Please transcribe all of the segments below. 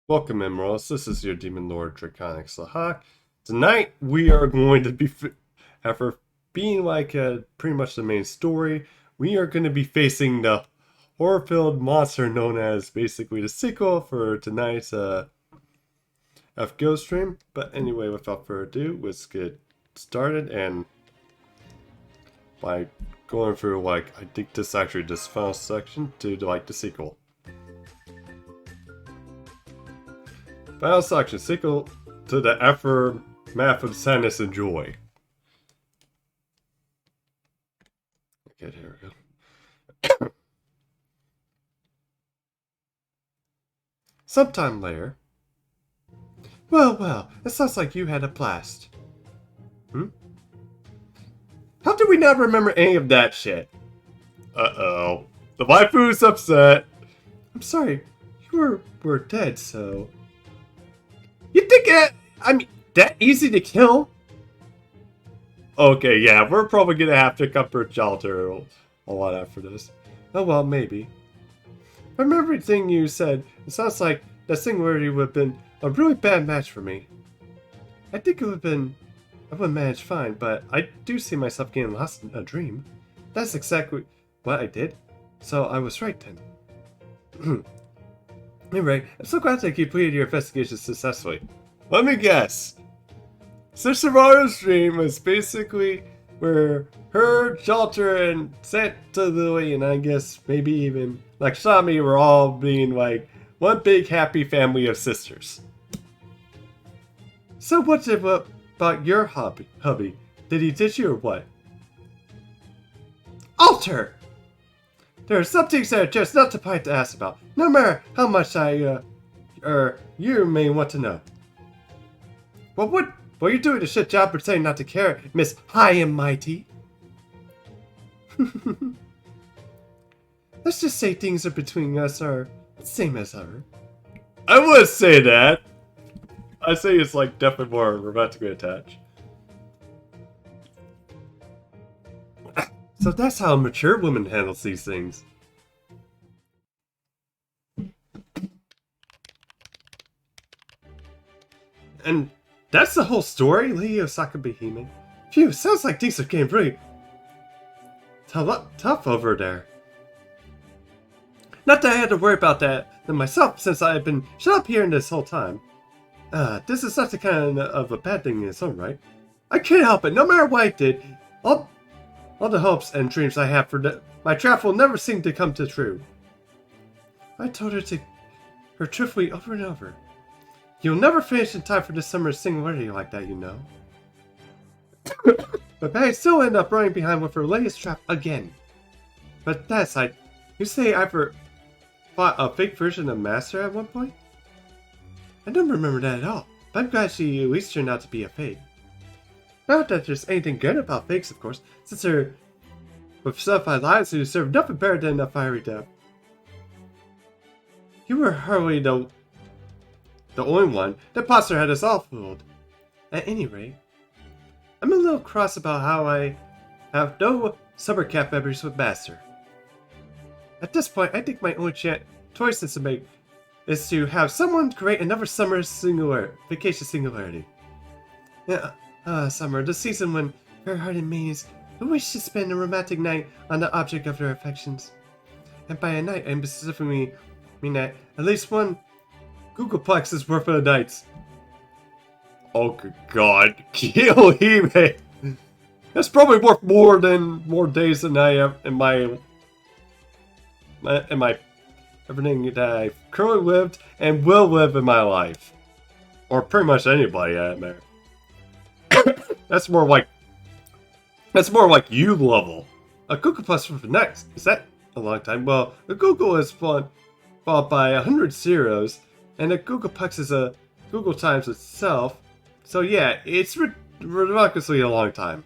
Welcome, Emeralds. This is your Demon Lord Draconic Slahak. Tonight we are going to be, after being like pretty much the main story, we are going to be facing the horror-filled monster known as basically the sequel for tonight's FGO stream. But anyway, without further ado, let's get started. And by going through I think this actually this final section to the sequel. Final section, sequel to the aftermath of sadness and joy. Okay, here we go. Sometime later. Well, it sounds like you had a blast. How did we not remember any of that shit? Uh-oh. The waifu's upset. I'm sorry, you were dead, so... You think that easy to kill? Okay, yeah, we're probably gonna have to cut for shelter a lot after this. Oh well, maybe. From everything you said, it sounds like that singularity would have been a really bad match for me. I think I would have managed fine, but I do see myself getting lost in a dream. That's exactly what I did, so I was right then. Anyway, I'm so glad that you completed your investigation successfully. Let me guess. Sister Mario's dream was basically where her, Shelter, and Santa Louie, and I guess maybe even like Shami were all being like one big happy family of sisters. So what about your hubby? Did he ditch you or what? Alter! There are some things that are just not the point to ask about, no matter how much you may want to know. Well, what are you doing a shit job pretending not to care, Miss High and Mighty? Let's just say things are between us are the same as ever. I would say that. I say it's like definitely more romantically attached. So that's how a mature woman handles these things. And that's the whole story, Lady Osaka Behemoth. Phew, sounds like things are getting pretty tough over there. Not that I had to worry about that myself, since I have been shut up here this whole time. This is not the kind of a bad thing in its own right. I can't help it, no matter what I did. All the hopes and dreams I have for my travel never seem to come to true. I told her truthfully over and over. You'll never finish in time for this summer's singularity like that, you know. But I still end up running behind with her latest trap again. But that aside, you say I fought a fake version of Master at one point? I don't remember that at all, but I'm glad she at least turned out to be a fake. Not that there's anything good about fakes, of course, since they're with certified lives who deserve nothing better than a fiery death. You were hardly the only one. That monster had us all fooled. At any rate, I'm a little cross about how I have no summer camp memories with Master. At this point, I think my only choice to make is to have someone create another summer vacation singularity. Yeah. Summer, the season when fair-hearted maidens who wish to spend a romantic night on the object of their affections. And by a night, I specifically mean that at least one Googleplex is worth of nights. Oh good god, Kiyohime! That's probably worth more days than I have in my everything that I've currently lived and will live in my life. Or pretty much anybody I admit. That's more like you level. A Google Plus for next. Is that a long time? Well, a Google is followed by 100 zeros, and a Googleplex is a Google times itself. So yeah, it's ridiculously a long time.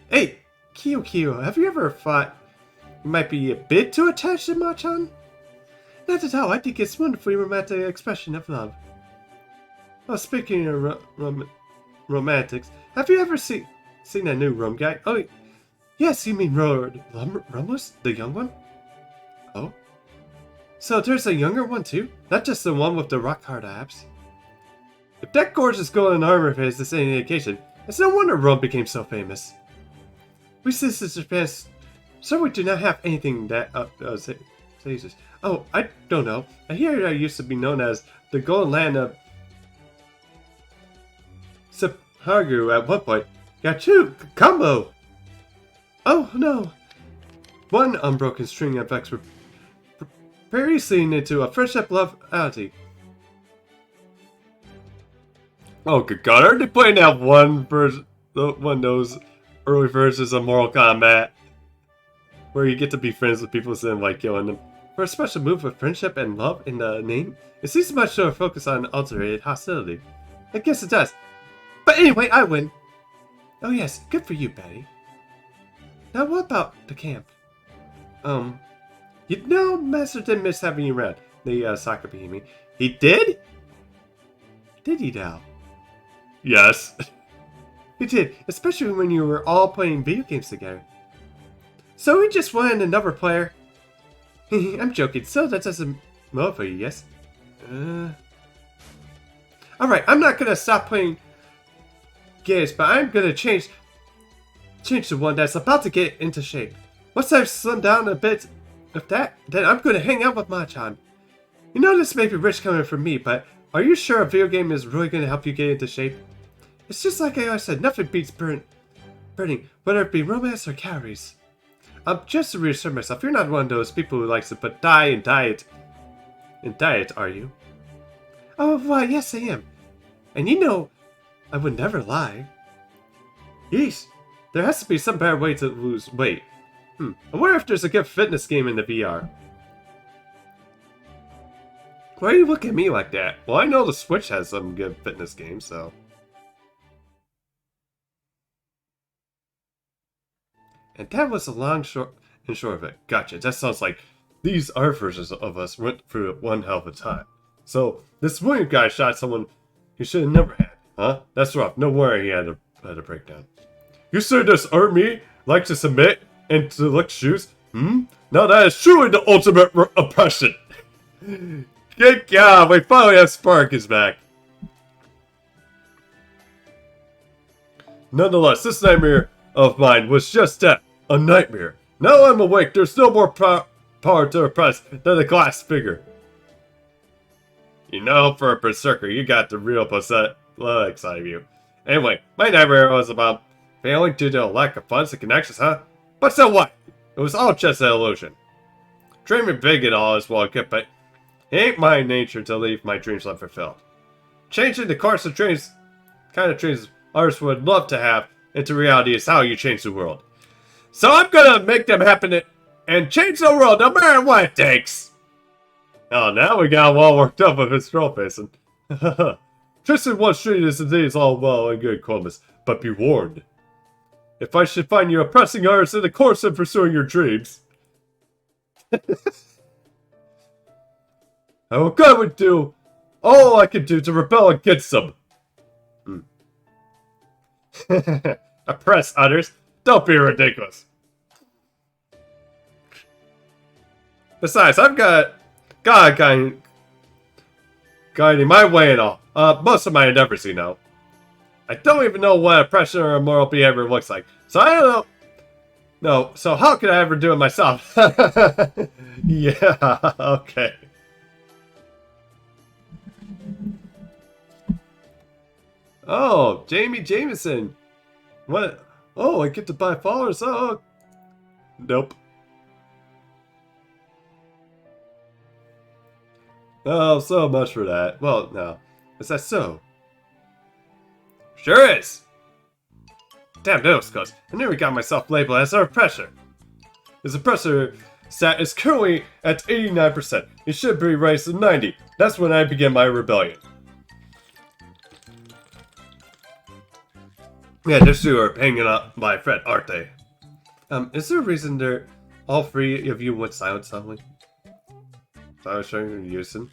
Hey, Kiyo, have you ever thought you might be a bit too attached to Machan? Not at all. I think it's a wonderfully romantic expression of love. Oh, speaking of romantics, have you ever seen that new Rum guy? Oh, yes, you mean Ramos, the young one? Oh? So there's a younger one too? Not just the one with the rock-hard abs? If that gorgeous golden armor of his is any indication, it's no wonder Rome became so famous. We citizens of Japan certainly do not have anything that says. Oh, I don't know. I hear it used to be known as the Golden Land of Sapagu at one point. Got two combo! Oh no! One unbroken string of X previously into a friendship love ality. Oh good god, aren't they playing that one of those early versions of Mortal Kombat? Where you get to be friends with people instead of like killing them. For a special move with friendship and love in the name, it seems much to focus on alternate hostility. I guess it does. But anyway, I win. Oh yes, good for you, Betty. Now what about the camp? You know, Master didn't miss having you around. The soccer behemoth. He did? Did he now? Yes. He did, especially when you were all playing video games together. So we just wanted another player. I'm joking, so that doesn't motivate you, yes? Alright, I'm not gonna stop playing games, but I'm gonna change to one that's about to get into shape. Once I've slimmed down a bit of that, then I'm gonna hang out with Machan. You know this may be rich coming from me, but are you sure a video game is really gonna help you get into shape? It's just like I always said, nothing beats burning, whether it be romance or calories. Just to reassure myself, you're not one of those people who likes to put dye in diet. In diet, are you? Oh, why, yes I am. And you know, I would never lie. Yeesh, there has to be some better way to lose weight. I wonder if there's a good fitness game in the VR. Why are you looking at me like that? Well, I know the Switch has some good fitness games, so... And that was the long short of it. Gotcha. That sounds like these are versions of us went through one hell of a time. So this William guy shot someone he should have never had, huh? That's rough. No worry, he had a breakdown. You say this army like to submit and to lick shoes? Now that is truly the ultimate oppression. Good God, we finally have Sparkus back. Nonetheless, this nightmare of mine was just that, a nightmare. Now I'm awake, there's no more power to oppress than a glass figure. You know, for a berserker, you got the real possessed side of you. Anyway, my nightmare was about failing due to a lack of funds and connections, huh? But so what? It was all just an illusion. Dreaming big and all is well good, but it ain't my nature to leave my dreams unfulfilled. Changing the course of dreams, kind of dreams others would love to have, into reality is how you change the world. So I'm gonna make them happen and change the world no matter what it takes. Oh, now we got him all worked up with his troll facing. Tristan One Street is indeed all well and good, Columbus, but be warned. If I should find you oppressing others in the course of pursuing your dreams, I would do all I could do to rebel against them. Oppress others? Don't be ridiculous. Besides, I've got God guiding my way and all. Most of my endeavors, you know. I don't even know what oppression or immoral behavior looks like. So I don't know. No, so how could I ever do it myself? Yeah, okay. Oh, Jamie Jameson. What? Oh, I get to buy followers. Oh, nope. Oh, so much for that. Well, no. Is that so? Sure is. Damn those cuss. I nearly got myself labeled as a oppressor. His oppressor stat is currently at 89%. It should be raised to 90. That's when I begin my rebellion. Yeah, those two are hanging out by a thread, aren't they? Is there a reason they're all three of you went silent suddenly? I was trying to use him.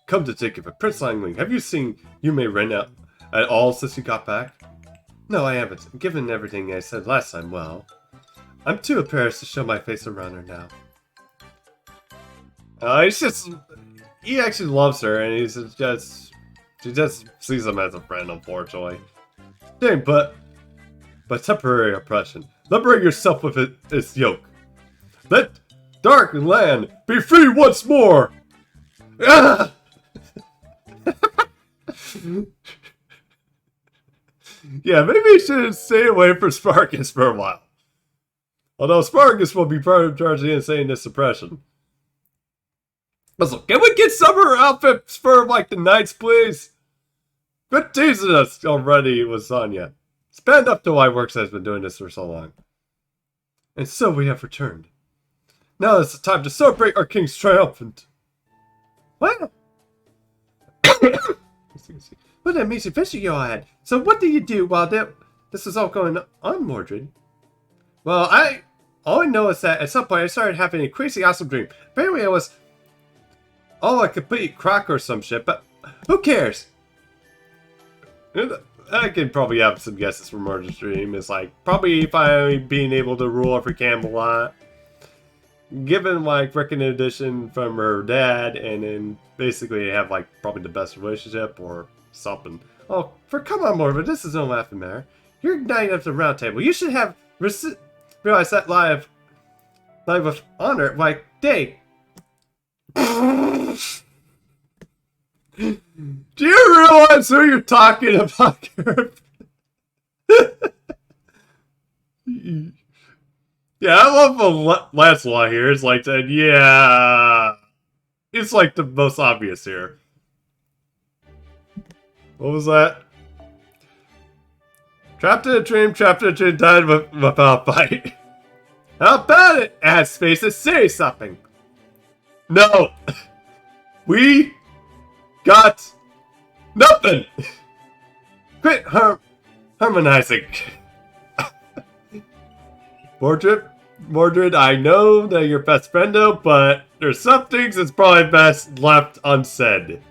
Come to think of it, Prince Langling, have you seen Yume Ren at all since you got back? No, I haven't. Given everything I said last time, well, I'm too embarrassed to show my face around her now. He's just, he actually loves her, and she just sees him as a friend, unfortunately. Dang, but temporary oppression. Liberate yourself with its yoke. Let dark land be free once more! Ah! Yeah, maybe you should stay away from Sparkus for a while. Although Sparkus will be part of charging insaneness suppression. Also, can we get summer outfits for, like, the knights, please? Quit teasing us already, Lasagna. It's bad enough the White Works has been doing this for so long. And so we have returned. Now it's the time to celebrate our king's triumphant. What? What an amazing vision you all had. So what did you do while this was all going on, Mordred? Well, all I know is that at some point I started having a crazy awesome dream. Apparently it was all a complete crock or some shit, but who cares? I can probably have some guesses from Mordred's dream. It's like, probably finally being able to rule over Camelot. Given, like, recognition from her dad, and then basically have, like, probably the best relationship or something. Oh, come on, Mordred, this is no laughing matter. You're Knight of the Round Table. You should have realized that live of honor, like, day. Do you realize who you're talking about, Kirby? Yeah, I love Lancelot here. It's like that. Yeah, it's like the most obvious here. What was that? Trapped in a dream, died without a fight. How about it? Ass spaces, say something. No, we got nothing. Quit harmonizing. Mordred, I know that you're best friendo, but there's some things that's probably best left unsaid.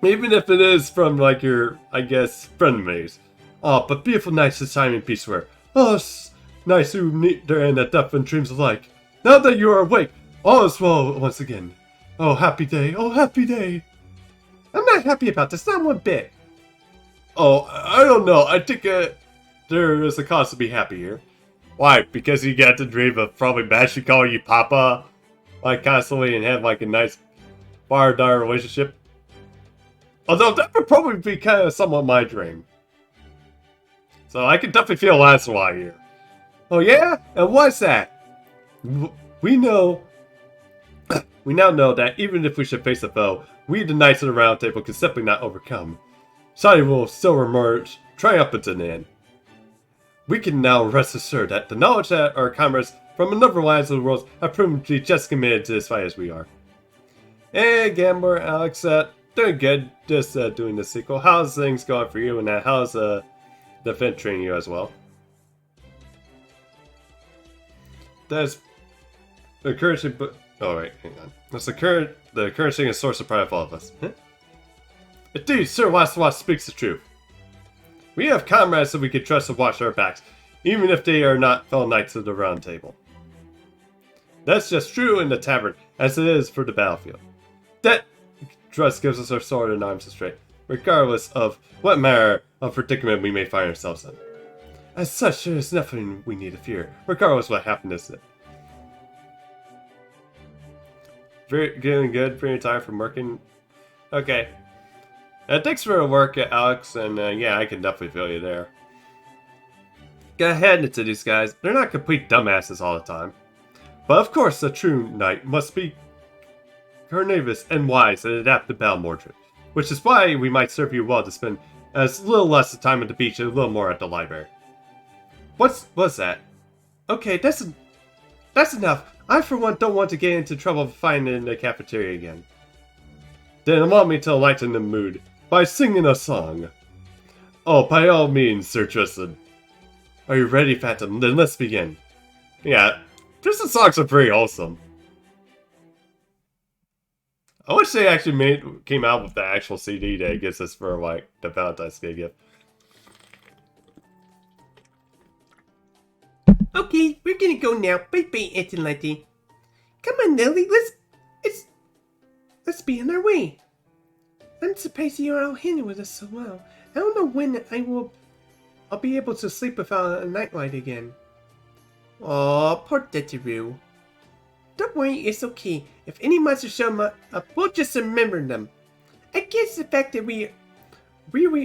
Even if it is from, like, your, I guess, frenemies. Oh, but beautiful nights this time in Peaceware. Oh, nice to meet during the death and dreams alike. Now that you are awake, all is well once again. Oh, happy day. Oh, happy day. I'm not happy about this, not one bit. Oh, I don't know. I think there is a cause to be happy here. Why? Because you get to dream of probably Bashy calling you Papa, like, constantly, and have, like, a nice fire-dire relationship? Although that would probably be kind of somewhat my dream. So I can definitely feel Lancelot here. Oh yeah? And what's that? We now know that even if we should face a foe, we the Knights of the Round Table can simply not overcome. Shadi will still emerge triumphant in the end. We can now rest assured that the knowledge that our comrades from another lands of the world have proven to be just committed to this fight as we are. Hey, Gambler, Alex, doing good. Just doing the sequel. How's things going for you, and how's the Fent treating you as well? That's encouraging, but oh wait, hang on. That's the encouraging and source of pride of all of us. Huh? Indeed, Sir Lancelot speaks the truth. We have comrades that we can trust to watch our backs, even if they are not fellow knights of the Round Table. That's just true in the tavern, as it is for the battlefield. That trust gives us our sword and arms straight, regardless of what manner of predicament we may find ourselves in. As such, there is nothing we need to fear, regardless of what happens. Getting good, pretty tired from working. Okay. Thanks for the work, Alex, and yeah, I can definitely feel you there. Get ahead into these guys. They're not complete dumbasses all the time. But of course, a true knight must be carnivorous and wise and adapt to battle, Mordred. Which is why we might serve you well to spend as little less of time at the beach and a little more at the library. What's that? Okay, that's enough. I, for one, don't want to get into trouble fighting in the cafeteria again. Then allow me to lighten the mood by singing a song. Oh, by all means, Sir Tristan. Are you ready, Phantom? Then let's begin. Yeah, Tristan's songs are pretty wholesome. I wish they actually came out with the actual CD that gives us for, like, the Valentine's Day gift. Okay, we're gonna go now. Bye-bye, Atalante. Come on, Nelly, let's Let's be on our way. I'm surprised you're all handling with us so well. I don't know when I'll be able to sleep without a nightlight again. Aw, poor Tetsuo. Don't worry, it's okay. If any monsters show up, we'll just remember them. I guess the fact that we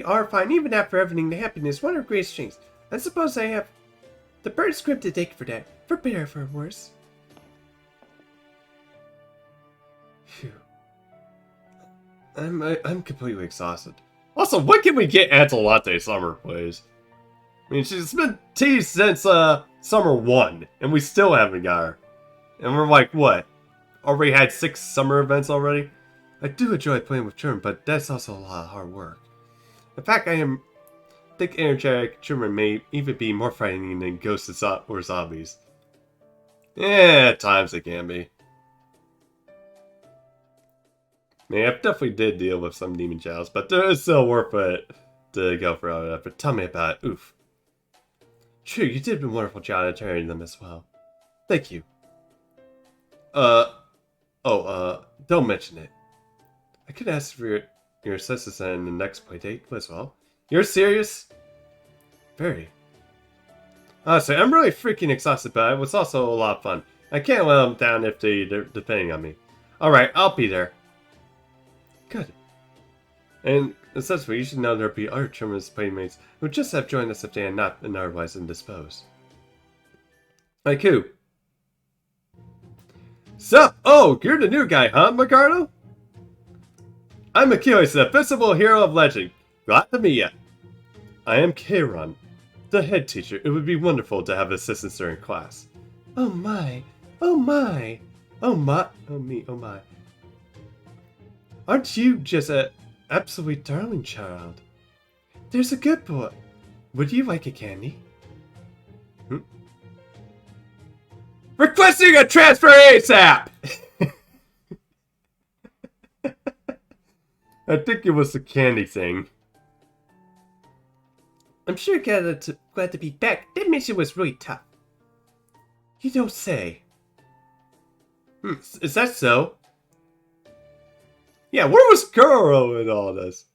are fine even after everything that happened is one of our greatest strengths. I suppose I have the bird script to take for that, for better or for worse. Phew. I'm completely exhausted. Also, when can we get Antelante Summer, please? I mean, she's been teased since Summer 1, and we still haven't got her. And we're like, what? Already had 6 summer events already? I do enjoy playing with children, but that's also a lot of hard work. In fact, think energetic children may even be more frightening than ghosts or zombies. Yeah, at times it can be. Man, I definitely did deal with some demon childs, but it's still worth it to go for all that. But tell me about it. Oof. True, you did a wonderful job at turning them as well. Thank you. Don't mention it. I could ask for your assistance in the next playdate as well. You're serious? Very. Honestly, I'm really freaking exhausted, but it was also a lot of fun. I can't let them down if they're depending on me. Alright, I'll be there. Good. And essentially, you should know there'll be other tremendous playmates who just have joined us if they had not been otherwise indisposed. Like who? Sup? Oh, you're the new guy, huh, Ricardo? I'm Achilles, the Invincible Hero of Legend. Glad to meet ya. I am Kairon, the head teacher. It would be wonderful to have assistants during class. Oh my. Oh my. Oh my. Oh me. Oh my. Aren't you just an absolute darling child? There's a good boy. Would you like a candy? Requesting a transfer ASAP! I think it was the candy thing. I'm sure glad to be back. That mission was really tough. You don't say. Is that so? Yeah, where was Kuro in all this?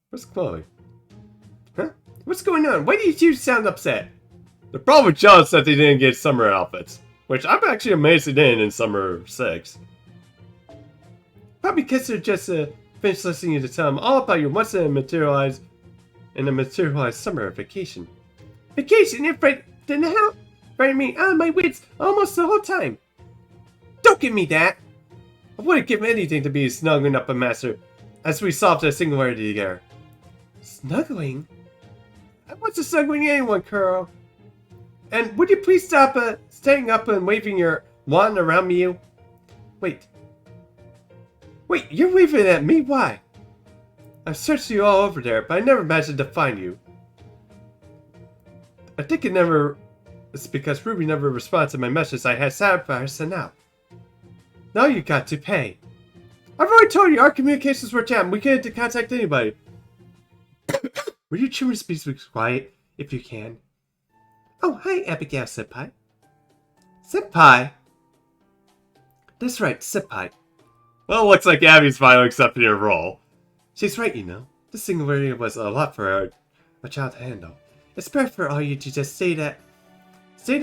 Where's Chloe? Huh? What's going on? Why do you sound upset? They're probably jealous that they didn't get summer outfits. Which I'm actually amazed they didn't in Summer 6. Probably because they're just finished listening to tell them all about your once in a materialized summer vacation. Vacation? It frightened the hell frightened me out of my wits almost the whole time. Don't give me that! I wouldn't give anything to be snuggling up a master as we solved the singularity together. Snuggling? I wasn't snuggling anyone, Kuro. And would you please stop standing up and waving your wand around me? Wait, you're waving at me? Why? I've searched you all over there, but I never imagined to find you. I think it's because Ruby never responded to my message I had Sapphire sent out. Now you got to pay. I've already told you our communications were jammed. We can't contact anybody. Will you children please be quiet, if you can? Oh, hi, Abigail Senpai. Senpai? That's right, Senpai. Well, it looks like Abby's finally accepting her role. She's right, you know. This singularity was a lot for a child to handle. It's better for all you to just stay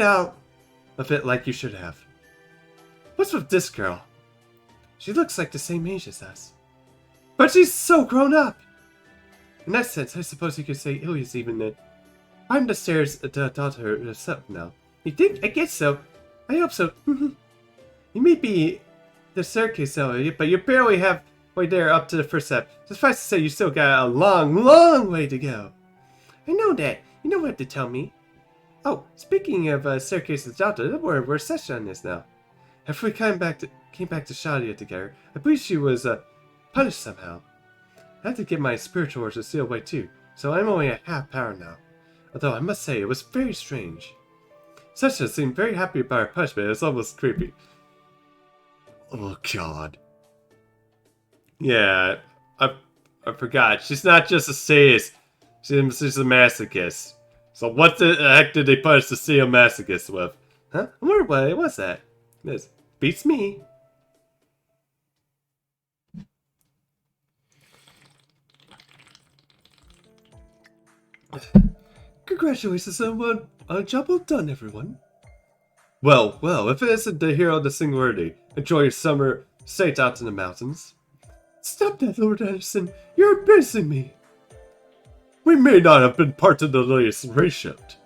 out of it like you should have. What's with this girl? She looks like the same age as us. But she's so grown up! In that sense, I suppose you could say Ilia's even the... I'm the stairs daughter herself now. You think? I guess so. I hope so. You may be the staircase, but you're barely halfway there up to the first step. Suffice to say, you still got a long, long way to go. I know that. You don't have to tell me. Oh, speaking of staircase's daughter, we're session on this now. After we came back to Shadia together, I believe she was punished somehow. I had to get my spiritual order to seal away too, so I'm only at half power now. Although I must say, it was very strange. Sesha seemed very happy about her punishment. It was almost creepy. Oh god. Yeah, I forgot. She's not just a sadist. She's a masochist. So what the heck did they punish the sadomasochist with? Huh? I wonder what it was that. This beats me. Congratulations on a job well done, everyone. Well, if it isn't the hero of the Singularity, enjoy your summer, stay out in the mountains. Stop that, Lord Anderson. You're embarrassing me. We may not have been part of the latest race shift.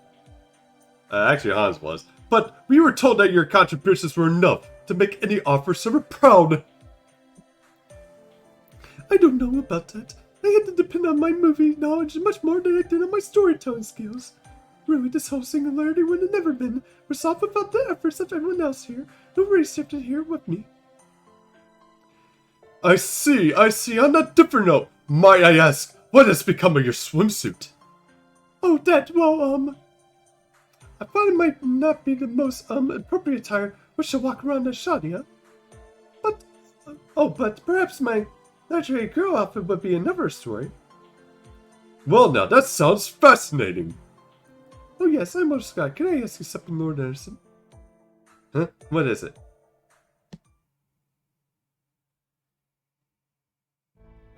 Actually, Hans was. But we were told that your contributions were enough to make any officer proud. I don't know about that. I had to depend on my movie knowledge much more than I did on my storytelling skills. Really, this whole Singularity would have never been resolved without the efforts of everyone else here who race shifted here with me. I see. On a different note, might I ask, what has become of your swimsuit? Oh, I thought it might not be the most, appropriate attire which to walk around as Shadia. But perhaps my legendary girl outfit would be another story. Well now, that sounds fascinating. Oh yes, I'm Lord Scott. Can I ask you something, Lord Anderson? Huh? What is it?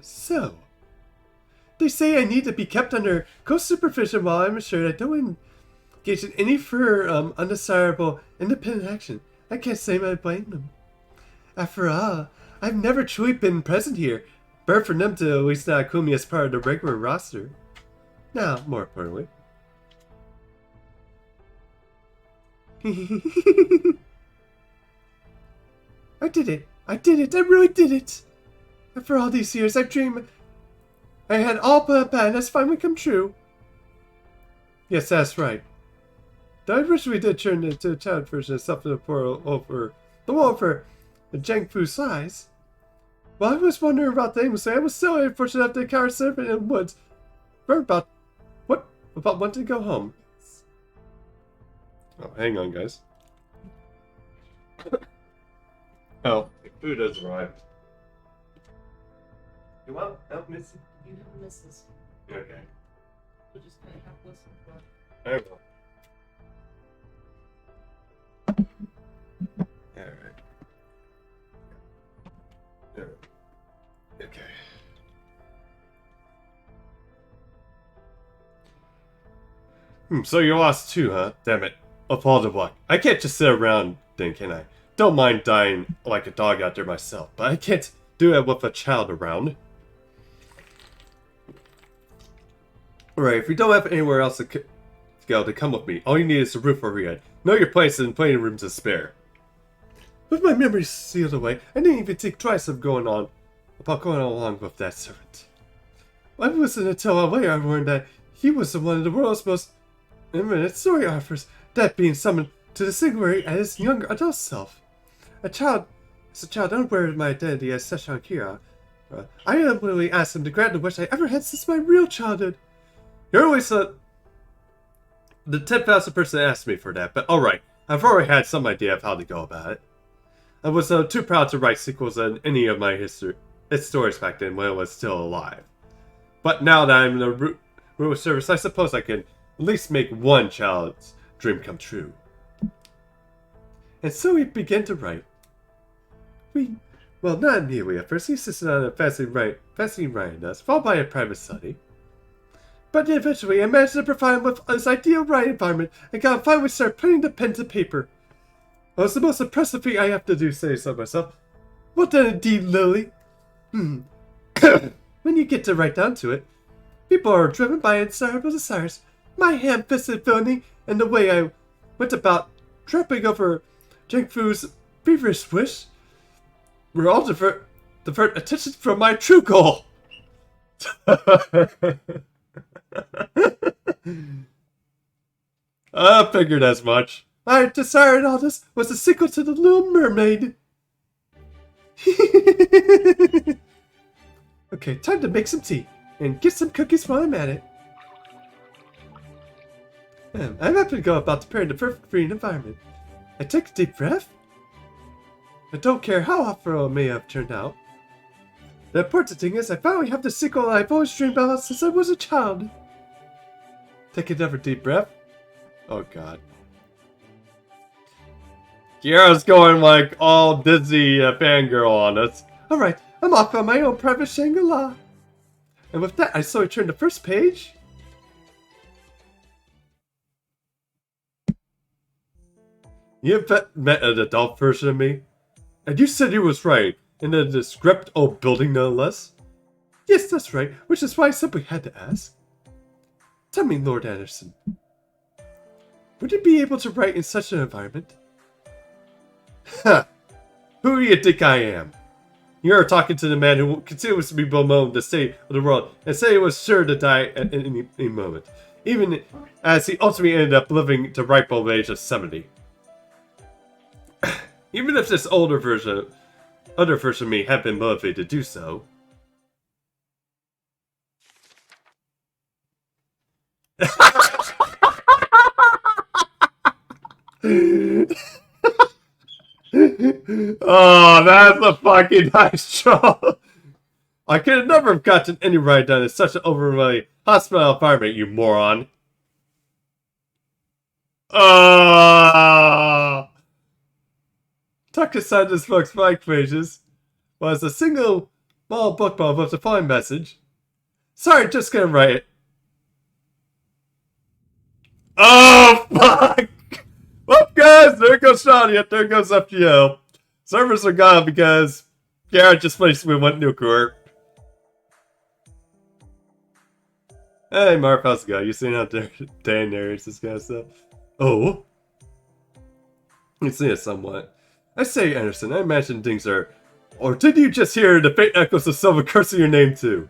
So, they say I need to be kept under close supervision while I'm assured I don't engage in any further undesirable independent action. I can't say I blame them. After all, I've never truly been present here, but for them to at least not include me as part of the regular roster. Now, more importantly. I did it! I really did it! After all these years, I've dreamed I had all but a plan that's finally come true. Yes, that's right. Though I originally did turn into a child version of something to pour over the junk food size. While I was wondering about things, I was so unfortunate enough to encounter serpent in the woods. About wanting to go home. Oh, hang on, guys. Oh, the food has arrived. You want help, Missy? You never miss this. Okay. We're just gonna have listen for. I will. Alright. Okay. So you lost too, huh? Damn it. Of all the luck. I can't just sit around then, can I? Don't mind dying like a dog out there myself, but I can't do it with a child around. Alright, if you don't have anywhere else to go, to come with me. All you need is a roof over your head. Know your place and plenty of room to spare. With my memories sealed away, I didn't even think twice of going along with that servant. I wasn't until later I learned that he was one of the world's most eminent story authors, that being summoned to the Singularity as his younger adult self. As a child unaware of my identity as Seshan Kira, I unwillingly asked him to grant the wish I ever had since my real childhood. You're always the 10,000th person asked me for that, but alright, I've already had some idea of how to go about it. I was too proud to write sequels on any of my stories back then when I was still alive. But now that I'm in the room service, I suppose I can at least make one child's dream come true. And so we began to write. Well, not immediately at first. He insisted on a fascinating writing us, followed by a private study. But eventually, I managed to provide him with this ideal writing environment and got finally started putting the pen to paper. It was the most impressive thing I have to do, say so myself. Well done indeed, Lily. When you get to right down to it, people are driven by insatiable desires. My ham-fisted villainy and the way I went about trampling over Jiangfu's feverish wish were all divert attention from my true goal. I figured as much. My desire in all this was the sequel to The Little Mermaid. Okay, time to make some tea and get some cookies while I'm at it. I'm happy to go about preparing the perfect green environment. I take a deep breath. I don't care how awful it may have turned out. The important thing is I finally have the sequel I've always dreamed about since I was a child. Take another deep breath. Oh god. Kiara's going like all Disney fangirl on us. Alright, I'm off on my own private Shangri-La. And with that, I slowly turn the first page. You met an adult version of me? And you said you was right, in a decrepit old building no less? Yes, that's right, which is why I simply had to ask. Tell me, Lord Anderson, would you be able to write in such an environment? Ha! Who do you think I am? You're talking to the man who continues to be bemoaned the state of the world and say he was sure to die at any moment, even as he ultimately ended up living to ripe old age of 70. Even if this other version of me had been motivated to do so. Oh, that's a fucking nice draw. I could never have gotten any ride done in such an overwhelming hospital environment, you moron. Tucked inside this book's blank pages was a single small bookmark with the following message. Sorry, just gonna write it. Oh, fuck! Well, guys, there goes Shadia, there goes FGO. Servers are gone because Garrett just basically went nuclear. Hey, Marv, how's it going? You seen how Dan narrates this kind of stuff? Oh? You see it somewhat. I say, Anderson, I imagine things are... Or did you just hear the faint echoes of someone cursing your name too?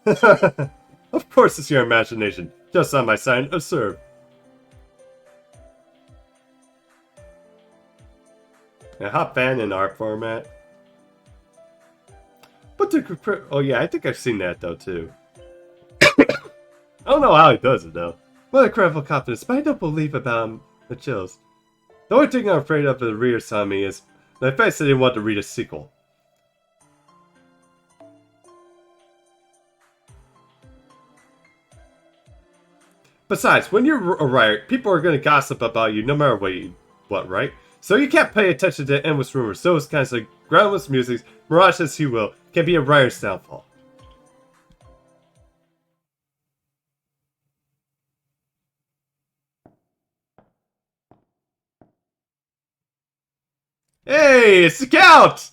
Of course it's your imagination. Just on my sign, observe. A hot fan in art format. But the... Oh yeah, I think I've seen that though too. I don't know how he does it though. What incredible confidence, but I don't believe about him. The chills. The only thing I'm afraid of the readers telling me is the fact that they want to read a sequel. Besides, when you're a writer, people are going to gossip about you no matter what, right? So you can't pay attention to endless rumors. Those kinds of groundless music, mirage as you will, can be a writer's downfall. Hey, it's Scout!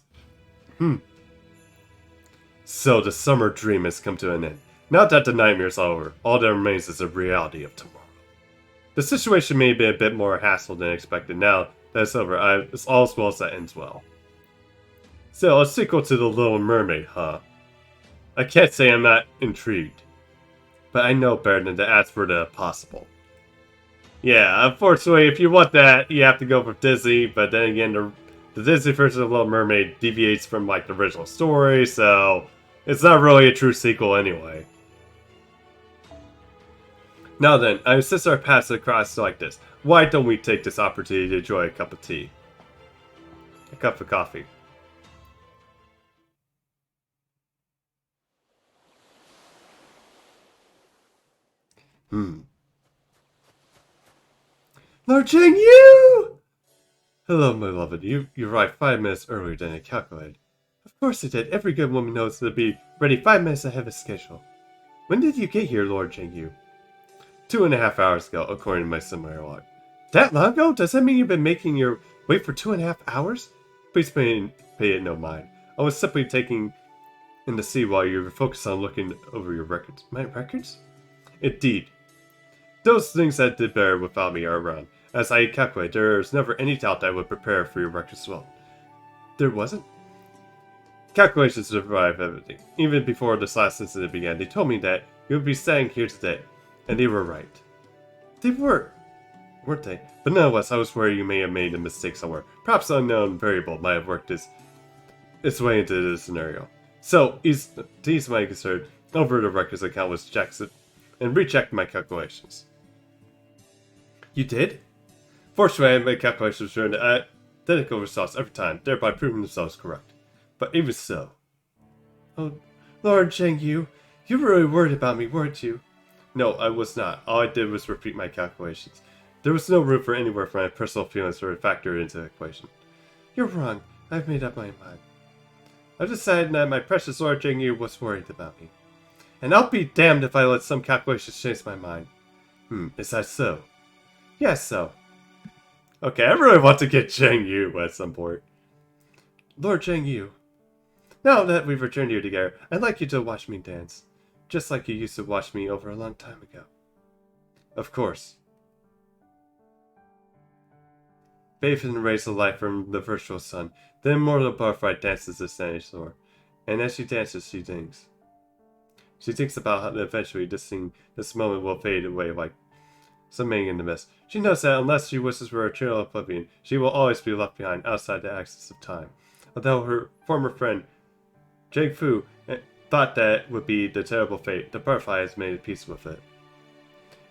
So the summer dream has come to an end. Now that the nightmare's over, all that remains is the reality of tomorrow. The situation may be a bit more hassle than expected. Now that it's over, it's all's well that ends well. So, a sequel to The Little Mermaid, huh? I can't say I'm not intrigued. But I know better than to ask for the impossible. Yeah, unfortunately, if you want that, you have to go for Disney, but then again, the Disney version of Little Mermaid deviates from, like, the original story, so it's not really a true sequel anyway. Now then, since our paths across like this, why don't we take this opportunity to enjoy a cup of tea? A cup of coffee. Lord Cheng-Yu! Hello, my beloved. You arrived 5 minutes earlier than I calculated. Of course I did. Every good woman knows to be ready 5 minutes ahead of schedule. When did you get here, Lord Cheng-Yu? 2.5 hours ago, according to my seminar log. That long ago? Does that mean you've been making your wait for 2.5 hours? Please pay it no mind. I was simply taking in the sea while you were focused on looking over your records. My records? Indeed. Those things that did better without me are around. As I calculate, there is never any doubt that I would prepare for your records as well. There wasn't? Calculations survive everything. Even before this last incident began, they told me that you would be staying here today. And they were right. They were, weren't they? But nonetheless, I was worried you may have made a mistake somewhere. Perhaps an unknown variable might have worked its way into this scenario. So, to ease my concern, over the records account was Jackson and rechecked my calculations. You did? Fortunately, I made calculations showing identical results every time, thereby proving themselves correct. But even so... Oh, Lord Cheng-Yu, you were really worried about me, weren't you? No, I was not. All I did was repeat my calculations. There was no room for anywhere for my personal feelings to factor into the equation. You're wrong. I've made up my mind. I've decided that my precious Lord Cheng-Yu was worried about me. And I'll be damned if I let some calculations change my mind. Is that so? Yes, so. Okay, I really want to get Zhang Yu at some point. Lord Zhang Yu, now that we've returned here together, I'd like you to watch me dance. Just like you used to watch me over a long time ago. Of course. Faithful rays of light from the virtual sun. The immortal butterfly dances the standing sword. And as she dances, she thinks. She thinks about how eventually this moment will fade away like something in the mist. She knows that unless she wishes for eternal oblivion, she will always be left behind outside the axis of time. Although her former friend, Jake Fu, thought that would be the terrible fate, the butterfly has made peace with it.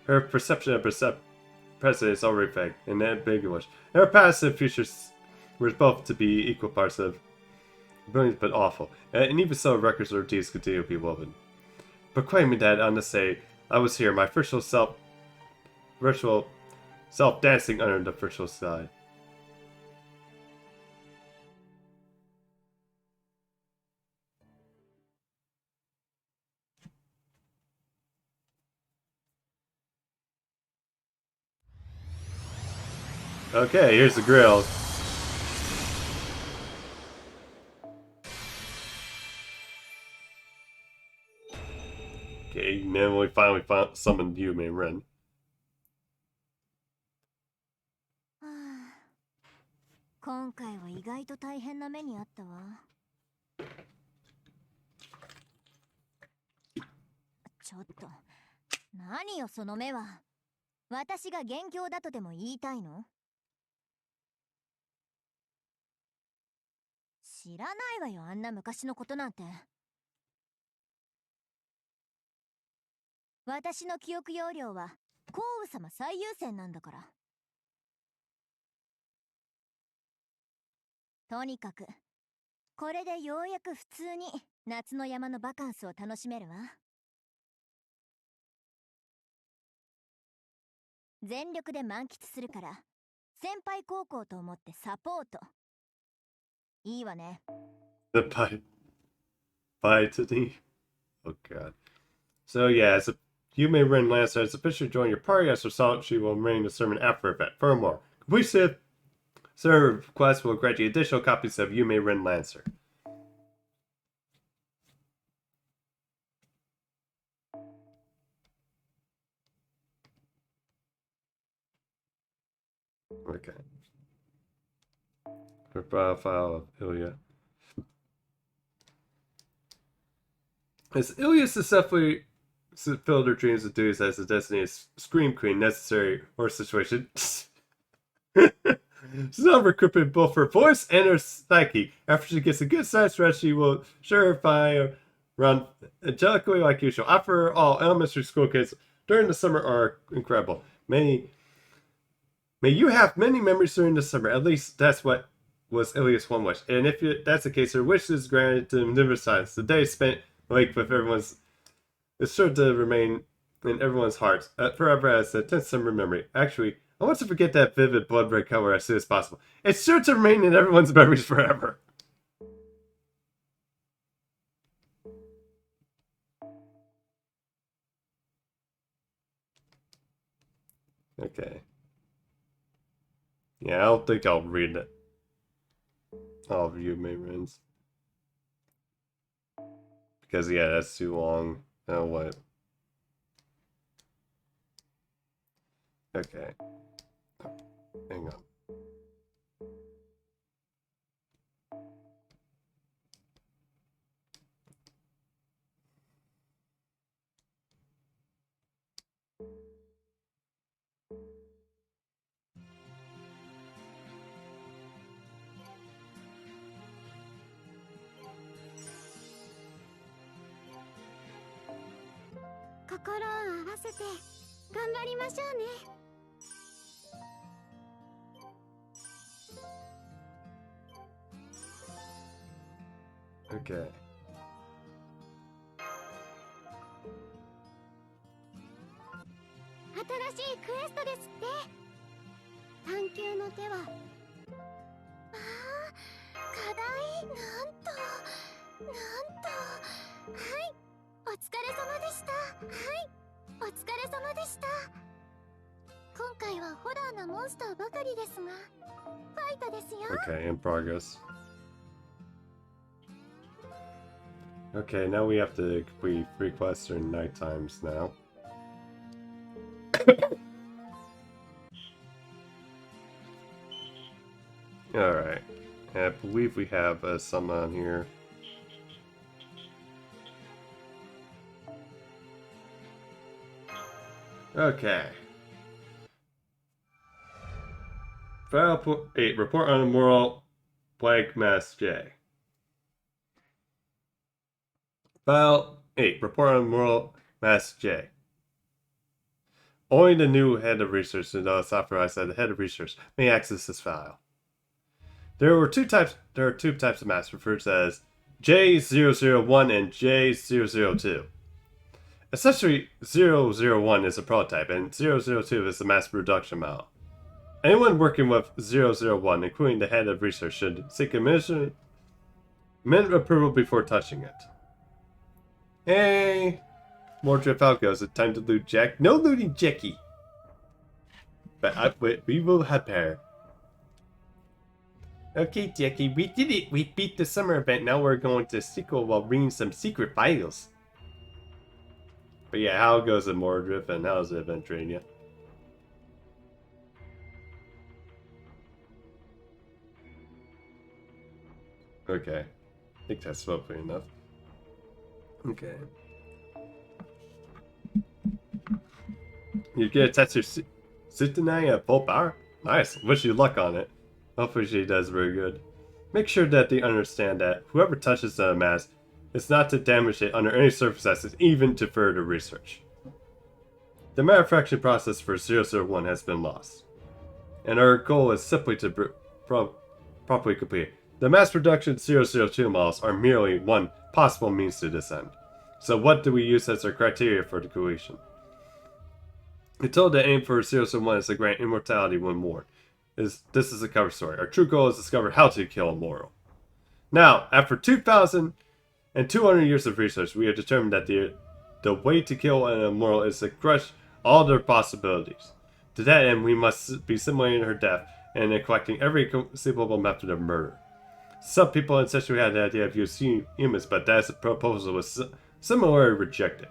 Her perception of present is already vague and ambiguous, and her past and future were both to be equal parts of brilliant but awful, and even so, records or deeds continue to be woven. Proclaiming that on this day I was here, my virtual self dancing under the virtual sky. Okay, here's the grill. Okay, then we finally summoned Yume Ren. 今回は意外と大変な目にあったわ。ちょっと、何よその目は。私が元凶だとでも言いたいの？知らないわよ、あんな昔のことなんて。私の記憶容量は降雨様最優先なんだから。とにかくこれでようやく普通に夏の山のバカンスを楽しめるわ。全力で満喫するから先輩高校と思ってサポート。いいわね。The bye to the. Oh god. So yeah, as Yume Ren Lancer has officially joined your party. As a result, she will remain the servant after event. Furthermore, complete server quest will grant you additional copies of Yume Ren Lancer. Okay. Her profile of Ilya. As Ilya successfully fulfilled her dreams and duties as a designated Scream Queen necessary or situation. She's now recruited both her voice and her psyche. After she gets a good sized rest, she will surefire run angelically like usual. After all, elementary school kids during the summer are incredible. May you have many memories during the summer. At least that's what was Ilya's one wish. And if that's the case, her wish is granted to numerous times. The day spent awake with everyone's is sure to remain in everyone's hearts forever as a 10th summer memory. Actually, I want to forget that vivid blood red color as soon as possible. It's sure to remain in everyone's memories forever. Okay. Yeah, I don't think I'll read it. All of you may runs. Because, yeah, that's too long. Oh, what? Okay. Hang on. Okay. 新しいクエストですって。探求の手は。ああ、課題なんと。はい、お疲れ様でした。はい、お疲れ様でした。今回はホラーなモンスターばかりですが、ファイトですよ。 Okay, in progress. Okay, now we have to complete 3 quests during night times now. Alright. I believe we have some on here. Okay. File 8. Report on Immoral Plague Mass J. File 8. Report on Immoral Mass J. Only the new head of research and those authorized by the head of research may access this file. There are two types of masks referred to as J001 and J002. Essentially, 001 is a prototype and 002 is the mass production model. Anyone working with 001, including the head of research, should seek minute approval before touching it. Hey! More drip Falcos, it's time to loot Jack. No looting Jackie! But we will have her. Okay, Jackie, we did it! We beat the summer event, now we're going to sequel while reading some secret files. But yeah, how goes the Mordriff and how's the event treating you? Okay. I think that's hopefully enough. Okay. You get a Tetsu Sutanai at full power? Nice. Wish you luck on it. Hopefully she does very good. Make sure that they understand that whoever touches the mask is not to damage it under any circumstances, even to further research. The manufacturing process for 001 has been lost, and our goal is simply to properly complete it. The mass production 002 models are merely one possible means to this end. So what do we use as our criteria for the completion? We told the aim for 001 is to grant immortality when born. This is a cover story. Our true goal is to discover how to kill a mortal. Now, after 2,200 years of research, we have determined that the way to kill an immortal is to crush all their possibilities. To that end, we must be simulating her death and collecting every conceivable method of murder. Some people essentially had the idea of using humans, but that proposal was similarly rejected.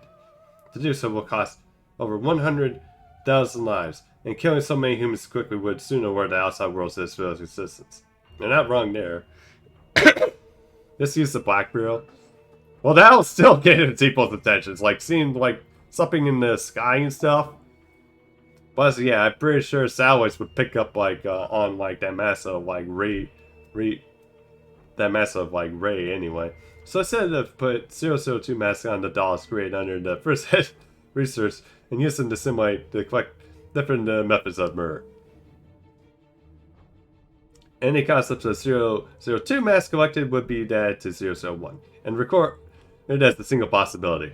To do so will cost over 100,000 lives, and killing so many humans quickly would soon alert the outside world to this village existence. They're not wrong there. Just use the Black Bureau. Well, that'll still get people's attentions, like seeing like something in the sky and stuff. Plus, yeah, I'm pretty sure Salois would pick up like on like that massive like ray anyway. So I said to put 002 mask on the dolls created under the first head research and use them to simulate to collect different methods of murder. Any concepts of 002 mask collected would be added to 001 and record it as the single possibility.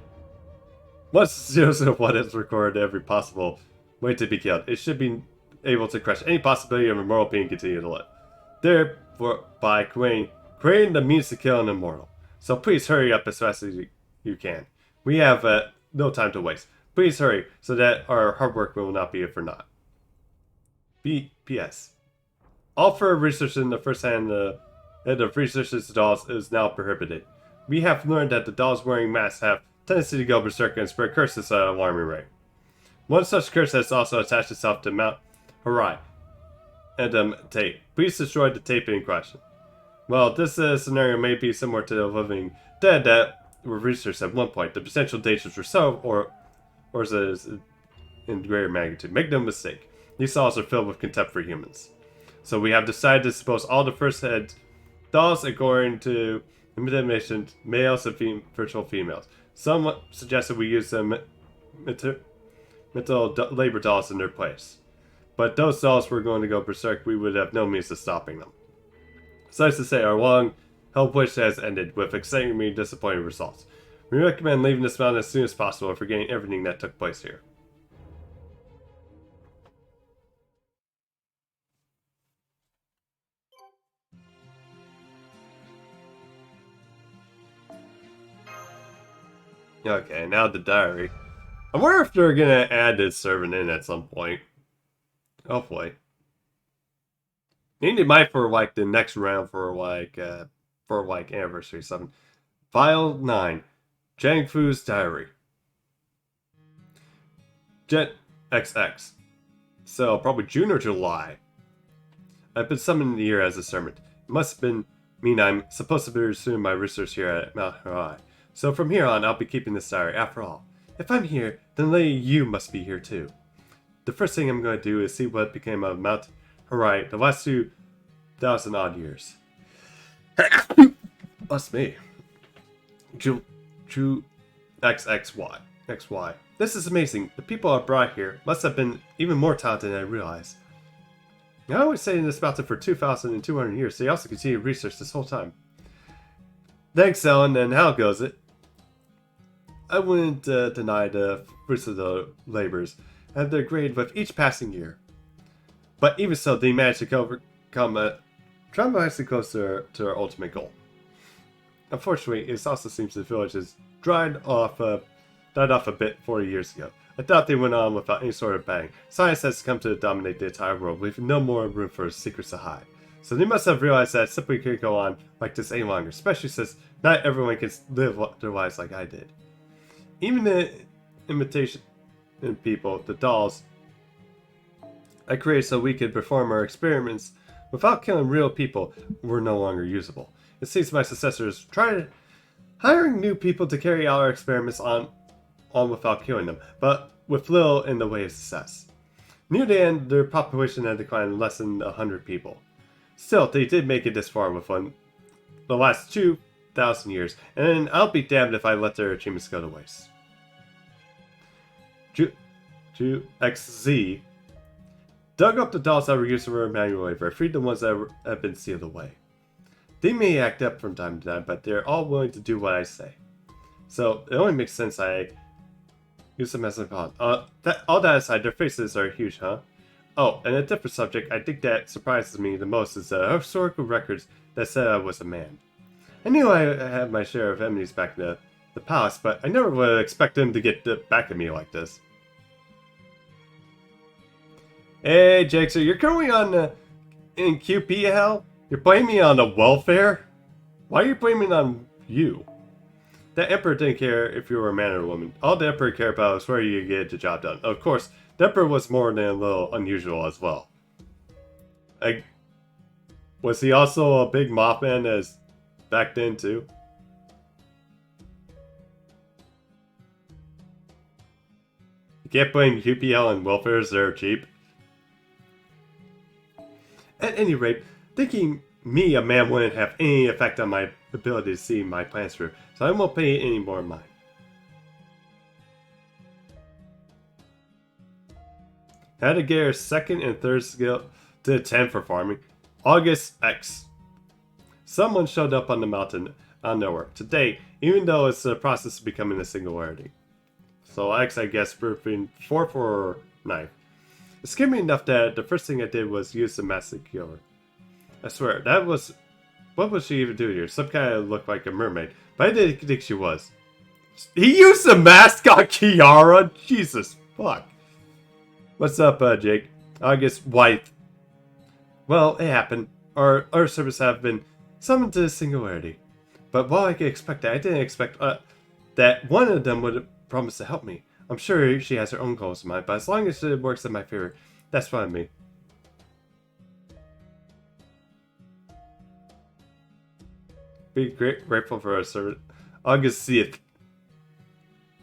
Once 001 is recorded every possible way to be killed, it should be able to crush any possibility of a mortal being continue to live. Therefore, by creating the means to kill an immortal. So please hurry up as fast as you can. We have no time to waste. Please hurry so that our hard work will not be for naught. P.S. All further research in the first hand head of research's dolls is now prohibited. We have learned that the dolls wearing masks have tendency to go berserk and spread curses at an alarming rate. One such curse has also attached itself to Mount Harai and tape. Please destroy the tape in question. Well, this scenario may be similar to the living dead that were researched at one point. The potential dangers were so, or is in greater magnitude. Make no mistake, these dolls are filled with contempt for humans. So we have decided to dispose all the first head dolls according to the males and virtual females. Some suggested we use the mental labor dolls in their place. But those dolls were going to go berserk, we would have no means of stopping them. Suffice to say, our long-held wish has ended with excitingly disappointing results. We recommend leaving this mountain as soon as possible and forgetting everything that took place here. Okay, now the diary. I wonder if they're gonna add this servant in at some point. Hopefully. Need might for like the next round for like anniversary 7. File 9. Jang Fu's diary. Jet XX. So probably June or July. I've been summoned here as a servant. It must have been mean I'm supposed to be resuming my research here at Mount Harai. So from here on, I'll be keeping this diary. After all, if I'm here, then Lady Yu must be here too. The first thing I'm going to do is see what became of Mount Harai the last 2,000 odd years. That's me. Ju XXY. XY. This is amazing. The people I brought here must have been even more talented than I realized. I was saying this mountain for 2,200 years. They also continue research this whole time. Thanks, Ellen, and how goes it? I wouldn't deny the fruits of the labors, and they're great with each passing year. But even so, they managed to overcome tremendously close to our ultimate goal. Unfortunately, it also seems the village has died off a bit 40 years ago. I thought they went on without any sort of bang. Science has come to dominate the entire world, leaving no more room for secrets to hide. So they must have realized that it simply couldn't go on like this any longer, especially since not everyone can live their lives like I did. Even the imitation people, the dolls, I created so we could perform our experiments without killing real people, were no longer usable. It seems my successors tried hiring new people to carry out our experiments on without killing them, but with little in the way of success. Near the end, their population had declined less than 100 people. Still, they did make it this far within the last 2,000 years, and I'll be damned if I let their achievements go to waste. XZ dug up the dolls that were used for manual labor, freed the ones that have been sealed away. They may act up from time to time, but they're all willing to do what I say. So, it only makes sense I use them as a con. All that aside, their faces are huge, huh? Oh, and a different subject, I think that surprises me the most is the historical records that said I was a man. I knew I had my share of enemies back in the palace, but I never would expect them to get back at me like this. Hey, Jake, so you're currently in QP hell? You're blaming me on the welfare? Why are you blaming on you? The Emperor didn't care if you were a man or a woman. All the Emperor cared about was where you get the job done. Of course, the Emperor was more than a little unusual as well. Was he also a big Mothman as back then too? You can't blame UPL and welfare as they're cheap. At any rate, thinking me, a man, wouldn't have any effect on my ability to see my plans through, so I won't pay any more mind. Had to get her second and third skill to 10 for farming. August X. Someone showed up on the mountain on their work today, even though it's the process of becoming a singularity. So X, I guess, proofing 4 for 9. It scared me enough that the first thing I did was use the massive killer. I swear, that was... What was she even doing here? Some kind of looked like a mermaid, but I didn't think she was. He used the mask on Kiara? Jesus, fuck. What's up, Jake? August White. Well, it happened. Our servants have been summoned to the singularity. But while I could expect that, I didn't expect that one of them would promise to help me. I'm sure she has her own goals in mind, but as long as it works in my favor, that's fine with me. Be grateful for our servant. August 6th.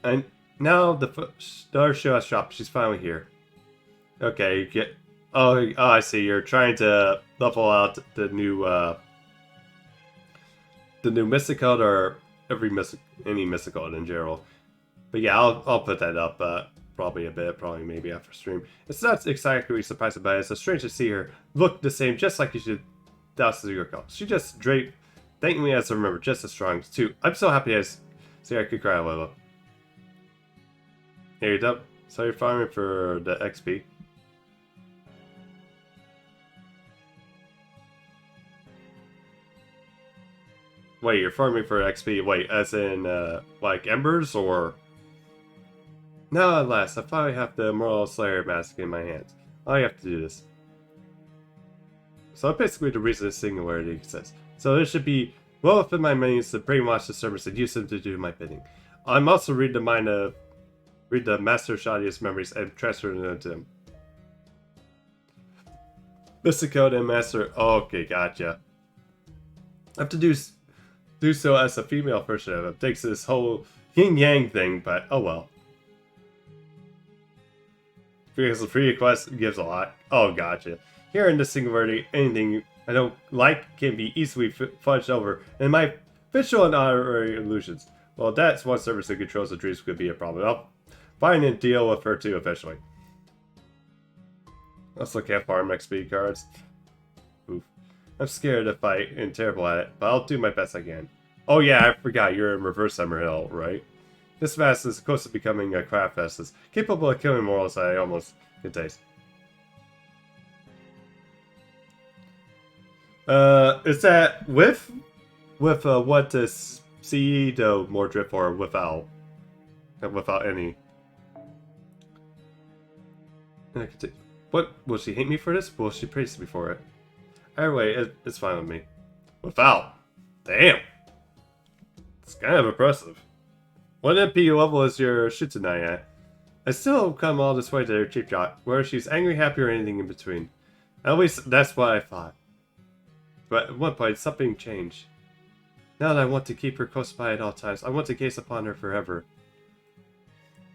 And now the Star Show shop, she's finally here. Okay, you get... Oh, I see. You're trying to level out the new Mystic Code, or any Mystic Code in general. But yeah, I'll put that up probably maybe after stream. It's not exactly surprising, but it's so strange to see her look the same, just like you should thousands of years ago. She just draped, thank me as I remember, just as strong too. I'm so happy as see I could cry a little. Hey, you're done. So you're farming for the XP. Wait, you're farming for XP? Wait, as in, like, embers, or...? No, alas, I finally have the Moral Slayer mask in my hands. I have to do this. So that's basically the reason this singularity exists. So it should be well within my means to brainwash the servants and use them to do my bidding. I'm also read the Master Shadia's memories and transfer them to him. Mr. Code and Master. Okay, gotcha. I have to do so as a female version of him. Takes this whole yin yang thing, but oh well. Because the free request gives a lot. Oh, gotcha. Here in the singularity, anything I don't like can be easily fudged over, and my visual and honorary illusions. Well, that's one service that controls the dreams could be a problem. I'll find and deal with her too eventually. Let's look at farm XP cards. Oof. I'm scared to fight and terrible at it, but I'll do my best I can. Oh yeah, I forgot you're in Reverse Summerhill, right? This fast is close to becoming a craft fest that's capable of killing mortals I almost can taste. Is that with what does CE do more drift or without? Without any. What? Will she hate me for this? Will she praise me for it? Either way, it's fine with me. Without. Damn. It's kind of impressive. What MP level is your Shitsunai at? I still come all this way to her cheap yacht, whether she's angry, happy, or anything in between. At least that's what I thought. But at one point, something changed. Now that I want to keep her close by at all times, I want to gaze upon her forever.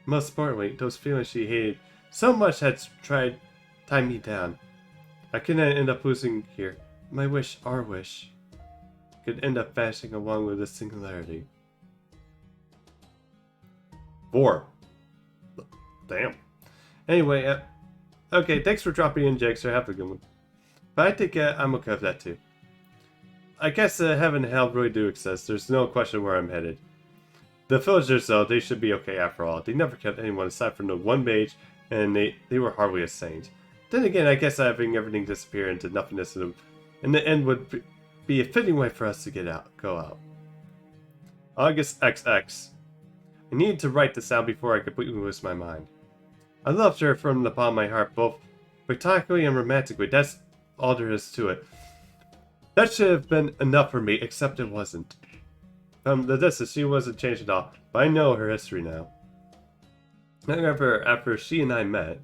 Most importantly, those feelings she hated so much had tried to tie me down. I could end up losing here. My wish, our wish, could end up vanishing along with this singularity. 4. Damn. Anyway, okay, thanks for dropping in, Jagster. Have a good one. But I think I'm okay with that too. I guess heaven and hell really do exist. There's no question where I'm headed. The villagers, though, they should be okay after all. They never kept anyone aside from the one mage, and they were hardly a saint. Then again, I guess having everything disappear into nothingness in the end would be a fitting way for us to go out. August XX. I needed to write this down before I completely lose my mind. I loved her from the bottom of my heart, both platonically and romantically. That's all there is to it. That should have been enough for me, except it wasn't. From the distance, she wasn't changed at all, but I know her history now. However, after she and I met,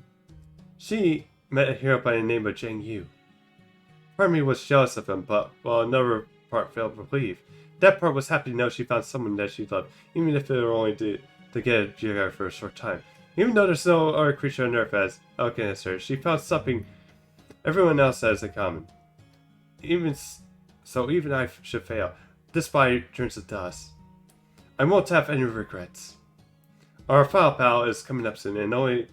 she met a hero by the name of Zhang Yu. Part of me was jealous of him, but, well, another part failed to believe. That part was happy to know she found someone that she loved, even if it were only to get a Jigar for a short time. Even though there's no other creature on Earth as elegant as her, she found something everyone else has in common. Even I should fail. This body turns to dust. I won't have any regrets. Our final battle is coming up soon, and only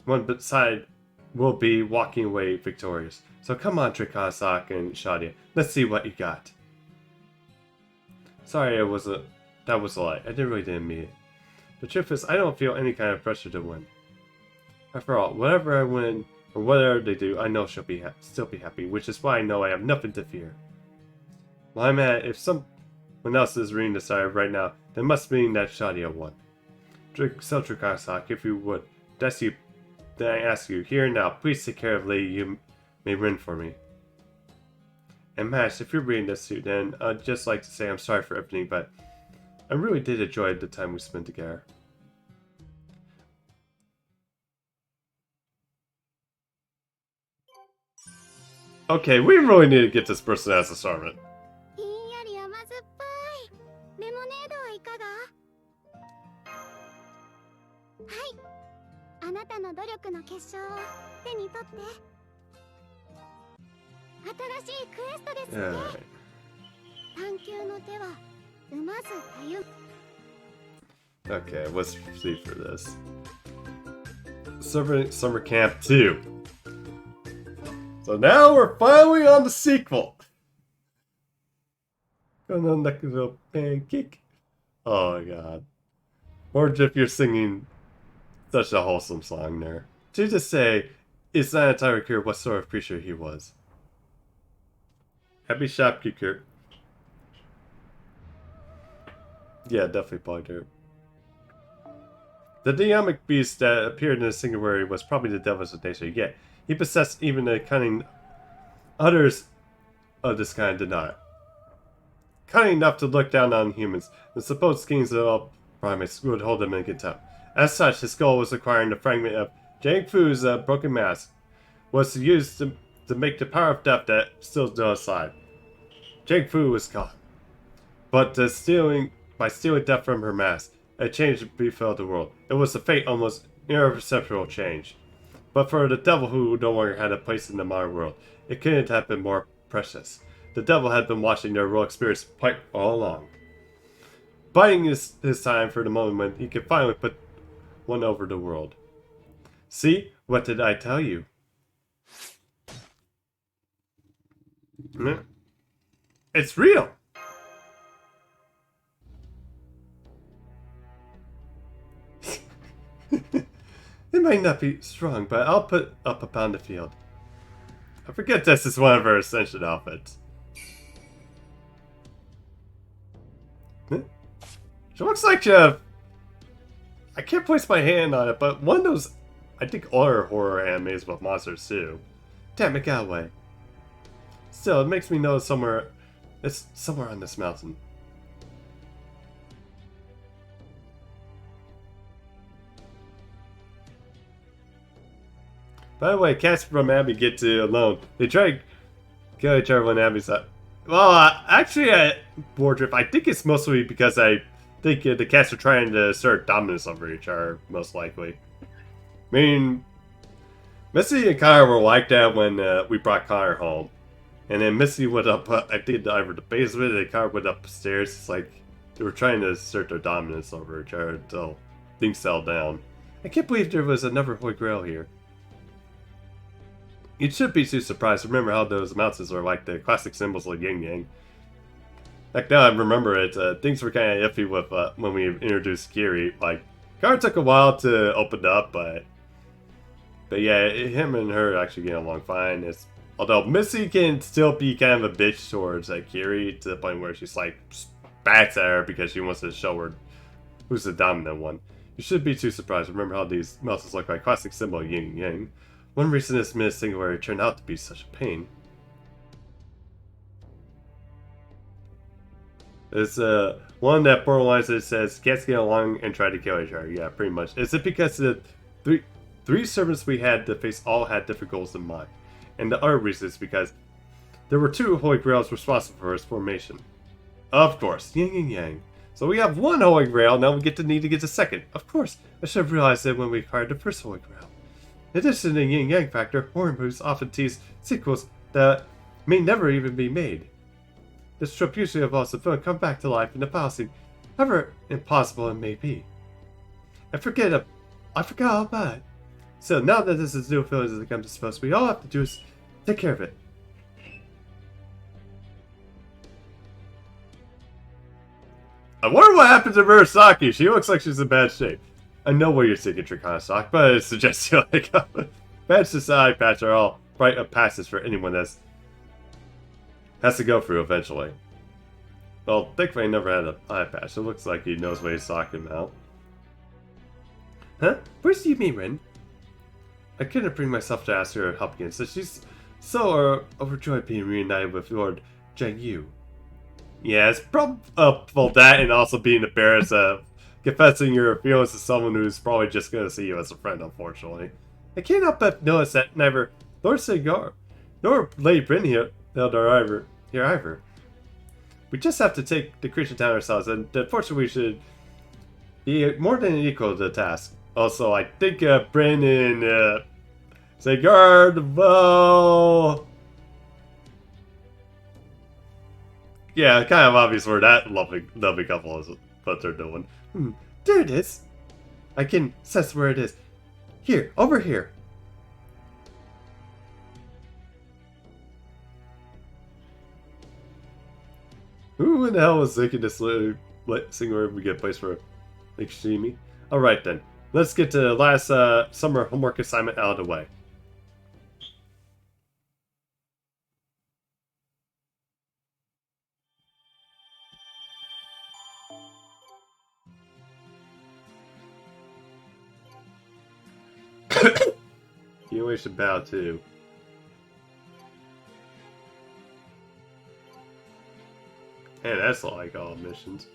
one side will be walking away victorious. So come on, Trikansak and Shadia. Let's see what you got. Sorry, that was a lie. I really didn't mean it. The truth is, I don't feel any kind of pressure to win. After all, whatever I win, or whatever they do, I know she'll still be happy, which is why I know I have nothing to fear. Well, I'm at, if someone else is reading this right now, that must mean that Shadia won. Trikansak, if you would, that's you. Then I ask you, here and now, please take care of Lady You May Win for me. And Mash, if you're reading this too, then I'd just like to say I'm sorry for everything, but I really did enjoy the time we spent together. Okay, we really need to get this person as a servant. ひんやり甘酸っぱいレモネードはいかが？はい、あなたの努力の結晶を手に取って。新しいクエストですね。探求の手はうまずたゆ。Okay, let's see for this. Summer Camp 2. So now we're finally on the sequel. Gonna like a little pancake. Oh my god. Or if you're singing such a wholesome song there. To just say, it's not entirely clear what sort of creature he was. Happy shopkeeper. Yeah, definitely Polyderp. The demonic beast that appeared in the singularity was probably the devil's nature, yet He possessed even the cunning others of this kind did not. Cunning enough to look down on humans, the supposed kings of all primates would hold them in contempt. As such, his goal was acquiring the fragment of Jang Fu's broken mask, was used to make the power of death that still stood aside. Jang Fu was gone. But by stealing death from her mask, a change befell the world. It was a fate almost imperceptible change. But for the devil who no longer had a place in the modern world, it couldn't have been more precious. The devil had been watching their world experience quite all along. Biding his time for the moment when he could finally put one over the world. See? What did I tell you? It's real! It might not be strong, but I'll put up upon the field. I forget this is one of her ascension outfits. She looks like I can't place my hand on it, but one of those, I think, other horror animes with monsters too. Damn it, got away. Still, it makes me know it's somewhere on this mountain. By the way, cats from Abby get to alone. They try to kill each other when Abby's up. Well, actually, Wardrip, I think it's mostly because I think the cats are trying to assert dominance over each other, most likely. I mean, Missy and Connor were like that when we brought Connor home. And then Missy went up, I think, over the basement, and Connor went upstairs. It's like they were trying to assert their dominance over each other until things settled down. I can't believe there was another Holy Grail here. You shouldn't be too surprised. Remember how those mountains are like the classic symbols of yin yang. Like now I remember it, things were kind of iffy with when we introduced Kiri. Like, Connor took a while to open up, but yeah, him and her actually get along fine. Although Missy can still be kind of a bitch towards Kiri to the point where she's like spats at her because she wants to show her who's the dominant one. You shouldn't be too surprised. Remember how these mountains look like classic symbol of yin and yang. One reason this Miss Singularity turned out to be such a pain is one that borderlines that says cats get along and try to kill each other. Yeah, pretty much. Is it because the three servants we had to face all had different goals in mind? And the other reason is because there were two Holy Grails responsible for its formation. Of course, yin and yang. So we have one Holy Grail, now we need to get the second. Of course, I should have realized that when we acquired the first Holy Grail. In addition to the yin-yang factor, horror movies often tease sequels that may never even be made. This trope usually involves the villain come back to life in the battle scene, however impossible it may be. I forgot all about it. So now that this is new villain as it comes to suppose, we all have to do is take care of it. I wonder what happened to Murasaki. She looks like she's in bad shape. I know what you're thinking, Triconostock, but I suggest you like patch this eye patch are all rite of passage for anyone that has to go through eventually. Well, thankfully I never had an eye patch. It looks like he knows what he's talking about. Huh? Where's Yumi Rin? I couldn't bring myself to ask her help again, so she's so overjoyed being reunited with Lord Zhang Yu. Yeah, it's probably that and also being embarrassed of confessing your feelings to someone who's probably just going to see you as a friend, unfortunately. I can't help but notice that neither Lord Cigar nor Lady Brynhild are here either. We just have to take the creature down ourselves, and unfortunately we should be more than equal to the task. Also, I think Bryn and Cigar, well, yeah, kind of obvious where that lovely couple is what they're doing. There it is. I can sense where it is. Here, over here. Who in the hell was thinking this single we get a place for Ikshimi? Alright then, let's get to the last summer homework assignment out of the way. Continuation Battle 2. And that's like all missions.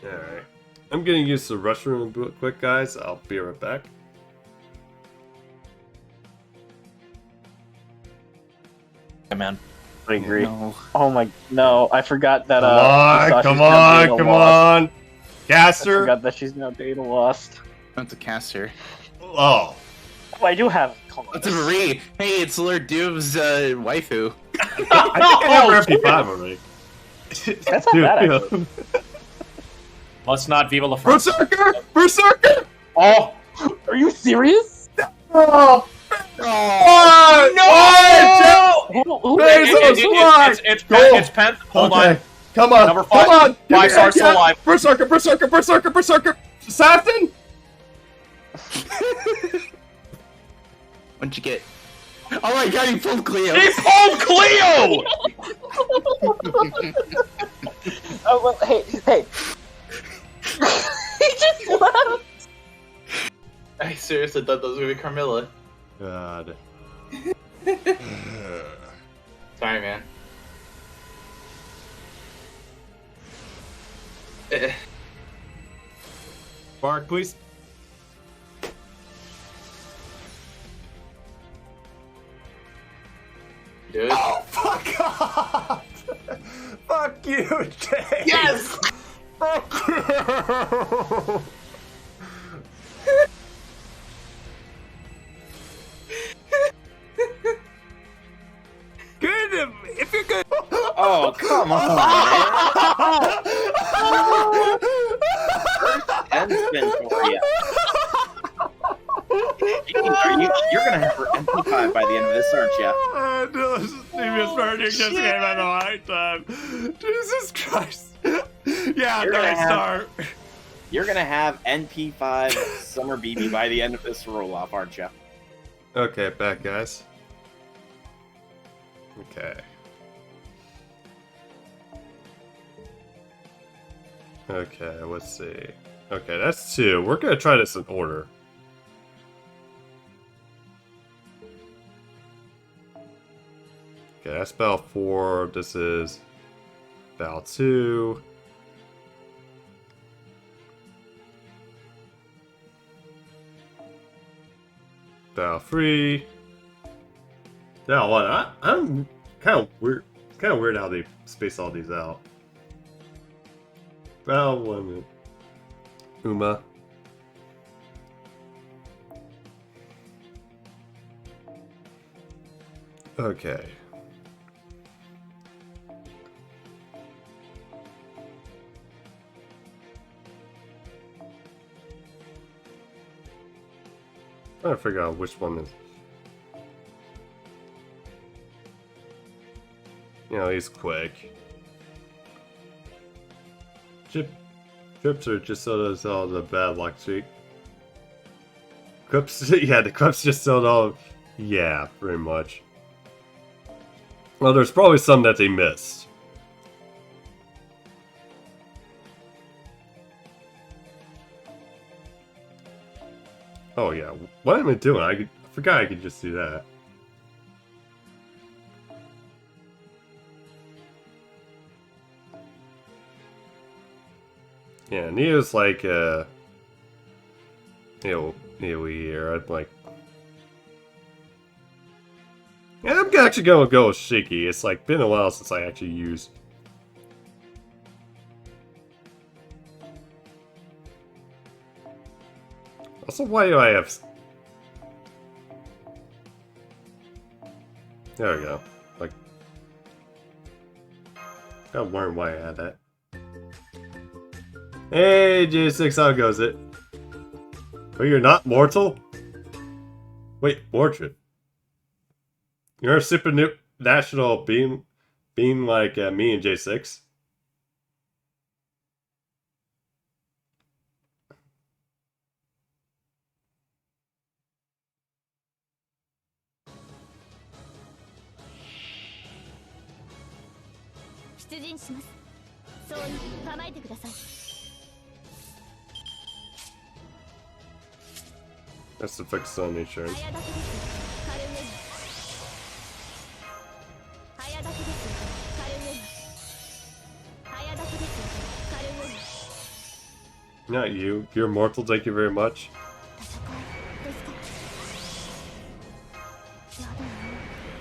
Alright. I'm gonna use the restroom real quick, guys. I'll be right back. Yeah, man. I agree. No. Oh my, no, I forgot that. Come on! I Caster! forgot that she's now data lost. Not the caster. Oh. Oh, I do have. Come on. That's a Marie. Hey, it's Lord Doom's waifu. I think I have MP5 already. That's not bad, actually. Let's not Viva La France. Berserker! Berserker! Oh, are you serious? Oh! It's Pen. Hold on. Come on. Number 5. Come on. 5 stars still alive. Berserker! Berserker! Berserker! Berserker! Assassin! What'd you get? Oh my god, he pulled Cleo! He pulled Cleo! Oh, well, hey. He just left. I seriously thought that was gonna be Carmilla. God. Sorry, man. Bark, please. Dude. Oh, fuck off! Fuck you, Jay! Yes! Fuck you! Good, if you're good. Oh, come on, man. First spin for you. You're gonna have her MP5 by the end of this, aren't you? No, Steven's burning just came at the right time. Jesus Christ. Yeah, You're nice gonna start. You're gonna have NP5 Summer BB by the end of this roll-off, aren't you? Okay, back, guys. Okay. Okay, let's see. Okay, that's 2. We're gonna try this in order. Okay, that's Battle 4. This is Battle 2. Battle 3. Now what? I'm kind of weird. Kind of weird how they space all these out. Battle 1. Uma. Okay. Trying to figure out which one is. You know, he's quick. Trips are just so does all the bad luck streak. Quips, yeah, the Quips just sold all. Yeah, pretty much. Well, there's probably some that they missed. Oh yeah, what am I doing? I forgot I could just do that. Yeah, Neo's like Neo here. I'd like. Yeah, I'm actually gonna go with Shiki. It's like been a while since I actually used. Also, why do I have? There we go. Like, gotta learn why I had that. Hey, J6, how goes it? Oh, you're not mortal? Wait, Mordred. You're a super national being like me and J6? That's to fix on insurance. 早炊きですカルメル早炊きですカルメル早炊きですカルメル Not you. You're immortal, thank you very much. 戦いですかやだ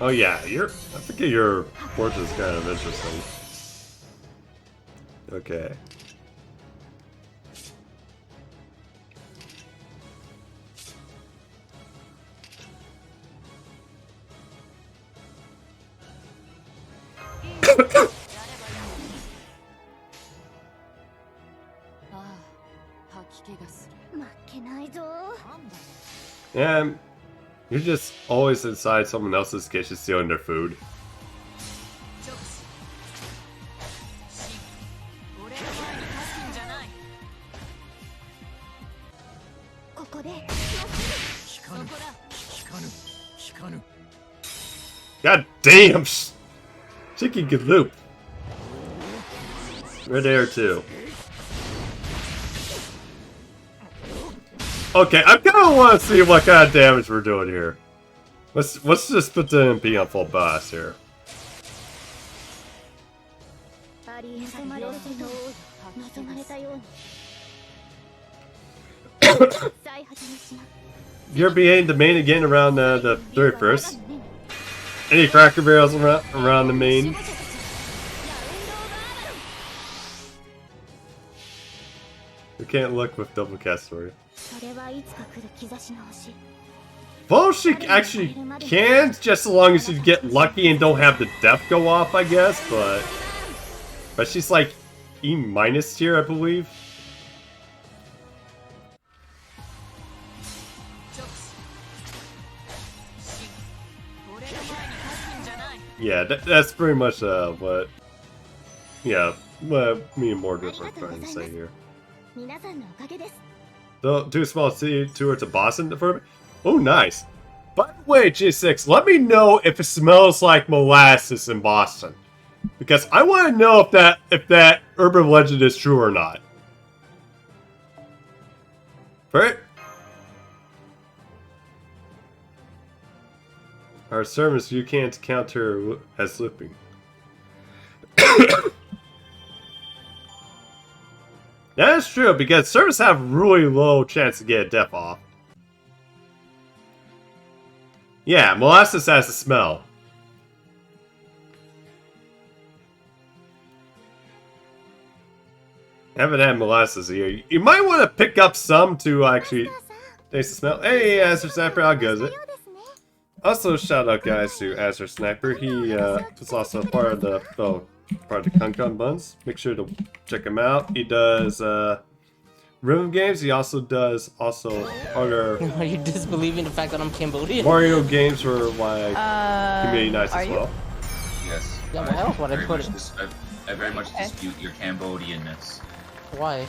な Oh yeah, I think your fortune is kind of interesting. Okay. And you're just always inside someone else's kitchen stealing their food. ここで God damn! Chicken can loop. Red air too. Okay, I kind of want to see what kind of damage we're doing here. Let's just put the MP on full blast here. あり望まれることを望まれたように再始めします You're being the main again around the 31st. Any Cracker Barrels around the main? We can't look with double cast for you. それはいつか来る兆しの星 Well, she actually can, just as long as you get lucky and don't have the death go off, I guess, but she's like E- tier, I believe. Yeah, that's pretty much what me and Mordred were trying to say here. 皆さんのおかげです So, do a small city tour to Boston for me. Oh, nice. By the way, G6, let me know if it smells like molasses in Boston, because I want to know if that urban legend is true or not. Right? Our service you can't counter as looping. That is true, because servers have really low chance to get a death off. Yeah, molasses has a smell. Haven't had molasses here. You might want to pick up some to actually taste the smell. Hey, Azure Sniper, how goes it? Also, shout out guys to Azure Sniper. He was also part of the Kunkun Buns. Make sure to check him out. He does rhythm games. He also does other Are you disbelieving the fact that I'm Cambodian? Mario games for like community nights as well. Yes. Yeah, well, else would I put it? I very much dispute your Cambodianness. Why?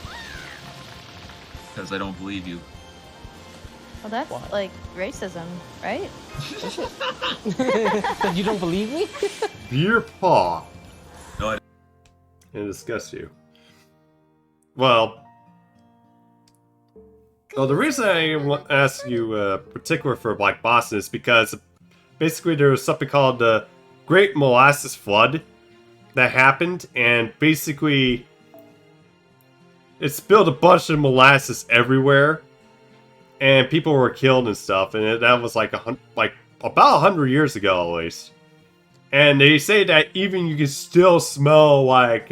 Because I don't believe you. Well, that's Why? like racism, right? That you don't believe me? Beer paw. No, I And disgust you. Well, the reason I ask you particular for Black Boston is because basically there was something called the Great Molasses Flood that happened, and basically it spilled a bunch of molasses everywhere, and people were killed and stuff, and that was like about 100 years ago at least. And they say that even you can still smell like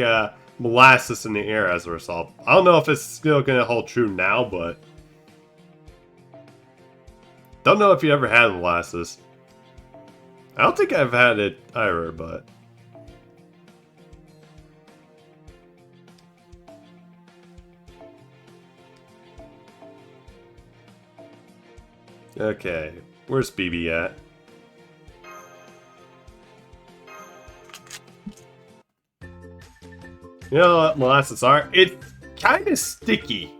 molasses in the air as a result. I don't know if it's still gonna hold true now, but don't know if you ever had molasses. I don't think I've had it either, but okay, where's BB at? You know what molasses are? It's kind of sticky.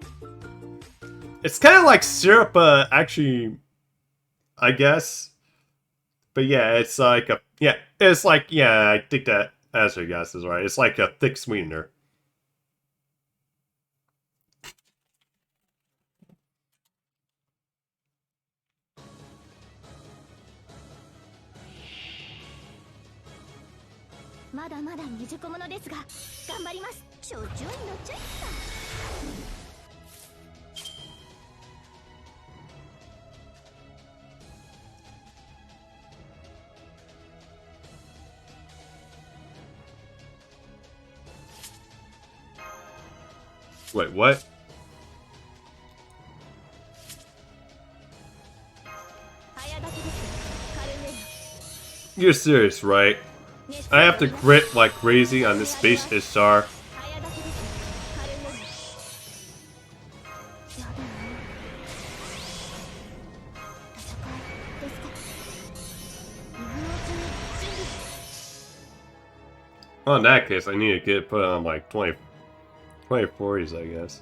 It's kind of like syrup, actually, I guess. But yeah, it's like I think that Azure guess is right. It's like a thick sweetener. まだまだ未熟者ですが頑張ります。ちょちょいのちょいさ。Wait, what? You're serious, right? I have to grit like crazy on this Space Ishtar. Well, in that case, I need to get put on like 2040s, I guess.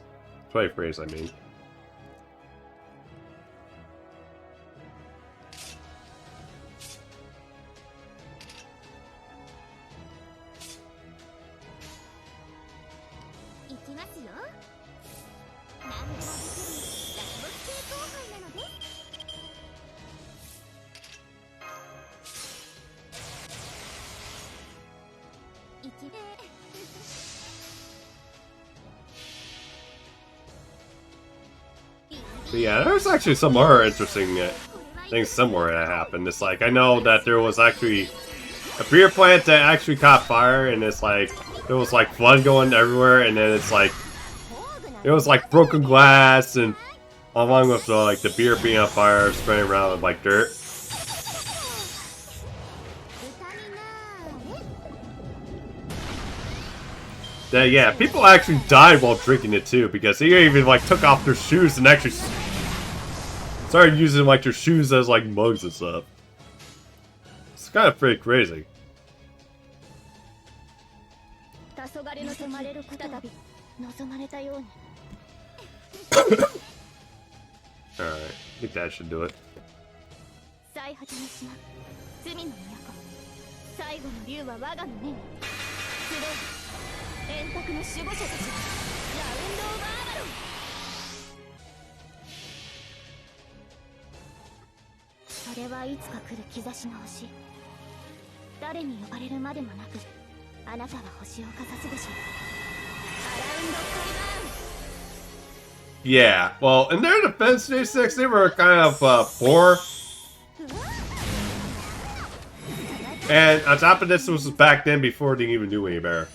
20 frames, I mean. But yeah, there's actually some more interesting things somewhere that happened. It's like, I know that there was actually a beer plant that actually caught fire, and it's like, there was like flood going everywhere, and then it's like, it was like broken glass, and along with like the beer being on fire, spraying around with like dirt. That, yeah, people actually died while drinking it too, because they even like took off their shoes and actually started using like their shoes as like mugs and stuff. It's kind of pretty crazy. Alright, I think that should do it. Yeah, well, in their defense, J6, they were kind of poor. And on top of this, this was back then before they even knew any better.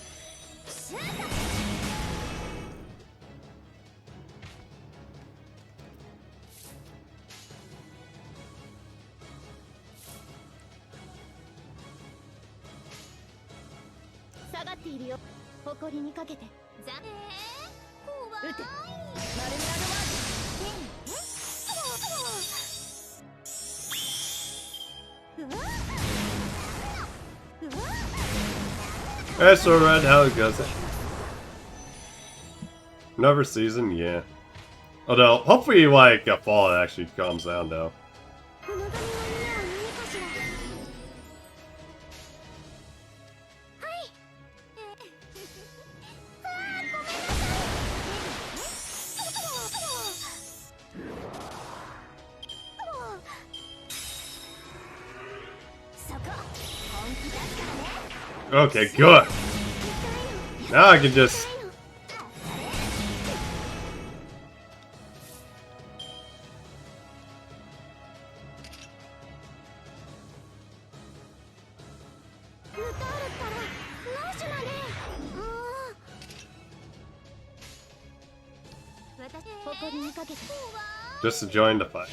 That's alright, how it goes. Another season, yeah. Although, hopefully, like, fall it actually calms down, though. Okay, good. Now I can just... Just to join the fight.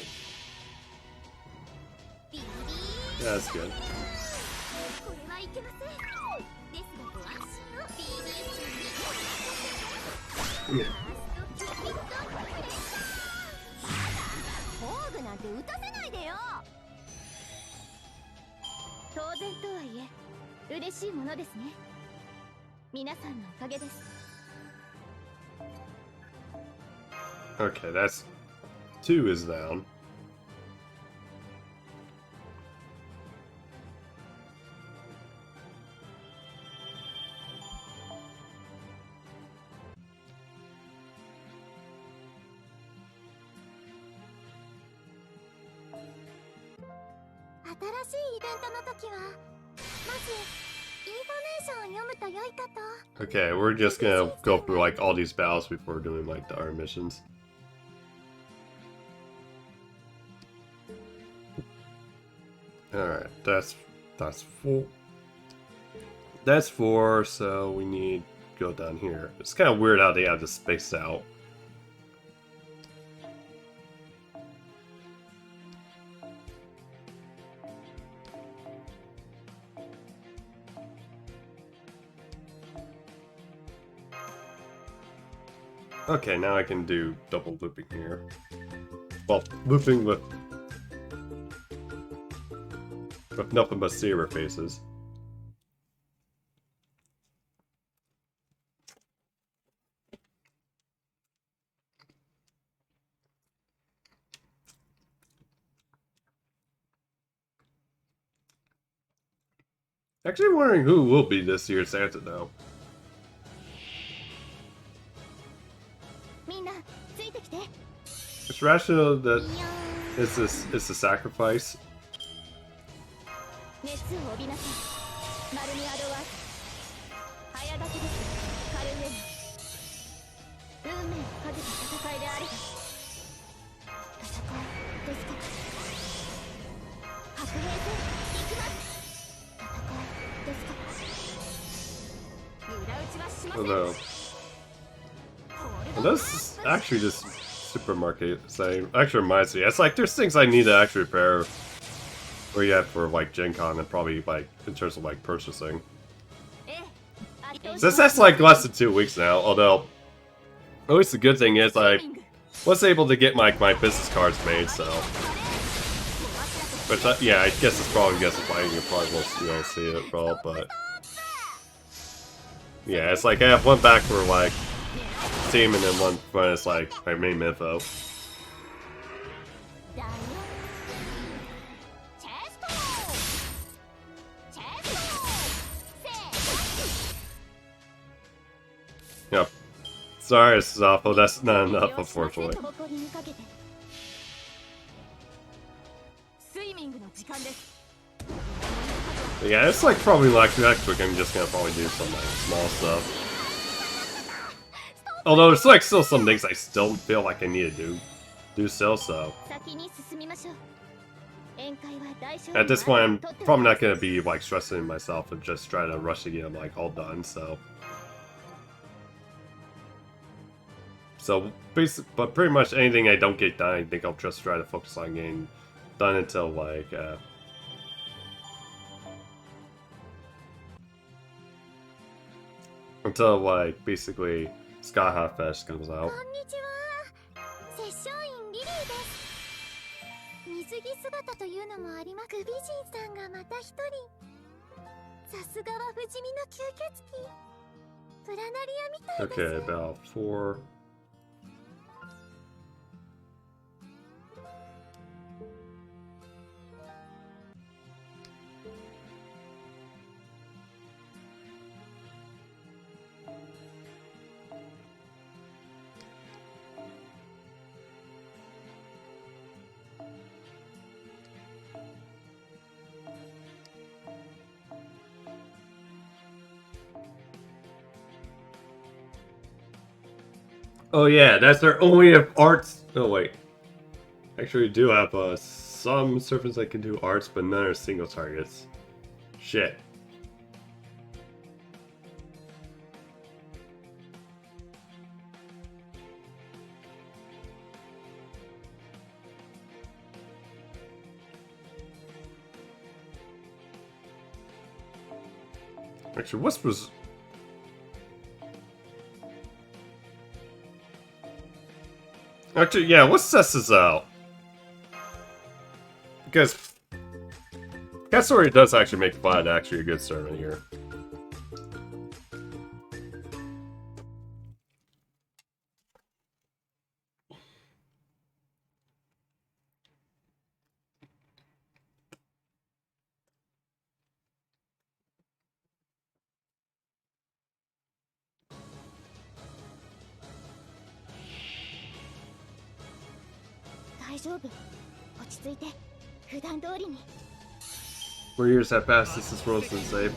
Yeah, that's good. Okay, that's 2 is down. Okay, we're just gonna go through like all these battles before doing like the art missions. Alright, that's 4. That's 4, so we need to go down here. It's kind of weird how they have this spaced out. Okay, now I can do double looping here. Well, looping with nothing but saber faces. Actually wondering who will be this year's Santa though. It's rational that it's a sacrifice. Although, well, this is actually just supermarket same. Actually reminds me, it's like there's things I need to actually prepare or yet for like Gen Con and probably like in terms of like purchasing. Since that's like less than 2 weeks now, although at least the good thing is I was able to get my business cards made, so. But yeah, I guess it's probably fighting. You probably won't see it at all, but yeah, it's like I have one back for like Steam and then one when it's like my main info. Yep. Sorry, this is awful. That's not enough, unfortunately. But yeah, it's like probably like next week. I'm just gonna probably do some like small stuff. Although there's like still some things I still feel like I need to do still. So at this point, I'm probably not gonna be like stressing myself and just try to rush to get them like all done. So but pretty much anything I don't get done, I think I'll just try to focus on getting done until like basically Sky Hot Fest comes out. Okay, about 4. Oh yeah, that's their only arts. Oh wait, actually we do have some servants that can do arts, but none are single targets. Shit. Actually, Whispers. Actually, yeah, let's test this out. Because Katsuri does actually make Vlad actually a good servant here. Four years have passed since this world's been saved.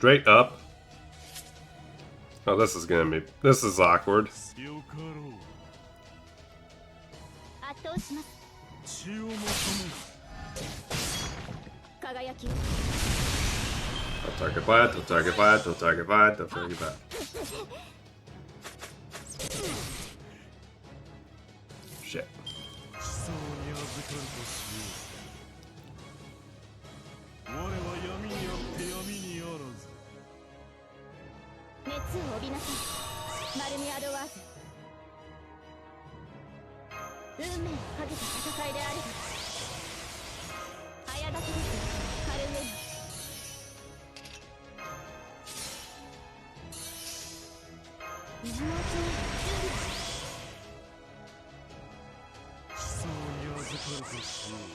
straight up. Oh, this is gonna be. This is awkward. 圧倒します。血を求め輝き。 Don't target fire, don't target fire, don't target fire, don't target fire. Shit. 思想に預かるとしよう。我は闇にあって闇にあらず。熱を帯びなさい。マルミアドワーズ。運命をかけた戦いであれば。早がけですカルメリ。妹の準備。思想に預かるとしよう。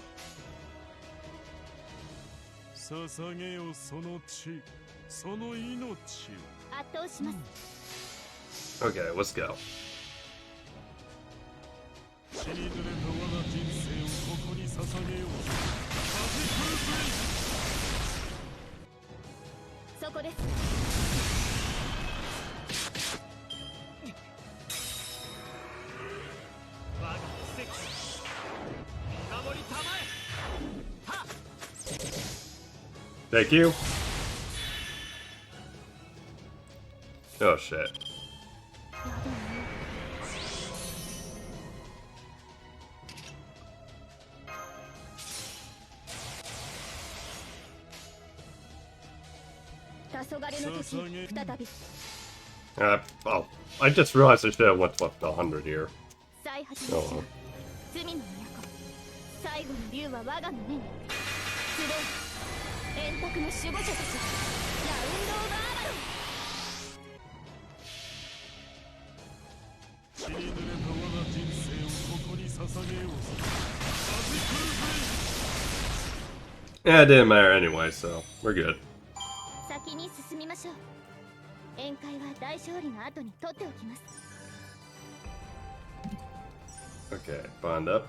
捧げよその血、その命を。圧倒します。 Okay, let's go. 血に濡れた我が人生をここに捧げよう。風来るぜ。そこです。我が奇跡。見守りたまえ。 Thank you. Oh shit. 黄昏の時、再び。 Oh, I just realized I should have went left 100 here. 再始め Oh し well. 罪の都。最後の竜は我がの目に。集え。円卓の守護者たち。ラウンド・オブ・アバロン。血に濡れた我が人生をここに捧げよう。風来るぜ。 Yeah, it didn't matter anyway, so we're good. 先に進みましょう。宴会は大勝利の後に取っておきます。 Okay, bond up.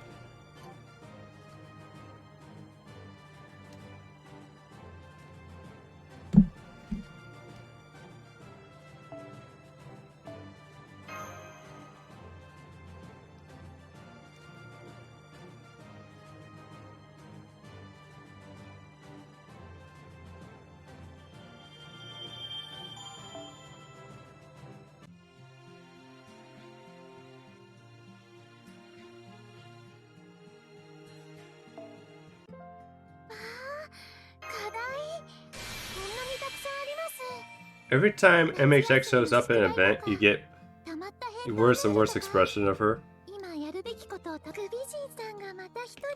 Every time MHX shows up in an event, you get worse and worse expression of her.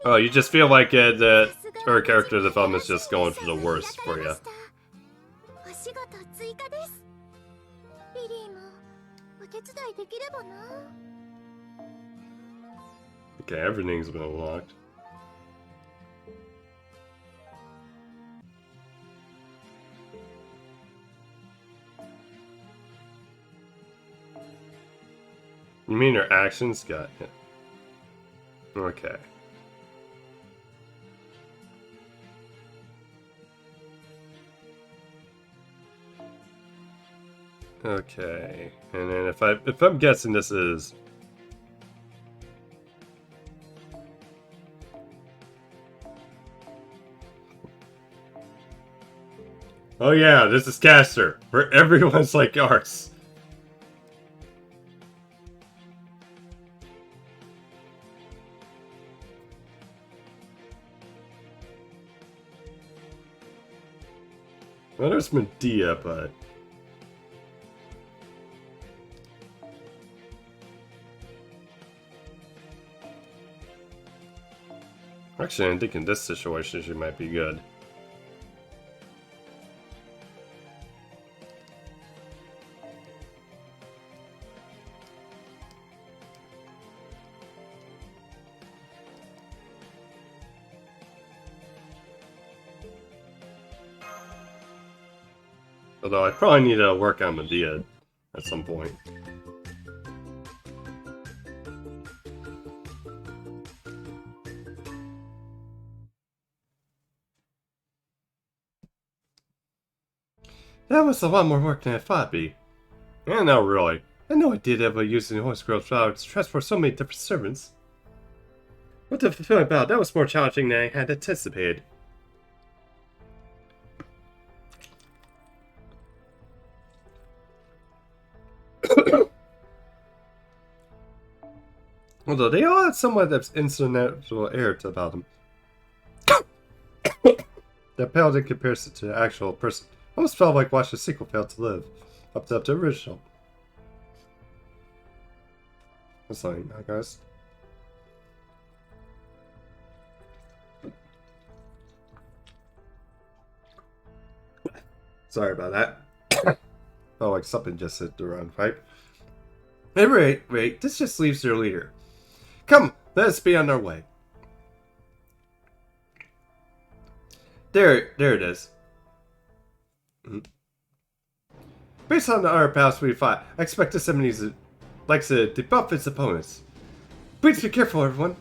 Oh, you just feel like that her character development is just going for the worst for you. Okay, everything's been unlocked. You mean her actions got hit? Okay. Okay, and then if I'm guessing this is. Oh yeah, this is Caster, where everyone's like ours. Well, there's Medea, but... Actually, I think in this situation she might be good. Although I probably need to work on Medea at some point. That was a lot more work than I thought it'd be. And no, really. I know I did about using the Holy Scroll's power to transport so many different servants. What the feeling about that was more challenging than I had anticipated. Although they all had somewhat of supernatural air about them. That paled in comparison to the actual person. Almost felt like watching a sequel fail to live up to the original. That's like that, guys. Sorry about that. Felt like something just hit the wrong pipe. At any rate, this just leaves your leader. Come, let us be on our way. There it is. Based on the other past we fought, I expect this enemy likes to debuff its opponents. Please be careful, everyone.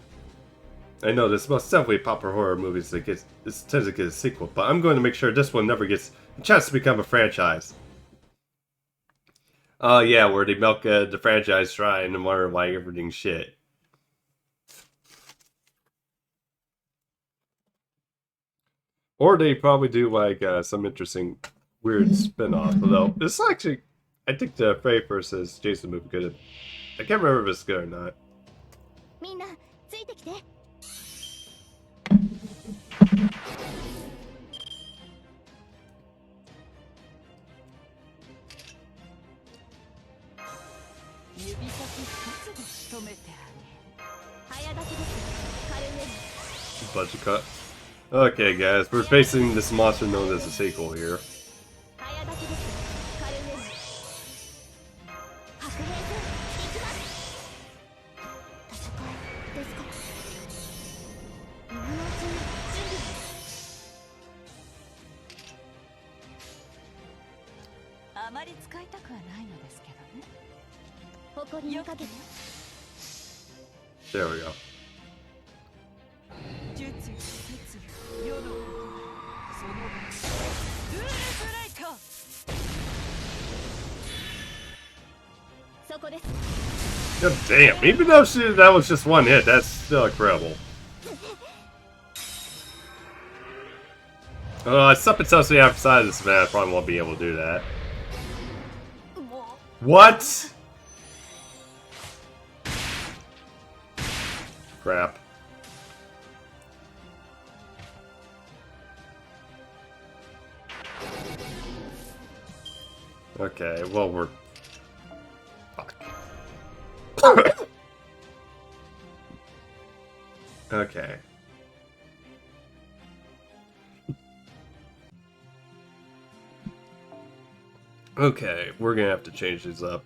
I know this most definitely popular horror movies that tends to get a sequel, but I'm going to make sure this one never gets a chance to become a franchise. Oh yeah, where they milk the franchise dry and wonder why everything's shit. Or they probably do like some interesting weird spin-off. Although this is actually, I think the Frey versus Jason movie good. I can't remember if it's good or not. みんなついてきて。指先一つで仕留めてあげる。早立ちです。カルメル。 Budget cut. Okay, guys, we're facing this monster known as a sequel here. 早立ちです。カルメル。白兵戦行きます。戦いですか。今のうちに準備を。あまり使いたくはないのですけどね。誇りをかけて。 There we go. 術節世のそのドゥールブレイカー。そこです。 God damn, even though that was just one hit, that's still incredible. Something tells me outside this event I probably won't be able to do that. What? Crap. Okay, well, we're... Fuck. Okay. Okay, we're gonna have to change these up.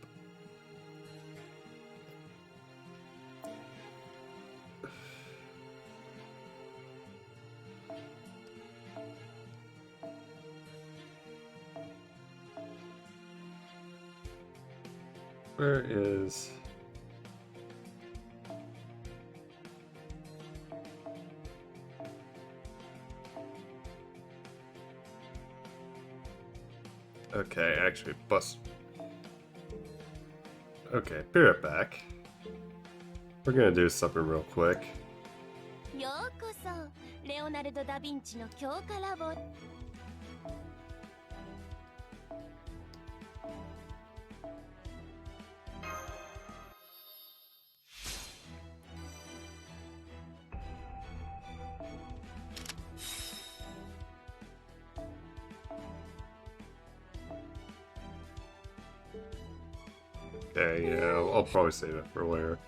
Where is... Okay, actually, bus. Okay, be right back. We're gonna do something real quick. ようこそレオナルド・ダ・ヴィンチの強化ラボ。 Okay, yeah, I'll probably save it for later.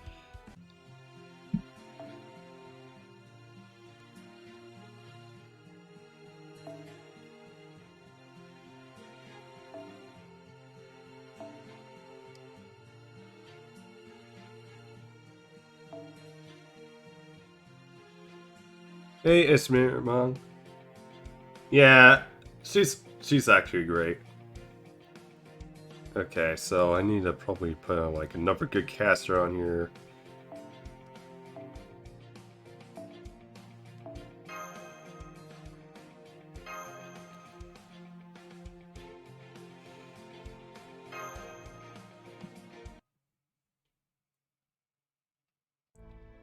Hey, it's me, Mom. Yeah, she's actually great. Okay, so I need to probably put like another good caster on here.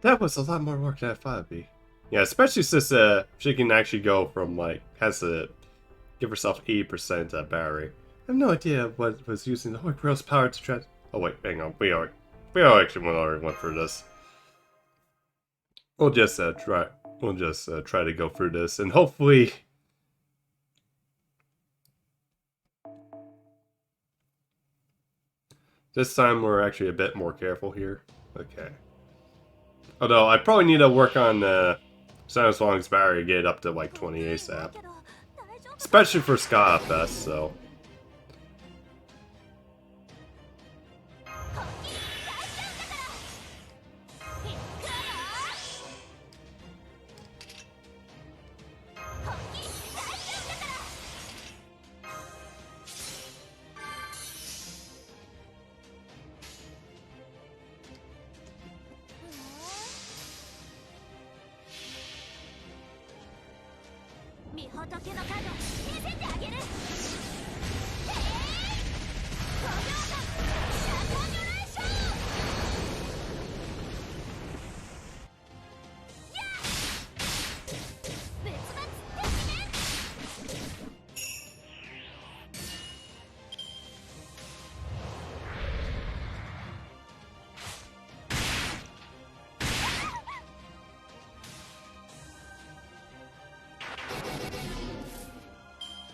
That was a lot more work than I thought it'd be. Yeah, especially since she can actually go from like has to give herself 80% at battery. I have no idea what was using the Holy Grail's power to try. Oh wait, hang on. We actually already went through this. We'll just try. We'll just try to go through this, and hopefully. This time we're actually a bit more careful here. Okay. Although I probably need to work on Silence Long's battery to get it up to like 20 ASAP. Especially for Ska Fest, so.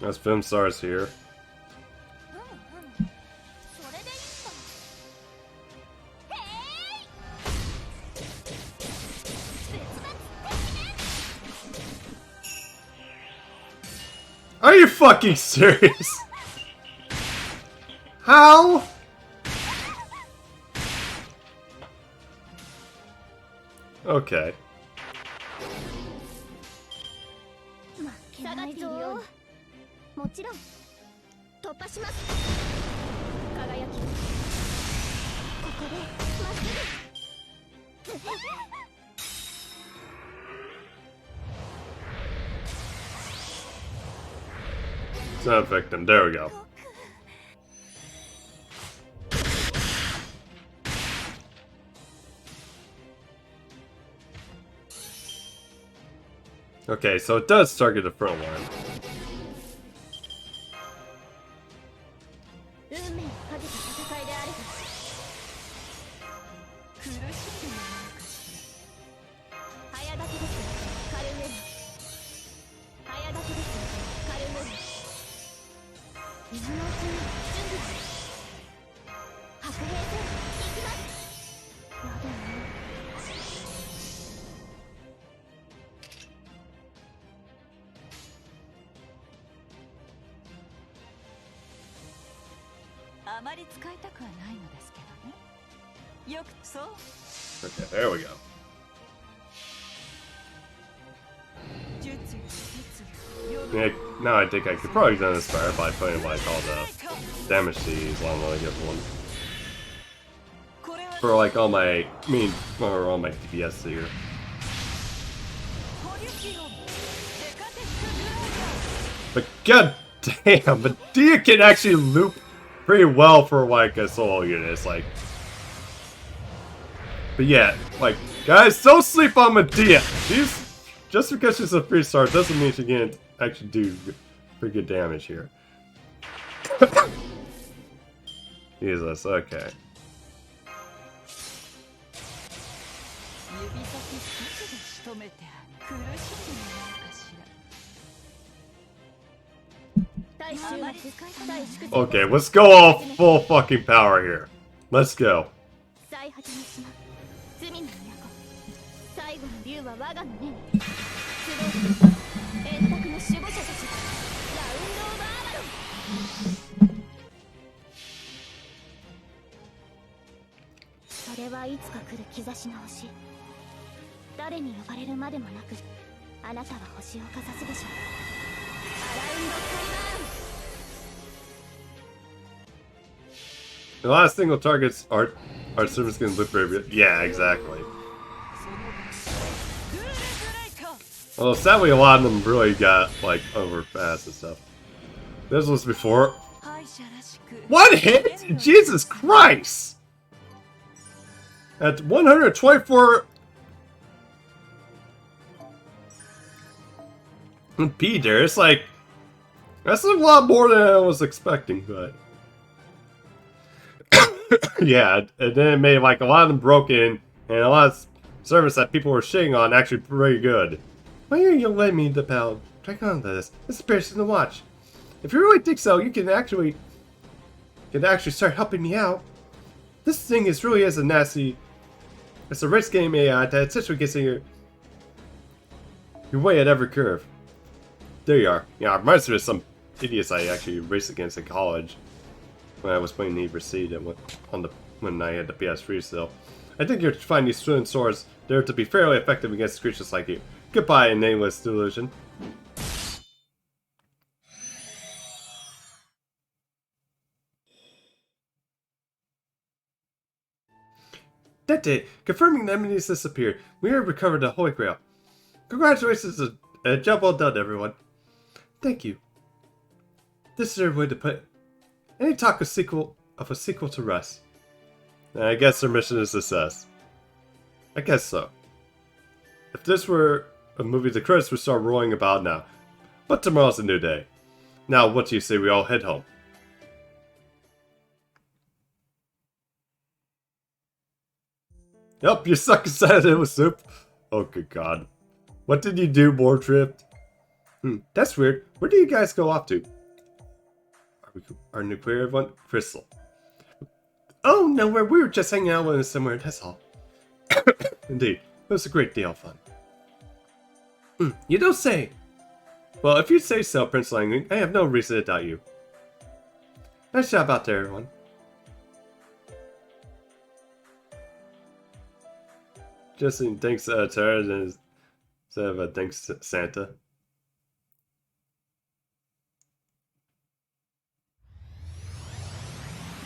As Film Stars here. Are you fucking serious? How? Okay. もちろん突破します。輝きここでまっすぐ。It's not victim. There we go. Okay, so it does target the front line. 運命をかけた戦いである。苦しんでもらうかしら。早立ちです。カルメル。早立ちです。カルメル。今のうちに準備を。白兵戦行きます。やだね。 あまり使いたくはないのですけどね。よくそう。 Okay, there we go. Yeah, now I think I could probably done this better by putting like all the damage C's on the good one. For like all my, or all my DPS here. But god damn, Medea can actually loop pretty well for like a solo unit. It's like, but yeah, like guys, don't sleep on Medea. She's just because she's a 3-star doesn't mean she can't actually do pretty good damage here. Jesus, okay. Okay, let's go all full fucking power here. Let's go. The last single targets are service can look very good. Yeah, exactly. Although sadly a lot of them really got like overpassed and stuff. This was before. What hit? Jesus Christ! At 124 Peter, it's like... That's a lot more than I was expecting, but... yeah, and then it made like a lot of them broken, and a lot of service that people were shitting on actually pretty good. Why are you letting me the check on this? This is embarrassing to watch. If you really think so, you can actually start helping me out. This thing is really as a nasty... It's a race game AI that essentially gets in your way at every curve. There you are. Yeah, it reminds me of some idiots I actually raced against in college when I was playing Need for Speed when I had the PS3 still. I think you'll find these twin swords there to be fairly effective against creatures like you. Goodbye, nameless delusion. That day, confirming the enemies disappeared, we have recovered the Holy Grail. Congratulations, a job well done, everyone. Thank you. This is a way to put any talk of a sequel to rest. I guess their mission is a success. I guess so. If this were a movie, the credits would start rolling about now. But tomorrow's a new day. Now, what do you say we all head home? Yep, you suck inside it with soup. Oh, good God. What did you do, more tripped? That's weird. Where do you guys go off to? Our nuclear one? Crystal. Oh, nowhere. We were just hanging out with us somewhere, that's all. Indeed. It was a great deal of fun. You don't say. Well, if you say so, Prince Langley, I have no reason to doubt you. Nice job out there, everyone. Justin thanks Tara instead of thanks Santa.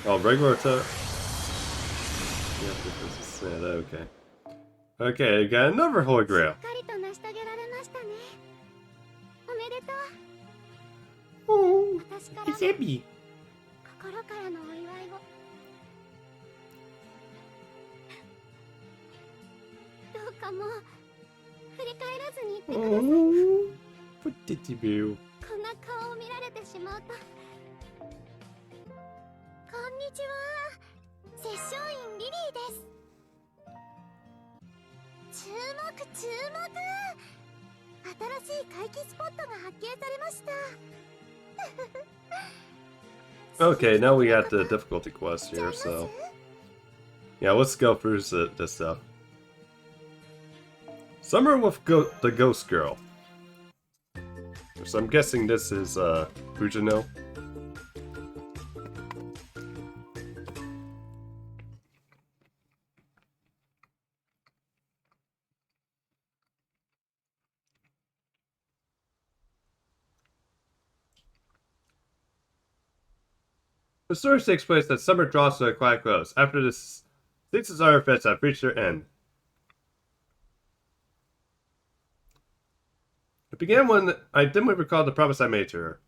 Oh, regular Tara? Yeah, this is Santa, okay. Okay, you got another Holy Grail. Oh, it's Abby. Oh, what did you do? Okay, now we got the difficulty quest here, so... Yeah, let's go through this stuff. Summer with the Ghost Girl. So I'm guessing this is, Fujino. The story takes place as summer draws to a quiet close. After this, six desire fits have reached their end. It began when I dimly recalled the promise I made to her.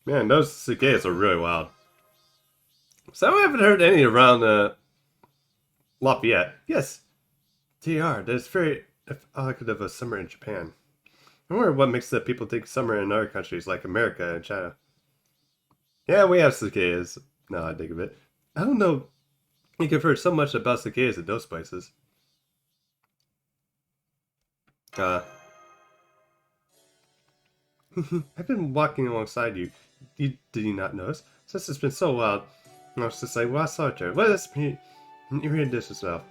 Man, those cicadas are really loud. So I haven't heard any around Lafayette. Yes, TR. There's very evocative of a summer in Japan. I wonder what makes the people think summer in other countries like America and China. Yeah, we have cicadas. Now I think of it. I don't know. You've heard so much about cicadas in those places. I've been walking alongside you. Did you not notice? Since it's been so loud, I was just like, well, I saw it there. Let us hear this as well.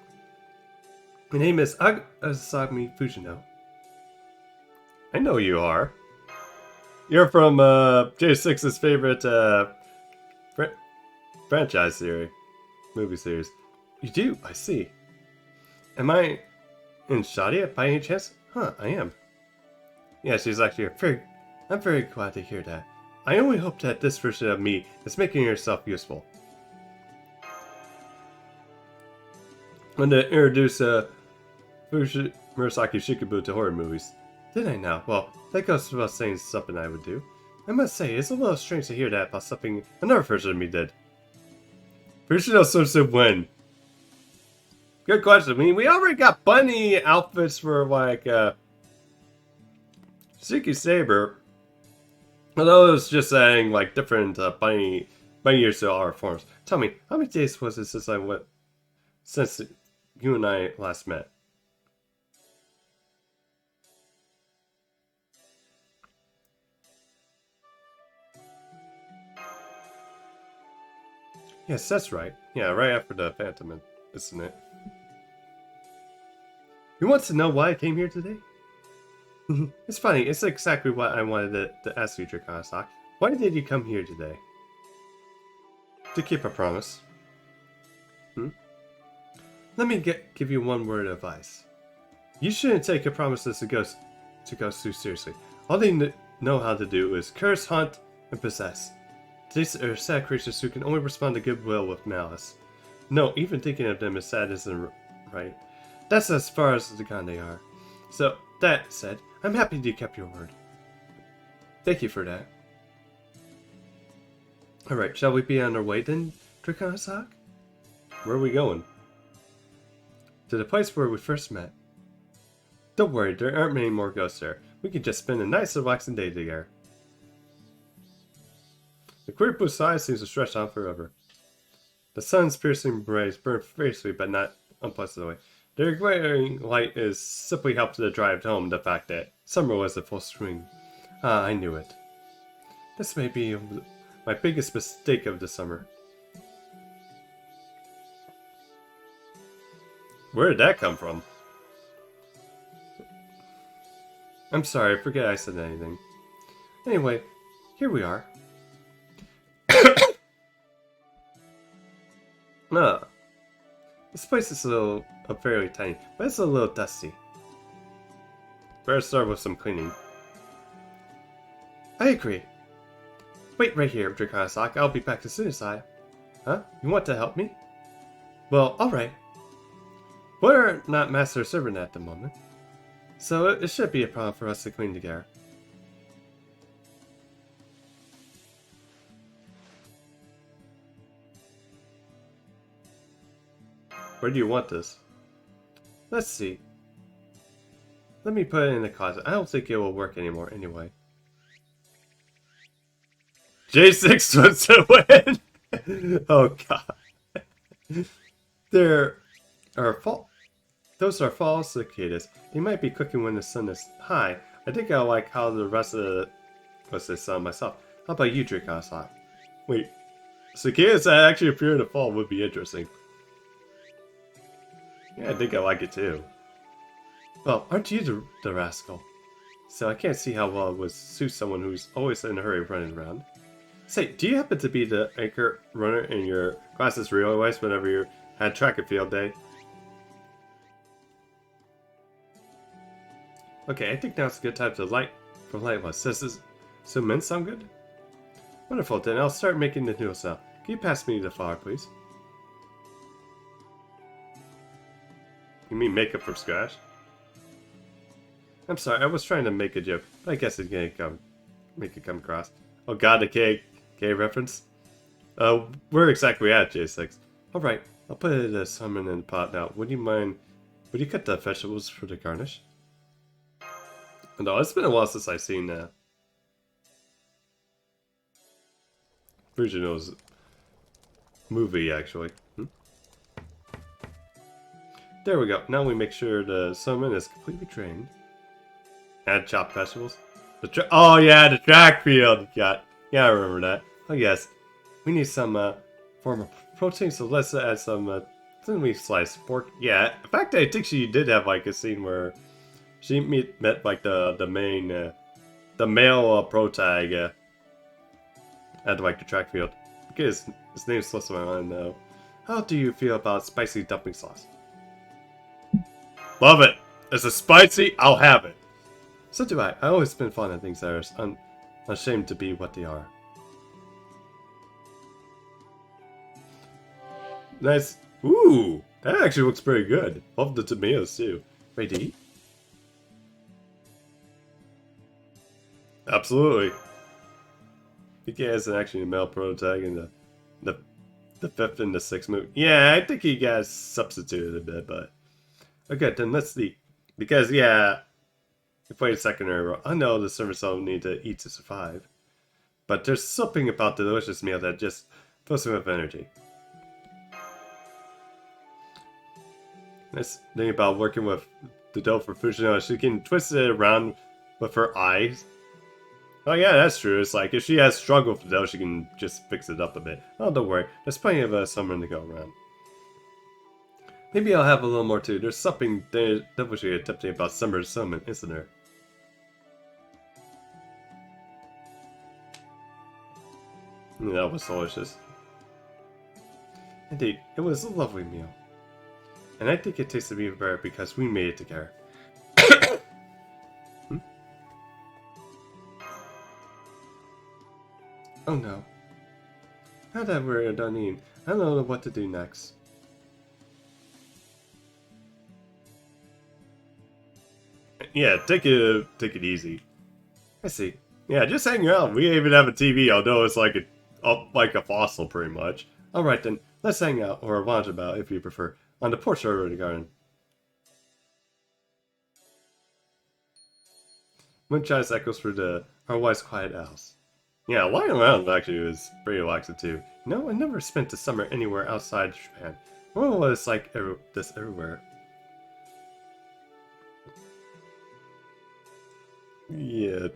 My name is Asami Fujino. I know you are. You're from J6's favorite franchise series. Movie series. You do? I see. Am I in Shadia by any chance? Huh, I am. Yeah, she's actually I'm very glad to hear that. I only hope that this version of me is making herself useful. When to introduce Murasaki Shikabu to horror movies. Did I now? Well, that goes without saying something I would do. I must say, it's a little strange to hear that about something another version of me did. Fujino Sosu when? Good question. I mean, we already got bunny outfits for, like, Suki Saber. Although it's just saying, like, different bunny years to our forms. Tell me, how many days was it since you and I last met? Yes, that's right. Yeah, right after the Phantom, isn't it? You want to know why I came here today? It's funny, it's exactly what I wanted to ask you, Draconic. Why did you come here today? To keep a promise. Let me give you one word of advice. You shouldn't take your promises to ghosts too seriously. All they know how to do is curse, hunt, and possess. These are sad creatures who can only respond to goodwill with malice. No, even thinking of them as sad isn't right. That's as far as the kind they are. So, that said, I'm happy you kept your word. Thank you for that. Alright, shall we be on our way then, Draconic? Where are we going? To the place where we first met. Don't worry, there aren't many more ghosts there. We can just spend a nice relaxing day together. The queer blue sky seems to stretch on forever. The sun's piercing rays burn fiercely but not unpleasantly. Their glaring light is simply helped to drive home the fact that summer was in full swing. Ah, I knew it. This may be my biggest mistake of the summer. Where did that come from? I'm sorry, I forget I said anything. Anyway, here we are. This place is fairly tiny, but it's a little dusty. Better start with some cleaning. I agree. Wait right here, Draconic. I'll be back as soon as I... Huh? You want to help me? Well, alright. We're not master servant at the moment, so it should be a problem for us to clean together. Where do you want this? Let's see. Let me put it in the closet. I don't think it will work anymore anyway. J6 wants to win! Oh god. Those are false cicadas. They might be cooking when the sun is high. I think I like how the rest of the sun myself. How about you, Draconic? Wait, cicadas that actually appear in the fall would be interesting. Yeah, I think I like it too. Well, aren't you the rascal? So I can't see how well it would suit someone who's always in a hurry running around. Say, do you happen to be the anchor runner in your classes relay-wise whenever you had track and field day? Okay, I think now's a good time to light one. So men sound good? Wonderful, then I'll start making the noodles now. Can you pass me the flour, please? You mean makeup from scratch? I'm sorry, I was trying to make a joke, but I guess it's gonna make it come across. Oh god, the K reference? Where exactly at, J6? Alright, I'll put the salmon in the pot now. Would you cut the vegetables for the garnish? No, it's been a while since I've seen that. Original's movie, actually. There we go. Now we make sure the salmon is completely drained. Add chopped vegetables. Oh yeah, the track field. Yeah, I remember that. Oh yes, we need some form of protein. So let's add some thinly sliced pork. Yeah, in fact, I think she did have like a scene where she met like the main, the male pro tag at like the track field. His name's slips my mind though. How do you feel about spicy dumpling sauce? Love it. Is it spicy? I'll have it. So do I. I always been fond of things that are unashamed to be what they are. Nice. Ooh, that actually looks pretty good. Love the tomatoes too. Ready to eat? Absolutely. PK is actually a male prototype in the the 5th and the 6th movie. Yeah, I think he got substituted a bit, but okay, then let's see. Because yeah, we played second in a row. I know the servers don't need to eat to survive, but there's something about the delicious meal that just fills me with energy. Nice thing about working with the dough for Fujino, she can twist it around with her eyes. Oh yeah, that's true. It's like if she has struggle with the dough, she can just fix it up a bit. Oh, don't worry. There's plenty of summer to go around. Maybe I'll have a little more too. There's something devilishly tempting about Summer's summon, isn't there? That was delicious. Indeed, it was a lovely meal. And I think it tasted even better because we made it together. Oh no. Now that we're done eating, I don't know what to do next. Yeah, take it easy. I see. Yeah, just hang out. We even have a TV, although it's like a fossil pretty much. Alright then, let's hang out, or lounge about if you prefer, on the porch or the garden. Moonshine's echoes through our wife's quiet house. Yeah, lying around actually was pretty relaxing too. No, I never spent the summer anywhere outside Japan. Well, it's like this everywhere. Yeah.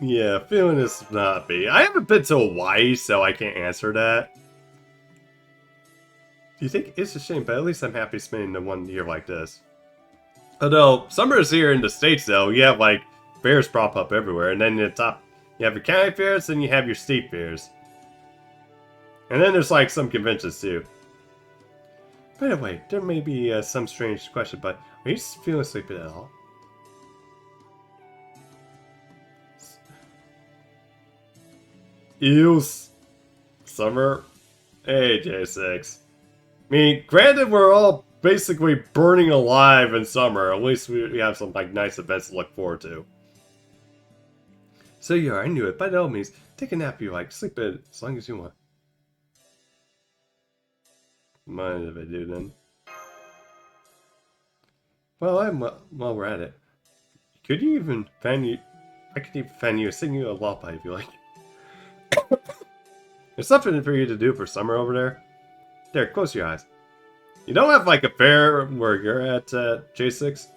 Yeah, feeling is not me. I haven't been to Hawaii, so I can't answer that. Do you think it's a shame, but at least I'm happy spending the 1 year like this. Although, summers here in the States though, you have like fairs prop up everywhere, and then at the top, you have your county fairs, then you have your state fairs. And then there's like some conventions too. By the way, there may be some strange question, but are you feeling sleepy at all? Ew. Summer? Hey, J6. I mean, granted we're all basically burning alive in summer. At least we have some like nice events to look forward to. So yeah, I knew it. By all means, take a nap if you like. Sleep in as long as you want. Mind if I do then. Well, while we're at it, could you even fan you? I could even fan you, sing you a lullaby if you like. There's something for you to do for summer over there. There, close your eyes. You don't have like a fair where you're at, J6?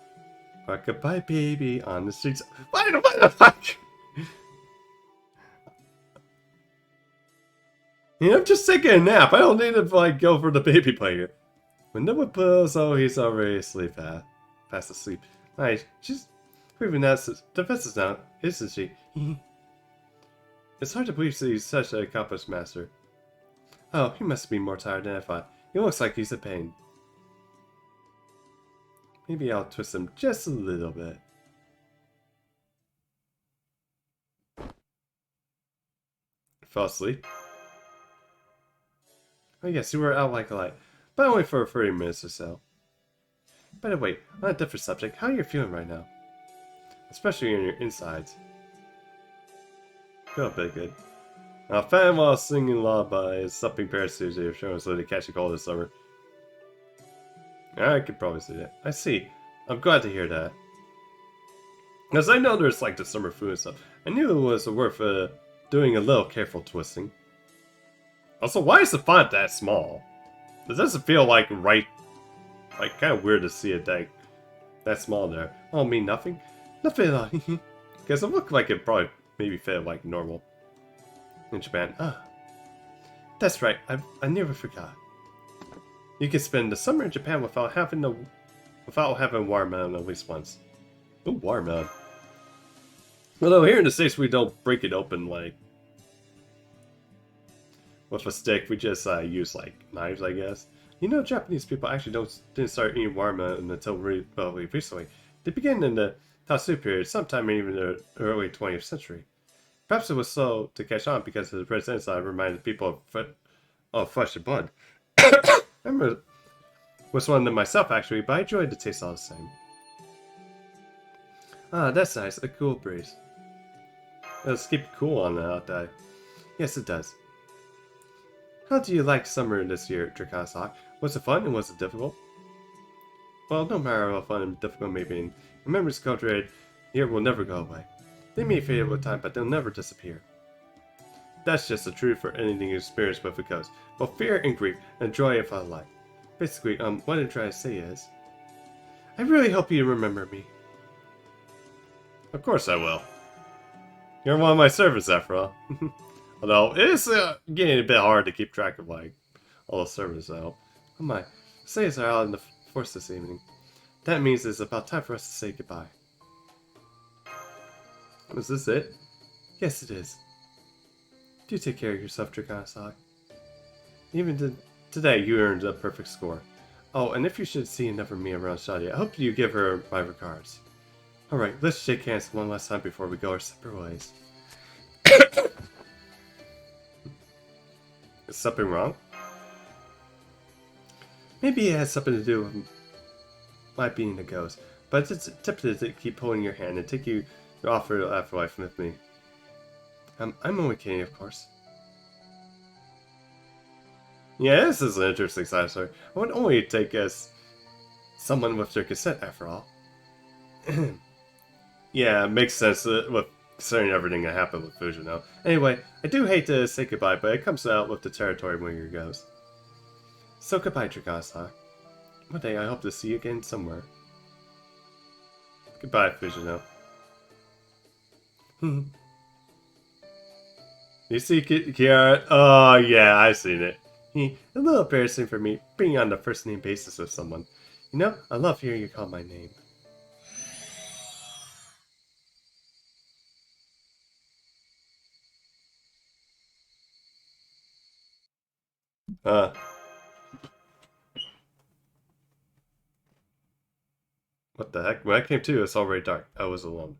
Rock-a-bye baby on the streets. What the fuck? You know, I'm just taking a nap. I don't need to like go for the baby player. When no one pulls, oh, he's already asleep. Fast asleep. Nice. She's proving that defenses now, isn't she? It's hard to believe he's such an accomplished master. Oh, he must be more tired than I thought. He looks like he's in pain. Maybe I'll twist him just a little bit. Fell asleep? Oh yes, you were out like a light, but only for 30 minutes or so. By the way, on a different subject, how are you feeling right now? Especially in your insides. Feel a bit good. Now, fan while singing lullabies, something parasites are showing us to catch a cold this summer. I could probably see that. I see. I'm glad to hear that. Because I know there's like the summer food and stuff. I knew it was worth doing a little careful twisting. Also, why is the font that small? It doesn't feel like right. Like, kind of weird to see it that small there. Oh, mean nothing? Nothing at all. Because it looked like it probably maybe fit like normal in Japan. Ah, that's right. I never forgot. You can spend the summer in Japan without having watermelon at least once. Ooh, watermelon. Although here in the States we don't break it open like with a stick. We just use like knives, I guess. You know, Japanese people actually didn't start eating watermelon until relatively recently. They began in the Tasu period, sometime even in the early 20th century. Perhaps it was so to catch on because the red inside reminded people of flesh and blood. I remember it was one of them myself actually, but I enjoyed the taste all the same. Ah, that's nice. A cool breeze. Let's keep it cool on the hot day. Yes, it does. How do you like summer this year, Dracossack? Was it fun and was it difficult? Well, no matter how fun and difficult it may be, the memories cultivated here will never go away. They may fade with time, but they'll never disappear. That's just the truth for anything you experience with a ghost, both fear and grief, and joy if I like. Basically, what I'm trying to say is, I really hope you remember me. Of course I will. You're one of my servants, after all. Although, it's getting a bit hard to keep track of, like, all the servants out. Oh my, Saiyans are out in the force this evening. That means it's about time for us to say goodbye. Is this it? Yes, it is. Do take care of yourself, Dracossack. Even today, you earned a perfect score. Oh, and if you should see another me around Shadia, I hope you give her my regards. Alright, let's shake hands one last time before we go our separate ways. Is something wrong? Maybe it has something to do with my being a ghost, but it's tempted to keep pulling your hand and take you off for the afterlife with me. I'm only kidding, of course. Yeah, this is an interesting side story. I would only take as someone with their consent, after all. Yeah, it makes sense with considering everything that happened with Fujino. Anyway, I do hate to say goodbye, but it comes out with the territory when you goes. So goodbye, Dracossack. One day I hope to see you again somewhere. Goodbye, Fujino. You see Kiara? Oh, yeah, I've seen it. A little embarrassing for me, being on the first name basis with someone. You know, I love hearing you call my name. What the heck? When I came to, it's already dark. I was alone.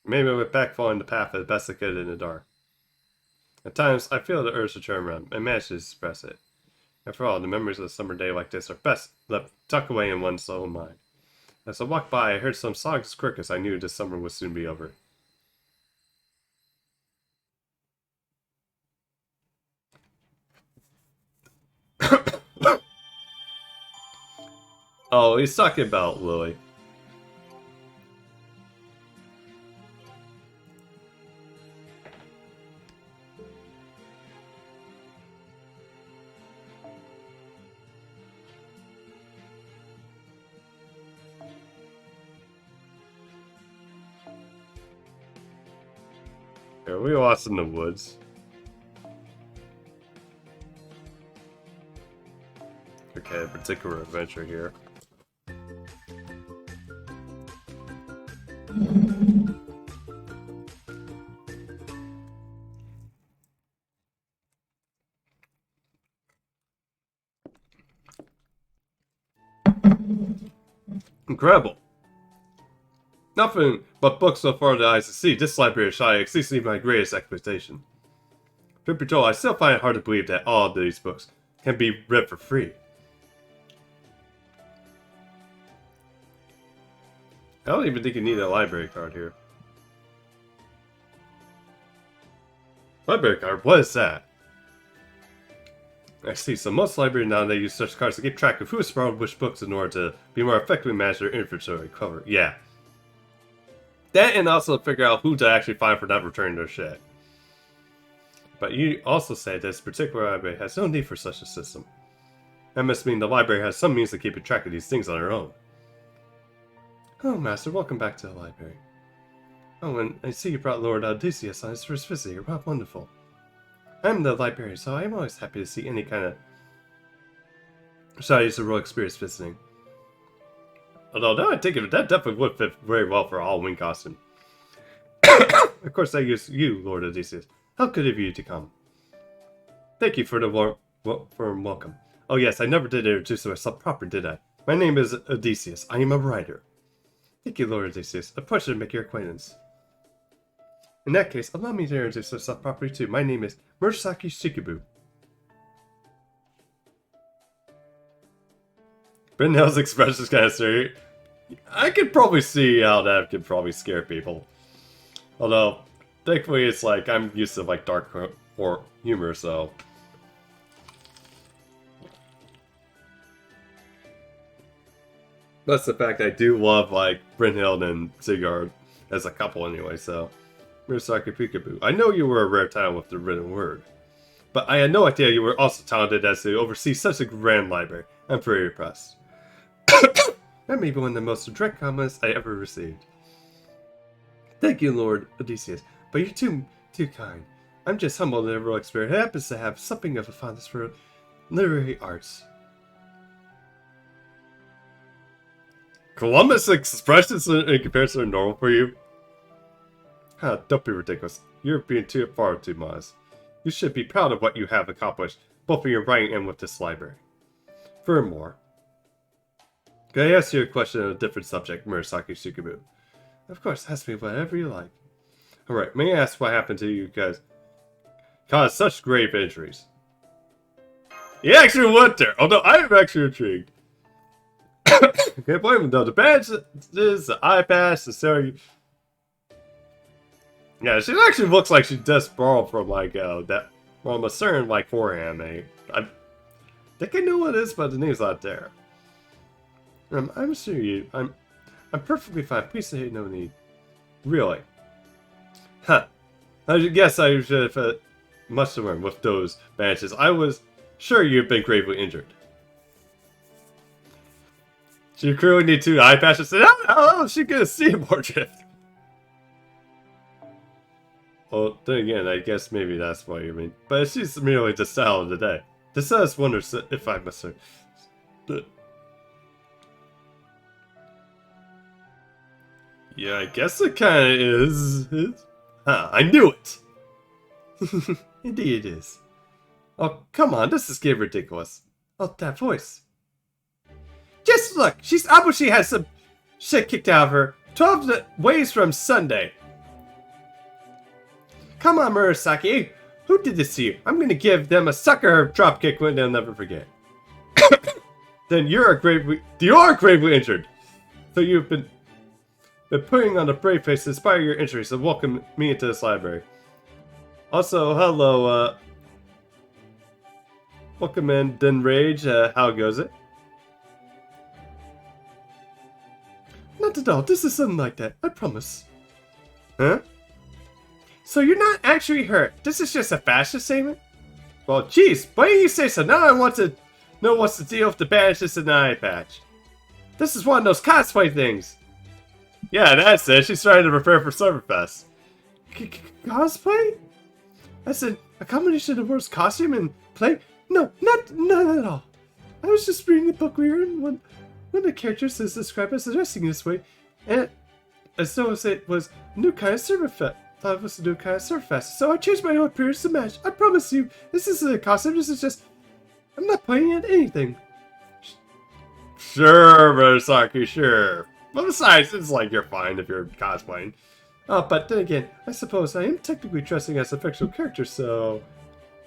Maybe I went back following the path as best I could in the dark. At times, I feel the urge to turn around and manage to suppress it. After all, the memories of a summer day like this are best left tucked away in one's own mind. As I walked by, I heard some songs crickets. I knew this summer would soon be over. Oh, he's talking about Lily. Are we lost in the woods? Okay, a particular adventure here. Incredible! Nothing but books so far that I see. This library of Shai exceeds my greatest expectation. Truth be told, I still find it hard to believe that all of these books can be read for free. I don't even think you need a library card here. Library card? What is that? I see, so most libraries nowadays use such cards to keep track of who has borrowed which books in order to be more effectively manage their inventory cover. Yeah. That and also figure out who to actually find for not returning their shit. But you also say this particular library has no need for such a system. That must mean the library has some means of keeping track of these things on their own. Oh, Master, welcome back to the library. Oh, and I see you brought Lord Odysseus on his first visit here. Wow, wonderful. I'm the librarian, so I'm always happy to see any kind of Shadi's royal experience visiting. Although, now I think of it, that definitely would fit very well for a Halloween costume. Of course, I use you, Lord Odysseus. How good of you to come. Thank you for the warm welcome. Oh yes, I never did introduce myself proper, did I? My name is Odysseus. I am a writer. Thank you, Lord Odysseus. A pleasure to make your acquaintance. In that case, allow me to introduce myself properly too. My name is Murasaki Shikibu. Brynhild's expression is kind of serious. I could probably see how that could probably scare people. Although, thankfully it's like I'm used to like dark or humor, so. That's the fact I do love like Brynhild and Sigurd as a couple anyway, so. Murasaki Peekaboo. I know you were a rare talent with the written word, but I had no idea you were also talented as to oversee such a grand library. I'm very impressed. That may be one of the most direct compliments I ever received. Thank you, Lord Odysseus, but you're too kind. I'm just humbled that every experience happens to have something of a fondness for literary arts. Columbus expressions in comparison are normal for you? Huh, don't be ridiculous. You're being too far too modest. You should be proud of what you have accomplished, both in your writing and with this library. Furthermore, can I ask you a question on a different subject, Murasaki Shikabu? Of course, ask me whatever you like. Alright, may I ask what happened to you guys? Caused such grave injuries. He actually went there, although I am actually intrigued. Can't blame him though. The badges, the eye patch, the Sarah. Yeah, she actually looks like she just borrowed from like that from a certain like horror anime. I think I know what it is, but the name's not there. I'm sure you. I'm perfectly fine. Please say no need. Really? Huh. I guess I should have much to learn with those bandages. I was sure you've been gravely injured. She clearly need 2 eye patches. How is she gonna see more drift? Well, then again, I guess maybe that's what you mean. But she's merely the style of the day. This does wonders if I must have. Yeah, I guess it kind of is. Huh, I knew it! Indeed it is. Oh, come on, this is getting ridiculous. Oh, that voice. Just look, she's obviously had some shit kicked out of her 12 ways from Sunday. Come on, Murasaki. Who did this to you? I'm gonna give them a sucker dropkick when they'll never forget. Then you are gravely injured. So you've been putting on a brave face to inspire your injuries and welcome me into this library. Also, hello, welcome in, Den Rage. How goes it? Not at all. This is something like that. I promise. Huh? So you're not actually hurt. This is just a fashion statement? Well, jeez, why do you say so? Now I want to know what's the deal with the bandages and the eye patch. This is one of those cosplay things. Yeah, that's it. She's trying to prepare for Summerfest. Cosplay? I said, a combination of words costume and play? No, not at all. I was just reading the book we were in when the characters is described as dressing this way, and as though it was a new kind of Summerfest. Thought it was a new kind of Summerfest, so I changed my own appearance to match. I promise you, this isn't a costume. This is just, I'm not playing at anything. Sure, Murasaki, sure. Well, besides, it's like you're fine if you're cosplaying. But then again, I suppose I am technically dressing as a fictional character, so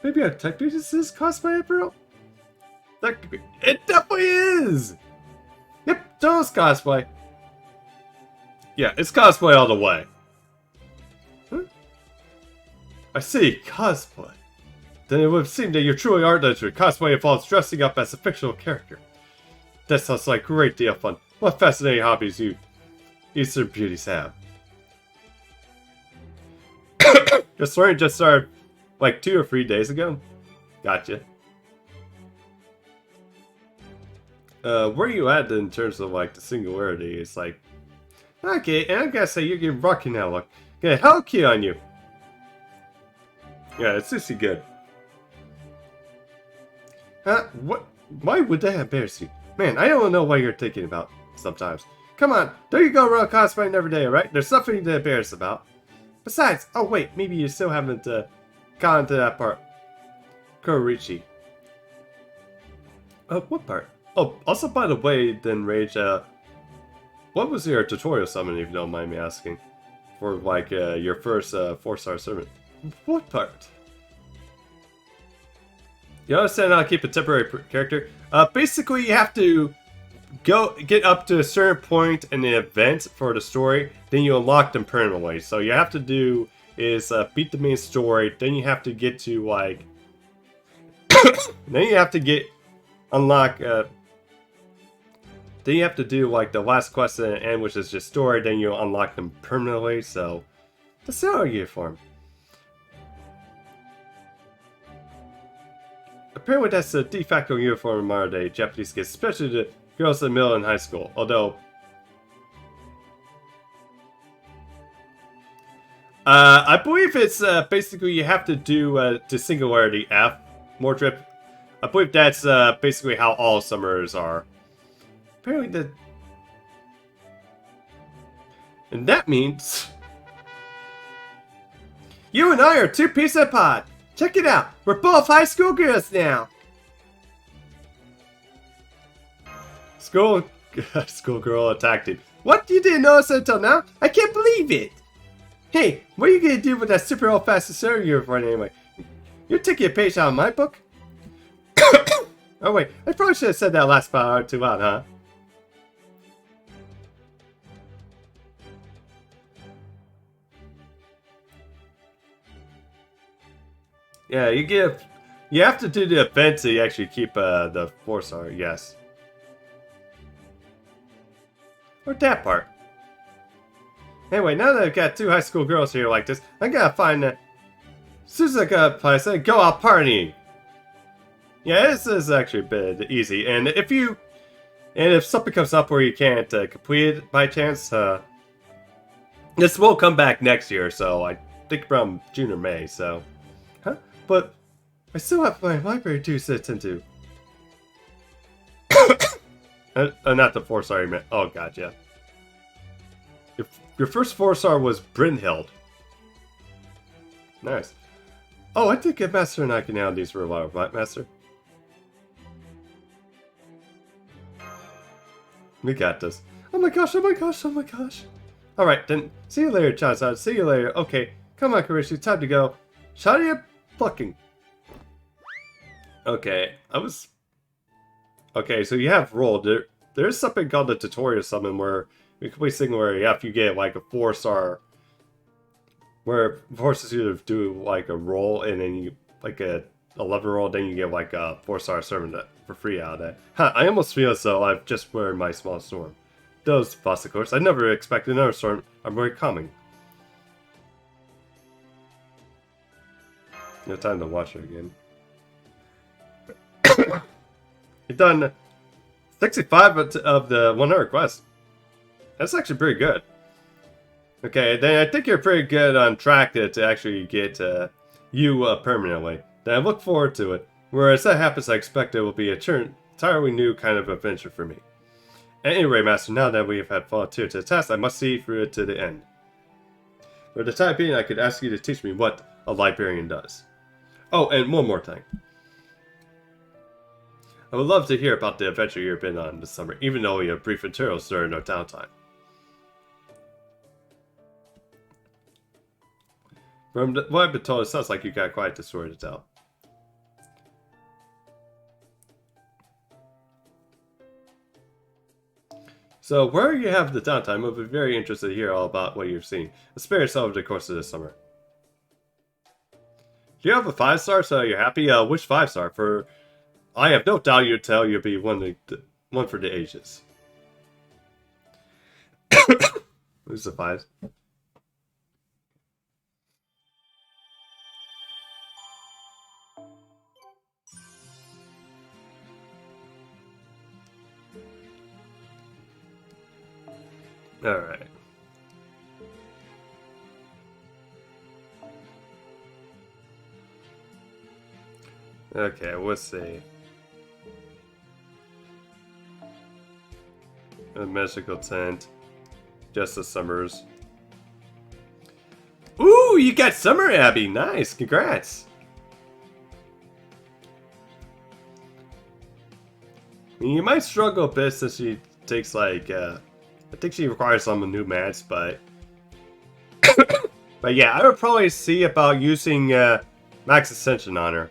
maybe I technically just is cosplay apparel? Technically, it definitely is! Yep, just cosplay. Yeah, it's cosplay all the way. Huh? I see, cosplay. Then it would seem that you're truly art legend. Cosplay involves dressing up as a fictional character. That sounds like a great deal of fun. What fascinating hobbies you Eastern beauties have. Your story just started like 2 or 3 days ago? Gotcha. Where are you at in terms of like the singularity? It's like, okay, and I gotta say you're getting rocky now. Look, get hell key on you. Yeah, it's just good. Huh? What? Why would that embarrass you? Man, I don't know what you're thinking about sometimes. Come on, don't you go around cosplaying every day, right? There's something to embarrass about. Besides, oh wait, maybe you still haven't gone to that part. Korichi. What part? Oh, also by the way, then Rage, what was your tutorial summon, if you don't mind me asking? For like your first 4-star servant. What part? You understand how to keep a temporary character? Basically you have to get up to a certain point in the event for the story, then you unlock them permanently. So you have to do is beat the main story. Then you have to get to like, then you have to get unlock. Then you have to do like the last quest at the end, which is just story. Then you unlock them permanently. So the sailor uniform. Apparently that's the de facto uniform in modern day Japanese kids, especially the girls in middle and high school. Although, I believe it's basically you have to do the Singularity F, Mordrip. I believe that's basically how all summers are. Apparently and that means you and I are two pieces of pod. Check it out, we're both high school girls now. Schoolgirl attacked him. What? You didn't notice until now? I can't believe it! Hey, what are you gonna do with that super old fashioned sailor uniform anyway? You're taking a page out of my book? Oh wait, I probably should have said that last part too loud, huh? Yeah, you have to do the event to actually keep the 4-star, yes. Or that part. Anyway, now that I've got two high school girls here like this, I gotta find a Suzuka place and go out partying. Yeah, this is actually a bit easy, and if something comes up where you can't complete it by chance, this will come back next year, so I think around June or May, so. Huh? But I still have my library to sit into. Not the 4-star you meant. Oh god, yeah. Your first 4-star was Brynhild. Nice. Oh, I think Master and I can handle these for a while, right, Master? We got this. Oh my gosh, oh my gosh, oh my gosh. Alright, then, see you later, Charizard. See you later. Okay, come on, Karishi, time to go. Shadia plucking. Okay, Okay, so you have rolled. There's something called the tutorial summon where you complete Singularity F, you get like a 4-star, where it forces you to do like a roll, and then you like a 11 roll, then you get like a 4-star summon for free out of that. Huh, I almost feel as though I've just wearing my small storm. Those boss, of course. I never expected another storm. I'm very coming. No time to watch it again. You've done 65 of the 100 quests. That's actually pretty good. Okay, then I think you're pretty good on track to actually get you permanently. Then I look forward to it. Whereas that happens, I expect it will be a entirely new kind of adventure for me. Anyway, Master, now that we have had volunteered to the task, I must see through it to the end. For the time being, I could ask you to teach me what a librarian does. Oh, and one more thing. I would love to hear about the adventure you've been on this summer, even though we have brief materials during our downtime. From what I've been told, it sounds like you got quite the story to tell. So, where you have the downtime, I'll be very interested to hear all about what you've seen, especially over the course of this summer. Do you have a 5-star, so you're happy? Which 5-star? For I have no doubt you'd tell you'll be one for the ages. Who's the 5? Alright. Okay, let's see. A magical tent. Just the summers. Ooh, you got Summer Abbey! Nice, congrats! I mean, you might struggle a bit since she takes like, I think she requires some new mats, but... but yeah, I would probably see about using Max Ascension on her.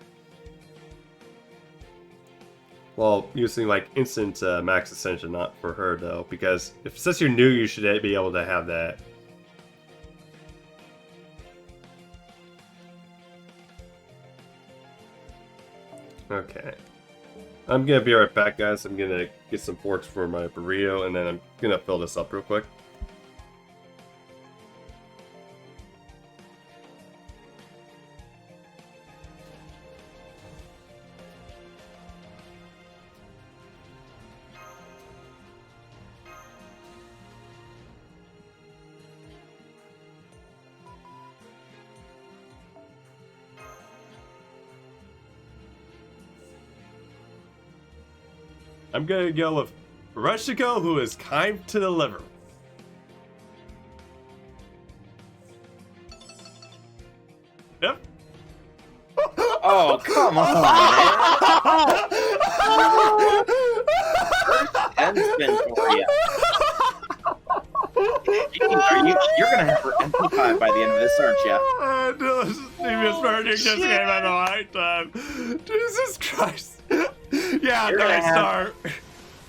Well, using like instant Max Ascension not for her though, because since you're new, you should be able to have that. Okay. I'm gonna be right back, guys. I'm gonna get some forks for my burrito, and then I'm gonna fill this up real quick. I'm gonna go with Rushiko, who is kind to the liver. Yep. Oh, come on, man. First 10 spin for you. You're gonna have her MP5 by the end of this, aren't you? No, Stevens Burning just came at the right time. Jesus Christ. Yeah, nice start.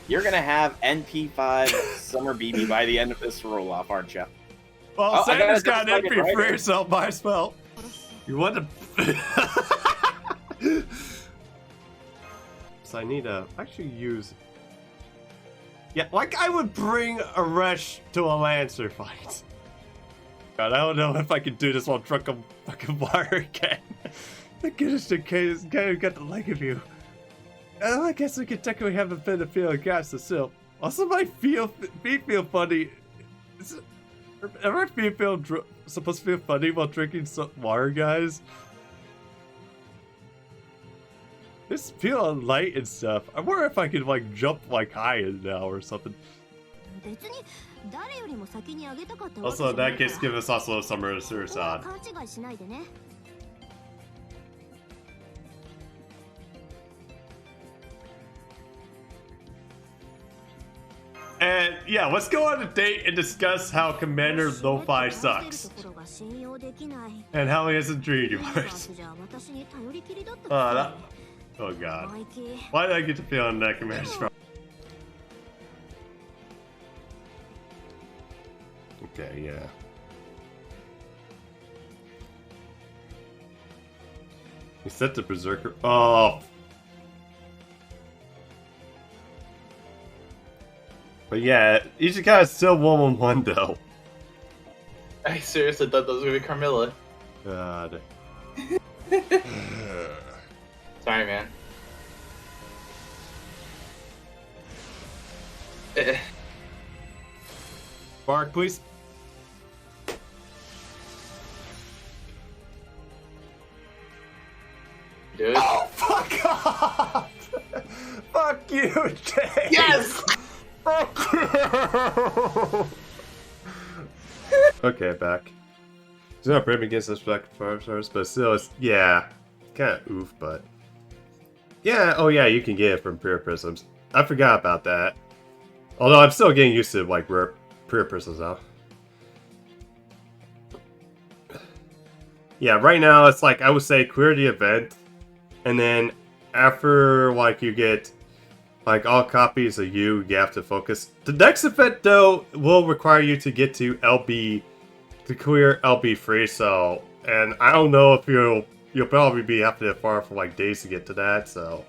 You're gonna have NP5 Summer BB by the end of this roll-off, aren't you? Well, Santa's got just an plug it MP right free, so might as well. You want to... So I need to actually use... Yeah, like I would bring a Resh to a Lancer fight. God, I don't know if I can do this while drunk on fucking water again. The goodness in case this guy who got the leg of you. I guess we could technically have a bit of feeling gas to still. Also, my feet feel funny. Am I supposed to feel funny while drinking some water, guys? This feel light and stuff. I wonder if I could like jump like high now or something. Also, in that case, give us also Summer Suicide. And yeah, let's go on a date and discuss how Commander Lo-Fi sucks. And how he hasn't treated you right. Oh god. Why did I get the feeling that Commander's from? Okay, yeah. He set the Berserker. Oh! But yeah, Ichika is still 1-1-1 though. I seriously thought that was gonna be Carmilla. God. Sorry, man. Bark, please. Dude. Oh, fuck off! Fuck you, Jay! Yes! Fuck you! Okay, back. It's not brave against this black fire stars, but still, it's, yeah, kind of oof, but. Yeah, oh yeah, you can get it from Pure Prisms. I forgot about that. Although I'm still getting used to, like, Pure Prisms now. Yeah, right now, it's like, I would say clear the event, and then after, like, you get, like, all copies of you have to focus. The next event, though, will require you to get to LB, to clear LB free, so, and I don't know if you'll probably be having to far for, like, days to get to that, so.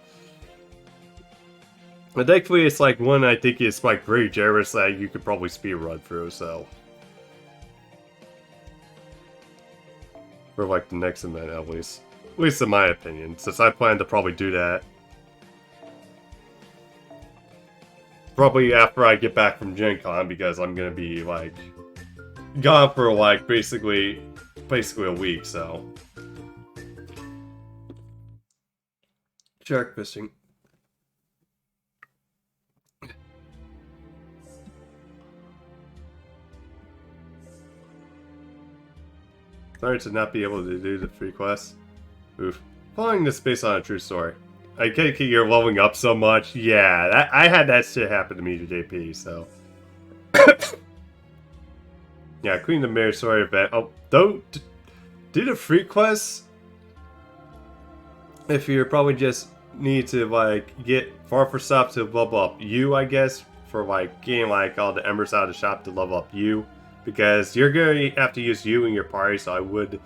But thankfully, it's, like, one I think is, like, very generous that you could probably speed run through, so. For, like, the next event, at least. At least in my opinion, since I plan to probably do that. Probably after I get back from Gen Con, because I'm gonna be, like, gone for, like, basically a week, so. Shark fishing. Sorry to not be able to do the free quests. Oof. Following this based on a true story. I can't keep you're leveling up so much. Yeah, I had that shit happen to me to JP, so. Yeah, Queen of the Mirror story event. Oh, don't do the free quests if you probably just need to, like, get far for stuff to level up you, I guess, for, like, getting, like, all the embers out of the shop to level up you. Because you're going to have to use you in your party, so I would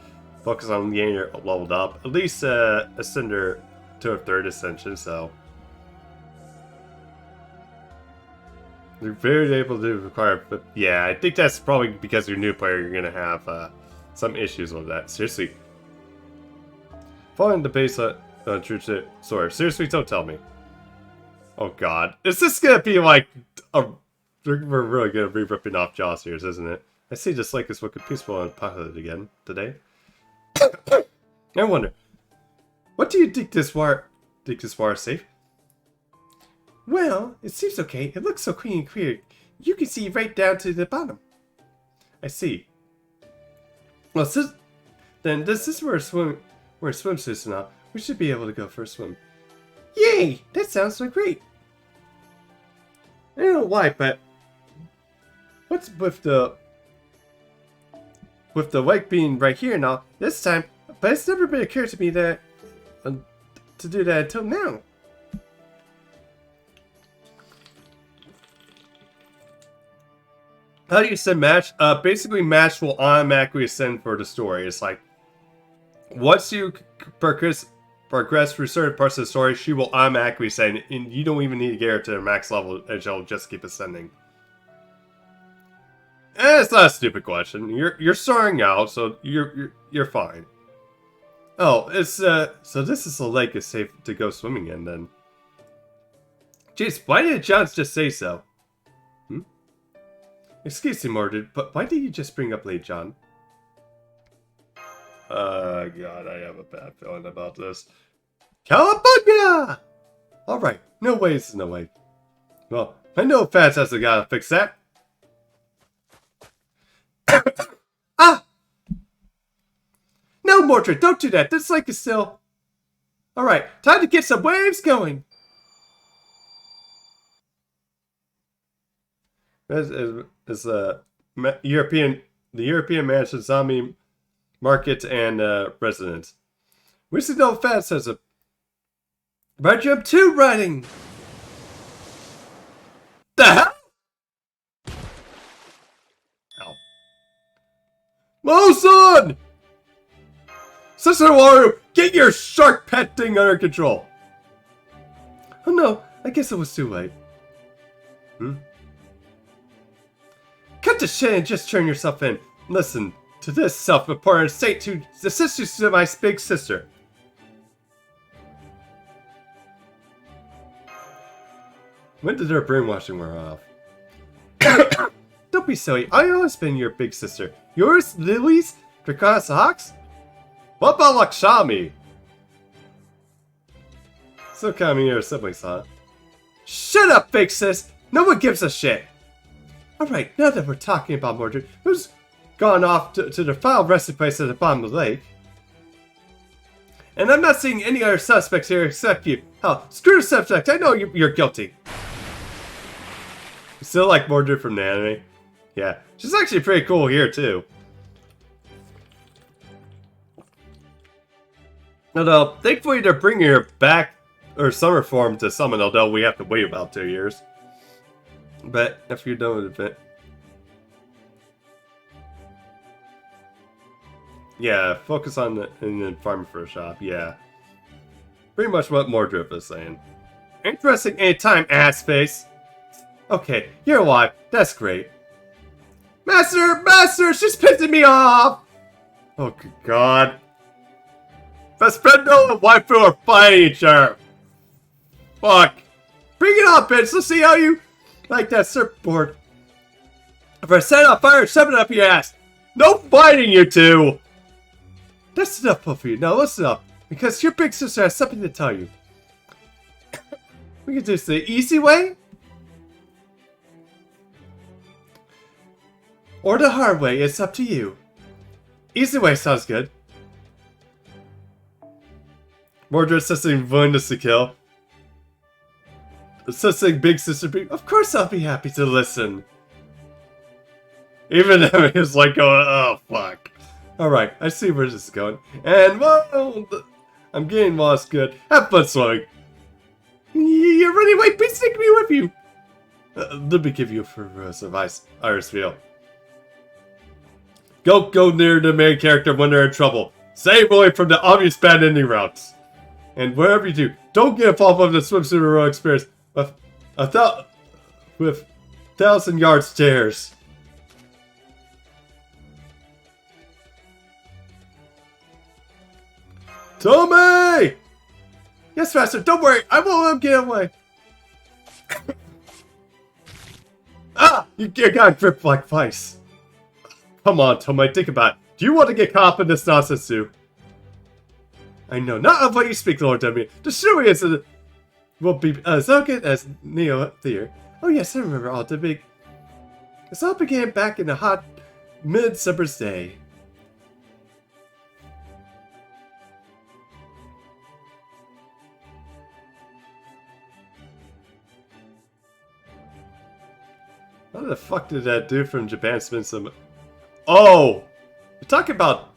focus on getting your leveled up. At least Ascender to a 3rd ascension, so you're very able to require. But yeah, I think that's probably because you're a new player. You're gonna have some issues with that. Seriously, following the base true to Sora. Seriously, don't tell me. Oh God, is this gonna be like a? We're really gonna be ripping off Jaws here, isn't it? I see just like this looking peaceful and popular again today. I wonder, what do you think this war is safe? Well, it seems okay. It looks so clean and clear. You can see right down to the bottom. I see. Well, then this is where we're swimsuits now. We should be able to go for a swim. Yay! That sounds so great. I don't know why, but what's with the lake being right here now this time? But it's never been occurred to me that to do that until now. How do you send match? Basically, match will automatically ascend for the story. It's like once you progress through certain parts of the story, she will automatically ascend, and you don't even need to get her to the max level, and she'll just keep ascending. It's not a stupid question. You're starting out, so you're fine. Oh, it's so this is a lake is safe to go swimming in then. Jeez, why did John just say so? Excuse me, Mordred, but why did you just bring up Late John? God, I have a bad feeling about this. Cowabunga! Alright, no way is no way. Well, I know Fats has gotta fix that. Ah! No, Mordred, don't do that. This lake is still... Alright, time to get some waves going. Is the European mansion, zombie market, and residence. We should know Fats has a Jump 2 running. The hell? Ow. Mo-san! Sister Waru, get your shark pet thing under control. Oh no, I guess it was too late. Cut the shit and just turn yourself in. Listen to this self-important state to the sister to my big sister. When did her brainwashing wear off? Don't be silly. I always been your big sister. Yours, Lily's, Draconis Hawks? What about Lakshmi? So coming your siblings, huh? Shut up, big sis! No one gives a shit! Alright, now that we're talking about Mordred, who's gone off to the foul resting place at the bottom of the lake. And I'm not seeing any other suspects here except you. Hell, screw the suspect, I know you're guilty. You still like Mordred from the anime? Yeah, she's actually pretty cool here too. Although, thankfully they're bringing her back, her summer form to summon, although we have to wait about 2 years. But after you're done with it, yeah, focus on the farming for a shop. Yeah, pretty much what Mordred is saying. Interesting anytime, ass face. Okay, you're alive. That's great. Master, she's pissing me off. Oh good God. Vespendo and waifu are fighting each other. Fuck. Bring it on, bitch. Let's see how you like that surfboard. If I set it on fire, shove it up your ass. No fighting, you two. That's enough of you. Now listen up, because your big sister has something to tell you. We can do this the easy way, or the hard way. It's up to you. Easy way sounds good. Mordred says something willingness to kill. Such thing, big sister. Of course, I'll be happy to listen. Even him is like going, oh fuck. All right, I see where this is going. And well, I'm getting lost. Good. Have fun swimming. You're running away. Please take me with you. Let me give you a ferocious advice, Irisfield. Go near the main character when they're in trouble. Stay away from the obvious bad ending routes. And whatever you do, don't get involved with the swimsuit hero experience with 1,000-yard stairs. Tommy! Yes, Master, don't worry, I won't let him get away. Ah! You got gripped like vice. Come on, Tommy, think about it. Do you want to get caught up in this nonsense too? I know not of what you speak, Lord Demi. The Shui will be as good as Neo Theer. Oh yes, I remember all the big. This all began back in a hot midsummer's day. How the fuck did that dude from Japan spend some? Oh, you're talking about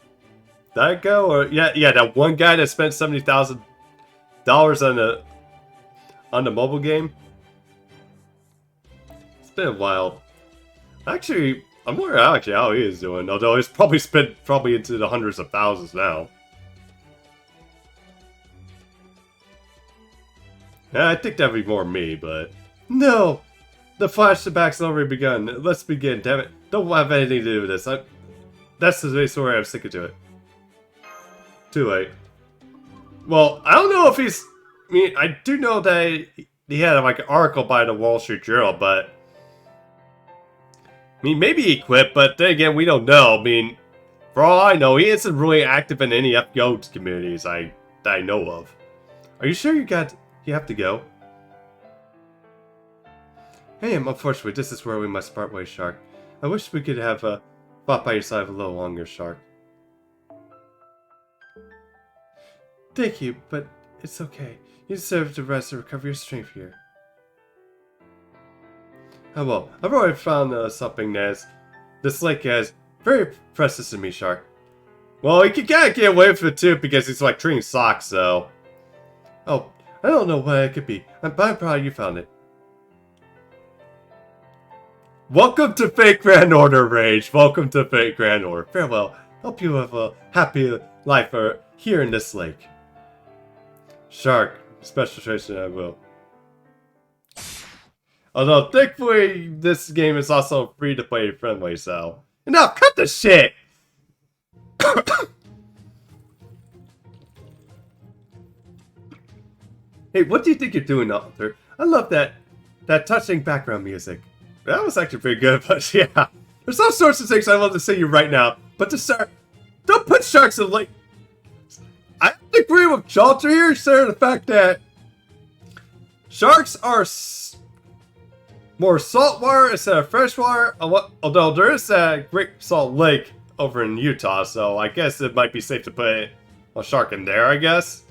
that guy, or yeah, that one guy that spent $70,000 on the mobile game. It's been a while. Actually, I'm wondering how he is doing. Although he's probably spent into the hundreds of thousands now. Yeah, I think that'd be more me, but no. The flashback's already begun. Let's begin, damn it. Don't have anything to do with this. That's the story I'm sticking to it. Too late. Well, I don't know if he's... I mean, I do know that he had like an article by the Wall Street Journal, but... I mean, maybe he quit, but then again, we don't know. I mean, for all I know, he isn't really active in any FGO communities that I know of. Are you sure you have to go? Hey, unfortunately, this is where we must part ways, Shark. I wish we could have fought by your side a little longer, Shark. Thank you, but it's okay. You deserve to rest and recover your strength here. Oh well, I've already found something this lake is very precious to me, Shark. Well, he can kind of get away with it too because he's like treating socks, so... Oh, I don't know what it could be, but I'm proud you found it. Welcome to Fate Grand Order, Rage. Welcome to Fate Grand Order. Farewell. Hope you have a happy life here in this lake. Shark, special tradition I will. Although, thankfully, this game is also free to play friendly, so... Now, cut the shit! Hey, what do you think you're doing, Arthur? I love that touching background music. That was actually pretty good, but yeah. There's all sorts of things I love to say to you right now, but to start, don't put sharks in the lake. I agree with Shelter here, sir, the fact that sharks are more saltwater instead of freshwater, although there is a Great Salt Lake over in Utah, so I guess it might be safe to put a shark in there, I guess.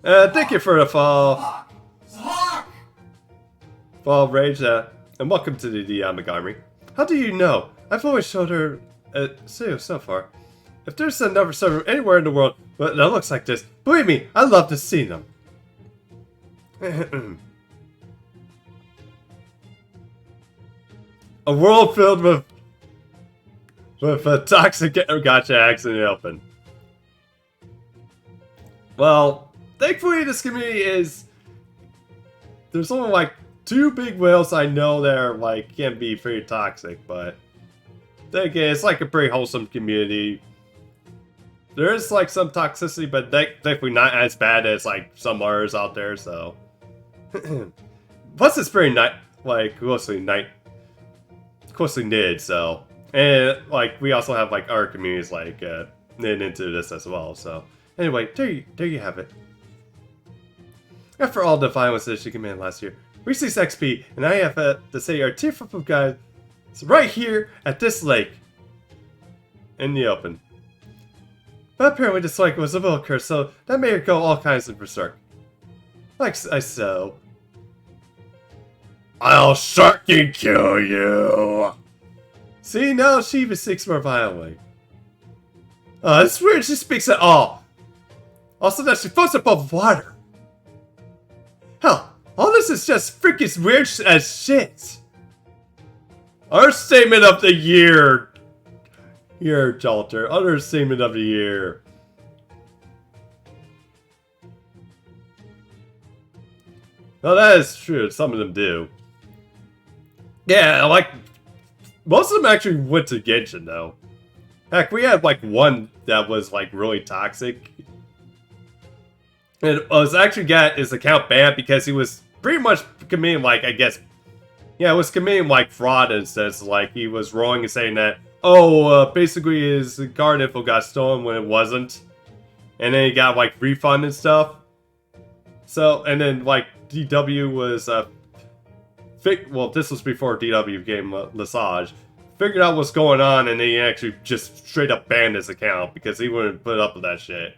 Thank you for the fall Rage, and welcome to the Yamagami. How do you know? I've always showed her so far. If there's another server anywhere in the world that looks like this, believe me, I'd love to see them. A world filled with toxic gacha acts in the open. Well, thankfully this community is... There's only like 2 big whales I know that are like can be pretty toxic, but then again, it's like a pretty wholesome community. There is like some toxicity, but definitely not as bad as like some others out there, so... Plus it's very closely knit, so... And like we also have like other communities like knit into this as well, so... Anyway, there you have it. After all the violence that she committed last year, we see XP, and I have to say our tearful guys right here at this lake. In the open. But apparently this lake was a little curse, so that made her go all kinds of berserk. Like so. I'll sharky kill you! See, now she even speaks more violently. It's weird she speaks at all. Also that she floats above water. Hell, all this is just freaking weird as shit. Understatement of the year! Here, Jalter. Understatement of the year. Well, that is true. Some of them do. Yeah, like, most of them actually went to Genshin, though. Heck, we had, like, one that was, like, really toxic. And was actually got his account banned because he was pretty much committing, like, I guess... Yeah, was committing, like, fraud in a sense. Like, he was wrong in saying that, basically his card info got stolen when it wasn't. And then he got, like, refund and stuff. So, and then, like, DW was, well, this was before DW became Lesage. Figured out what's going on, and he actually just straight up banned his account because he wouldn't put up with that shit.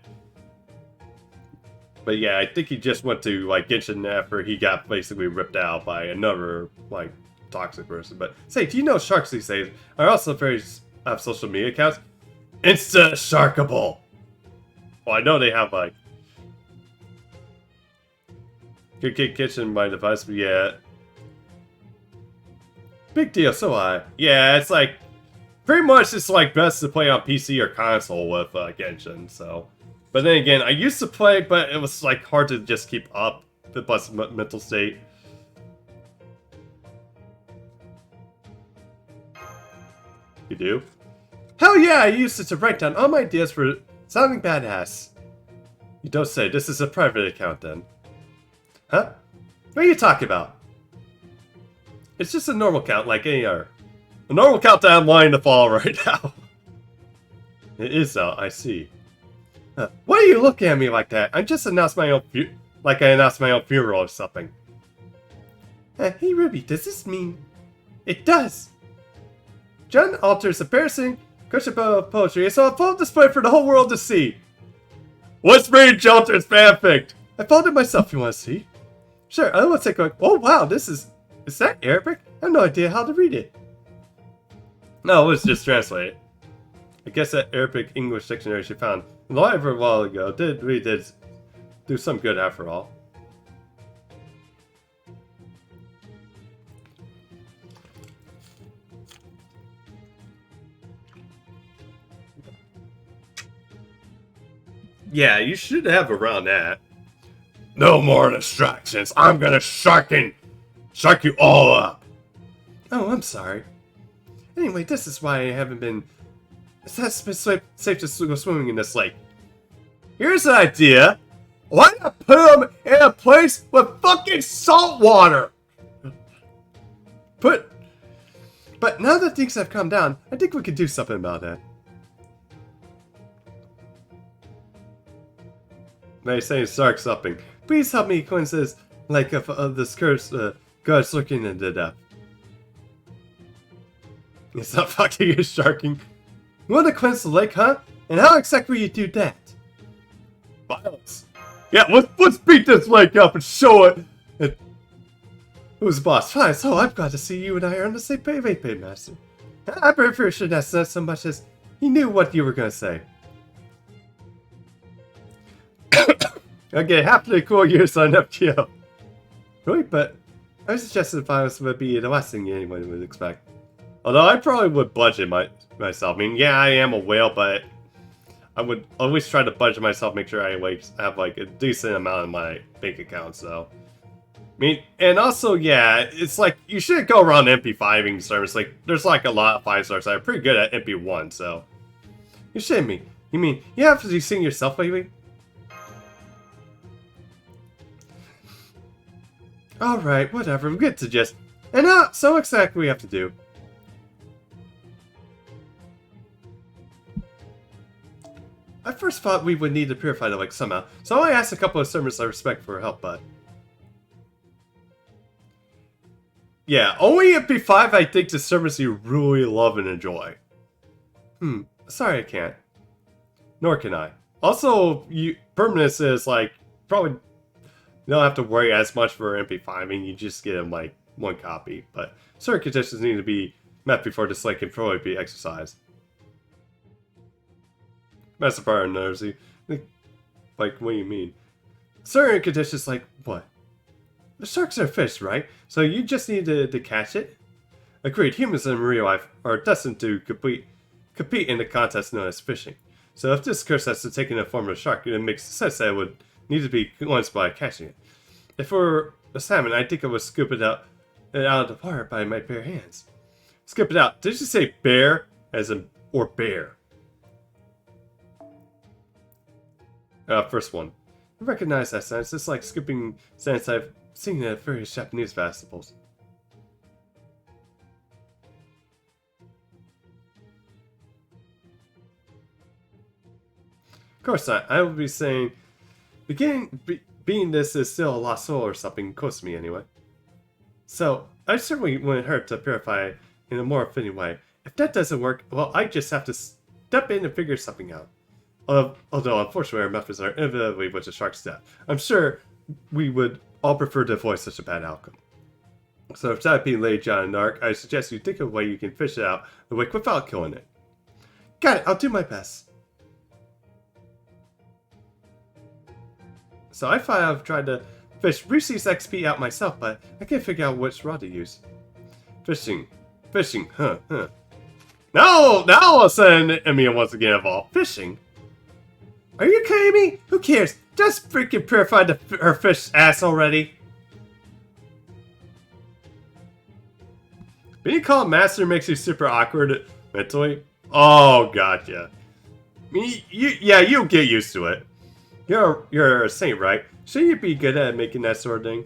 But yeah, I think he just went to, like, Genshin after he got basically ripped out by another, like, toxic person. But, say, do you know sharks these days are also have social media accounts? Insta-sharkable! Well, I know they have, like... Good Kid Kitchen, my device, but yeah. Big deal, so yeah, it's like... Pretty much it's, like, best to play on PC or console with, Genshin, so... But then again, I used to play, but it was, like, hard to just keep up the plus mental state. You do? Hell yeah, I used it to write down all my ideas for sounding badass. You don't say. This is a private account, then. Huh? What are you talking about? It's just a normal count, like any other. A normal count that I'm lying to follow right now. It is out, I see. Why are you looking at me like that? I just announced my own like I announced my own funeral or something. Hey Ruby, does this mean... It does! John alters embarrassing Kushabo poetry is on full display for the whole world to see. What's made Jalter's fanfic? I found it myself if you want to see. Sure, I will take a... Oh wow, this is... Is that Arabic? I have no idea how to read it. No, it was just translated. I guess that Arabic English dictionary she found in the library a while ago did do some good after all. Yeah, you should have around that. No more distractions. I'm gonna shark you all up. Oh, I'm sorry. Anyway, this is why I haven't been... It's not safe to go swimming in this lake. Here's an idea. Why not put them in a place with fucking salt water? But now that things have calmed down, I think we could do something about that. They say shark something. Please help me cleanse this lake of this cursed gods lurking in the depth. It's not fucking you sharking. You want to cleanse the lake, huh? And how exactly will you do that? Violence. Yeah, let's beat this lake up and show it. Who's the boss? Fine, so I'm glad to see you and I are on the same page, Master. I'm pretty sure should have said so much as he knew what you were going to say. Okay, happily cool years on FGO. Really, but I suggested violence would be the last thing anyone would expect. Although I probably would budget myself. I mean, yeah, I am a whale, but I would always try to budget myself, make sure I have like a decent amount in my bank account. So, I mean, and also, yeah, it's like you shouldn't go around MP5ing service. Like, there's like a lot of 5-stars that are pretty good at MP1. So, you shouldn't be. You mean you have to sing yourself lately? Alright, whatever, we get to just... And now, so exactly what we have to do. I first thought we would need to purify the lake somehow, so I asked a couple of servants I respect for help, but... Yeah, only at B5 I think the servants you really love and enjoy. Sorry I can't. Nor can I. Also, permanence is like, probably... You don't have to worry as much for MP5. I mean, you just get them like one copy, but certain conditions need to be met before this lake can fully be exercised. Master Fire knows you. Like, what do you mean? Certain conditions, like what? The sharks are fish, right? So you just need to catch it. Agreed, humans in real life are destined to compete in the contest known as fishing. So if this curse has to take in the form of a shark, it makes sense that it would need to be cleansed by catching it. If it were a salmon, I think I would scoop it out of the water by my bare hands. Scoop it out. Did you say bear as in or bear? First one. I recognize that sound. It's just like scooping sands I've seen at various Japanese festivals. Of course not. I will be saying, being this is still a lost soul or something close to me anyway. So, I certainly wouldn't hurt to purify in a more fitting way. If that doesn't work, well, I just have to step in and figure something out. Although, unfortunately, our methods are inevitably with a shark's death. I'm sure we would all prefer to avoid such a bad outcome. So, if that being Lady John and Nark, I suggest you think of a way you can fish it out the wick without killing it. Got it, I'll do my best. So I thought I've tried to fish Reese's XP out myself, but I can't figure out which rod to use. Fishing, huh. Now all of a sudden, Emiya wants to get involved. Fishing? Are you kidding me? Who cares? Just freaking purify her fish ass already. Being called master makes you super awkward mentally. Oh, gotcha. You'll get used to it. You're a saint, right? Shouldn't you be good at making that sort of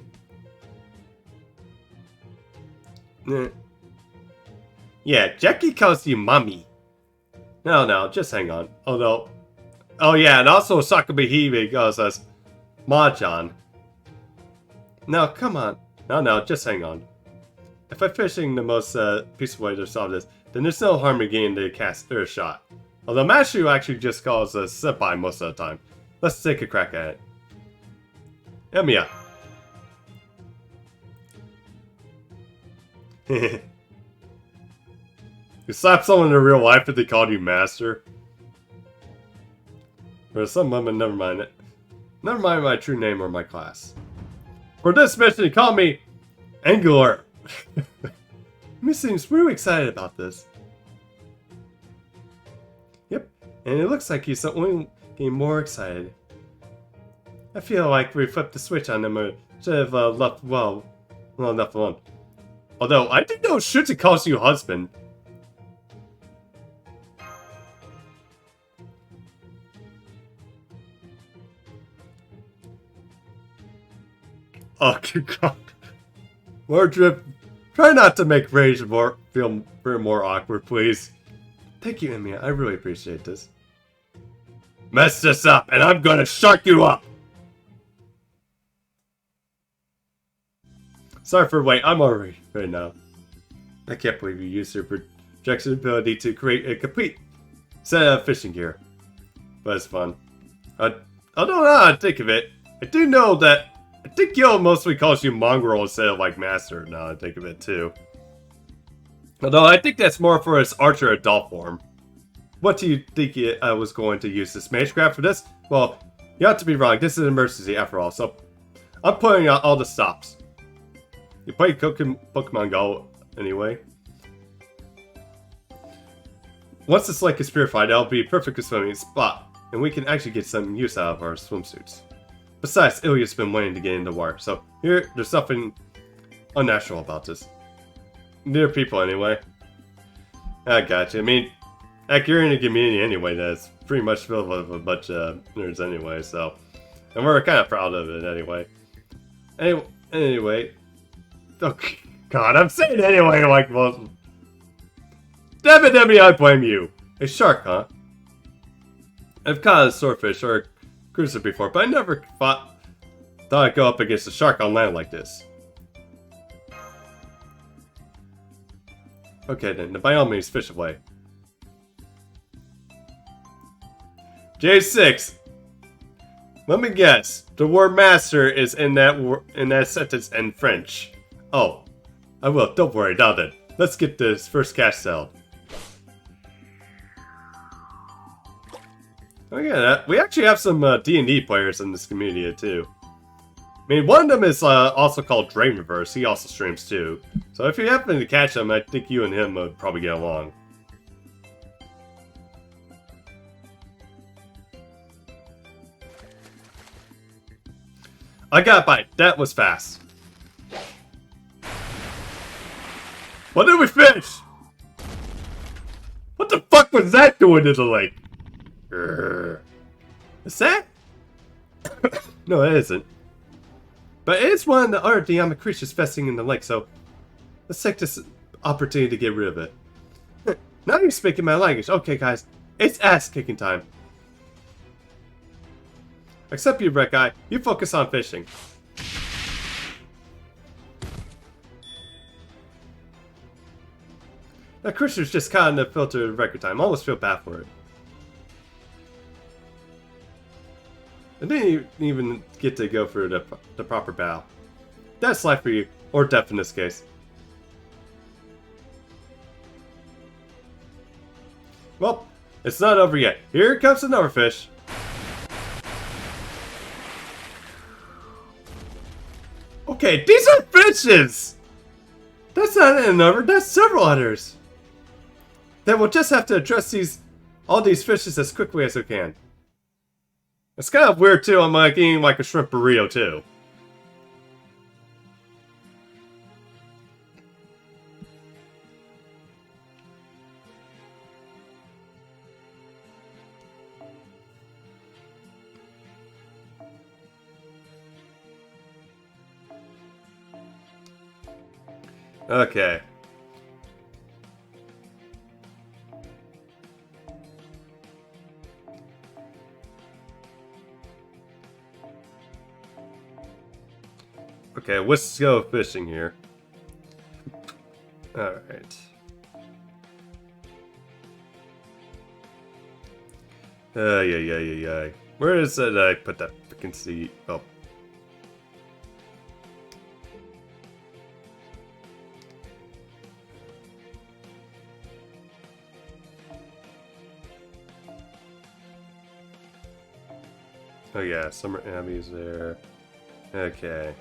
thing? Yeah, Jackie calls you mommy. No, just hang on. Oh yeah, and also Sakabihibe calls us Mahjong. No, come on. No, just hang on. If I'm fishing the most peaceful way to solve this, then there's no harm in getting the cast or shot. Although Mashu actually just calls us senpai most of the time. Let's take a crack at it. Emiya. You slap someone in real life if they called you master? For some women, never mind it. Never mind my true name or my class. For this mission, call me Angular. He seems really excited about this. Yep, and it looks like he's only getting more excited. I feel like we flipped the switch on him or should have left left alone. Although, I didn't know Shuji calls you husband. Oh, good God. More drip. Try not to make Rage feel more awkward, please. Thank you, Emiya. I really appreciate this. Mess this up, and I'm gonna shark you up! Sorry for the wait, I'm already right now. I can't believe you used your projection ability to create a complete set of fishing gear. But it's fun. I don't know how to think of it. I do know that I think Gil mostly calls you mongrel instead of like master, now I think of it too. Although I think that's more for his archer adult form. What do you think I was going to use this mage grab for this? Well, you have to be wrong. This is an emergency after all, so I'm putting out all the stops. You play Pokemon Go anyway. Once this lake is purified, it'll be a perfect swimming spot, and we can actually get some use out of our swimsuits. Besides, Ilya's been wanting to get in the water, so there's something unnatural about this. Near people anyway. I gotcha. I mean, heck, you're in a community anyway that's pretty much filled with a bunch of nerds anyway, so... And we're kind of proud of it anyway. Anyway... Oh, God, I'm saying anyway like most... Damn it, I blame you! A shark, huh? I've caught a swordfish or a cruiser before, but I never thought I'd go up against a shark on land like this. Okay then, by all means, fish away. J6! Let me guess, the word master is in that sentence in French. Oh, I will, don't worry, now then. Let's get this first cash settled. Oh yeah, we actually have some D&D players in this community too. I mean, one of them is also called Drain Reverse. He also streams too. So if you happen to catch him, I think you and him would probably get along. I got a bite. That was fast. What did we fish? What the fuck was that doing to the lake? Grr. Is that? No, it isn't. But it's one of the other demonic creatures festing in the lake, so let's take this opportunity to get rid of it. Now you're speaking my language. Okay, guys, it's ass-kicking time. Except you, Red Guy. You focus on fishing. That creature's just caught in the filter in record time. I almost feel bad for it. I didn't even get to go for the proper bow. That's life for you, or death in this case. Well, it's not over yet. Here comes another fish. Okay, these are fishes! That's not another, that's several others. Then we'll just have to address all these fishes as quickly as we can. It's kind of weird too, I'm like eating like a shrimp burrito too. Okay. Okay, let's go fishing here. Alright. Yeah. Where is it I put that freaking seed? Oh. Oh yeah, Summer Abbey's there. Okay.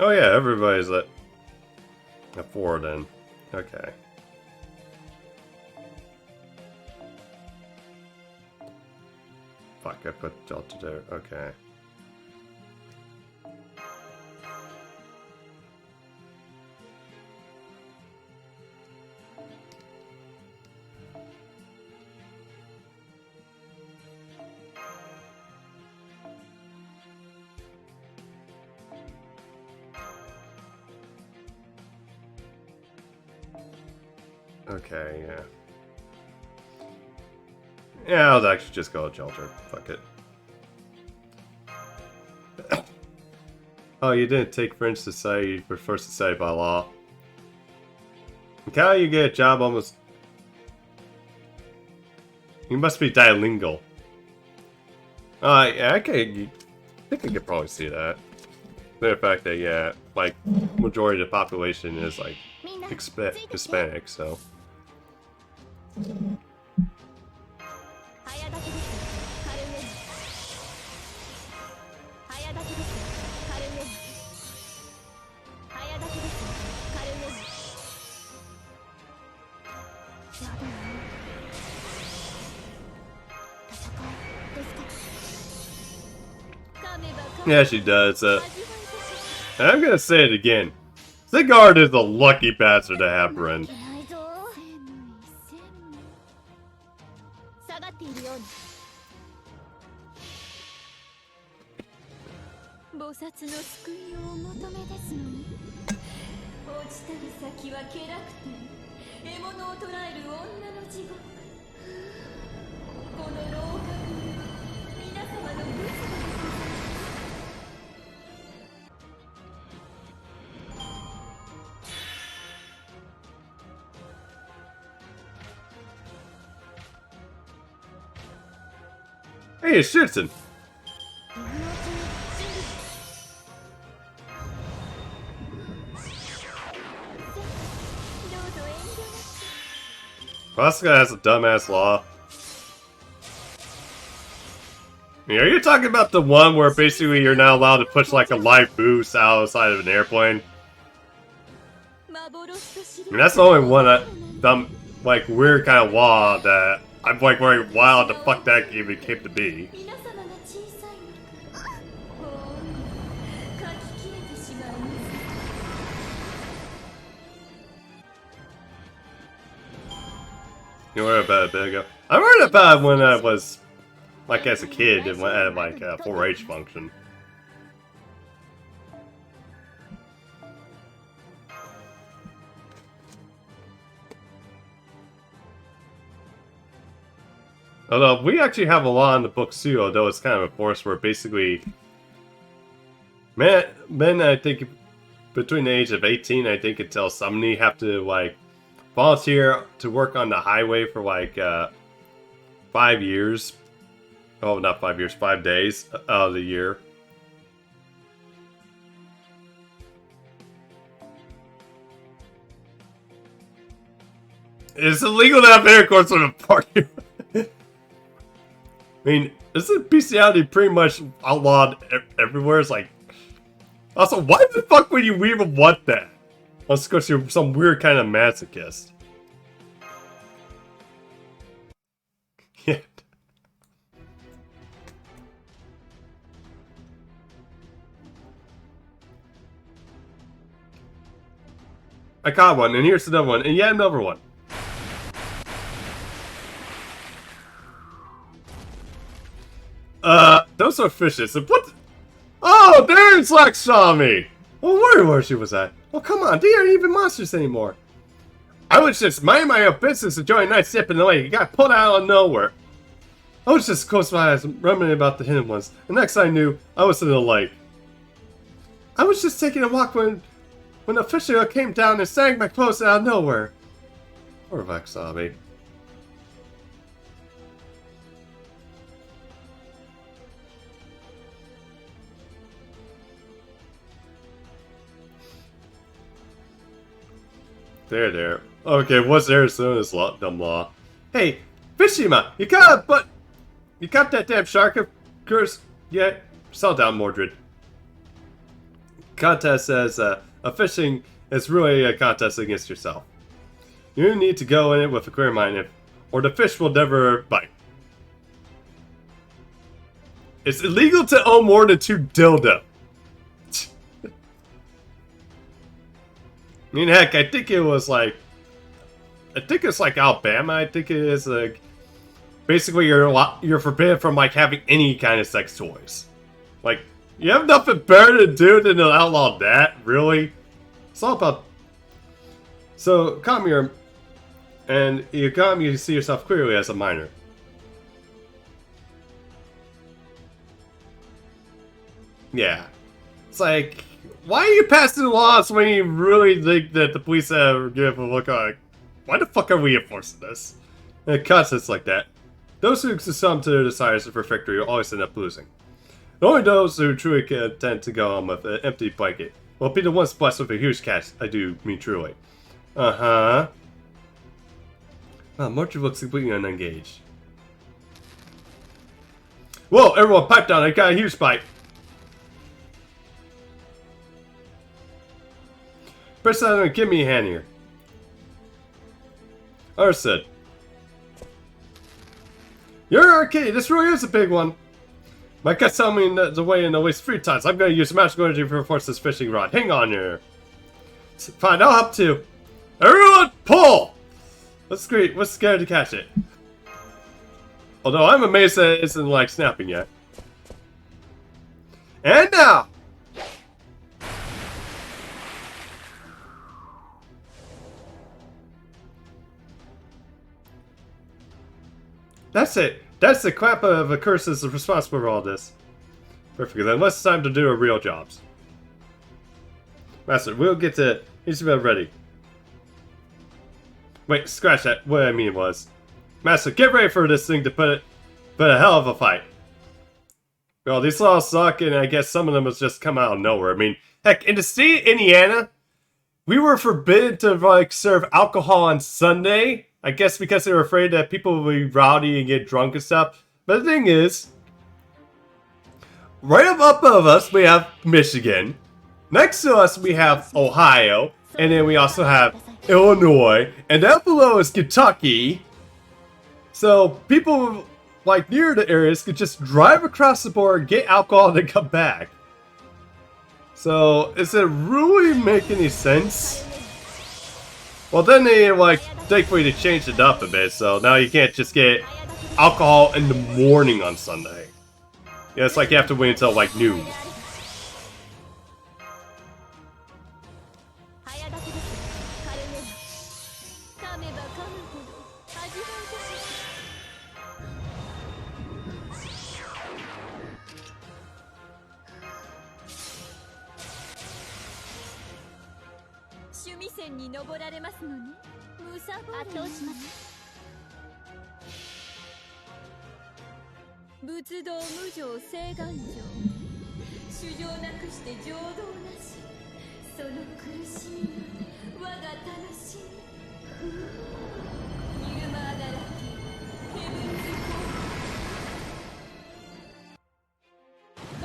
Oh yeah, everybody's at 4 then. Okay. Fuck, I put Delta there. Okay. Okay, yeah. Yeah, I'll actually just go with Shelter. Fuck it. Oh, you didn't take French Society, you were First Society by law. And how you get a job almost... You must be bilingual. Yeah, I think I could probably see that. The fact that, yeah, like, majority of the population is, like, Hispanic, so... Yeah, she does. And I'm gonna say it again. Sigurd is a lucky bastard to have Ren. 菩薩の救いをお求めですのに落ちたる先は気楽天獲物を捕らえる女の地獄この牢獄に皆様の仏が Hey, it's Shitson! Vasca has a dumbass law. Are you talking about the one where basically you're not allowed to push like a live boost outside of an airplane? I mean, that's the only one dumb, like weird kind of law that I'm like very wild the fuck that even came to be. You heard about it a bit ago. I heard about it when I was like as a kid and went at like a 4-H function. Although we actually have a law in the book too, although it's kind of enforced where basically men I think between the age of 18 I think until 70 have to like volunteer to work on the highway for like 5 years. Oh, not 5 years, 5 days out of the year. It's illegal to have intercourse with a partner. I mean, isn't bestiality pretty much outlawed everywhere? It's like, also, why the fuck would you even want that? Unless because you're some weird kind of masochist. Yeah. I caught one, and here's another one, and yet another one. Those are fishes. What? Oh, there's like saw me. Oh, where she was at? Oh, come on, they aren't even monsters anymore. I was just minding my own business, enjoying a nice dip in the lake. You got pulled out of nowhere. I was just close by, ruminating about the hidden ones. The next I knew, I was in the lake. I was just taking a walk when a fisher came down and sang my clothes out of nowhere. Poor Vaxabi. There. Okay, what's Arizona's dumb law? Hey, Fishima, you caught that damn shark of course yet? Settle down, Mordred. Contest says, a fishing is really a contest against yourself. You need to go in it with a clear mind, or the fish will never bite. It's illegal to own more than 2 dildo. I mean, heck, I think it's like Alabama. I think it is like basically you're forbidden from like having any kind of sex toys. Like you have nothing better to do than to outlaw that. Really, it's all about. So come here, and you see yourself clearly as a minor. Yeah, it's like. Why are you passing laws when you really think that the police give a look like, why the fuck are we enforcing this? And concepts like that. Those who succumb to their desires for victory always end up losing. Only those who truly tend to go on with an empty blanket will be the ones blessed with a huge catch, I do mean truly. Uh-huh. Wow, Mordred looks completely unengaged. Whoa, everyone pipe down, I got a huge bite. Person, give me a hand here. Understood. You're arcade. This really is a big one. My gut's telling me the way in the waste 3 times. I'm going to use magical energy to reinforce this fishing rod. Hang on here. Fine, I'll help too. Everyone, pull! Let's great. What's scared to catch it? Although I'm amazed that it isn't like snapping yet. And now. That's it. That's the crap of a curse is responsible for all this. Perfect. Then it's time to do our real jobs. Master, we'll get to Isabel ready. Wait, scratch that. What I mean was, Master, get ready for this thing to put a hell of a fight. Well, these laws suck, and I guess some of them has just come out of nowhere. I mean, heck, in the state of Indiana, we were forbidden to like serve alcohol on Sunday. I guess because they were afraid that people would be rowdy and get drunk and stuff. But the thing is, right up above us, we have Michigan. Next to us, we have Ohio. And then we also have Illinois. And down below is Kentucky. So people like near the areas could just drive across the border, get alcohol, and then come back. So, does it really make any sense? Well, then they, like, thankfully they changed it up a bit, so now you can't just get alcohol in the morning on Sunday. Yeah, it's like you have to wait until, like, noon.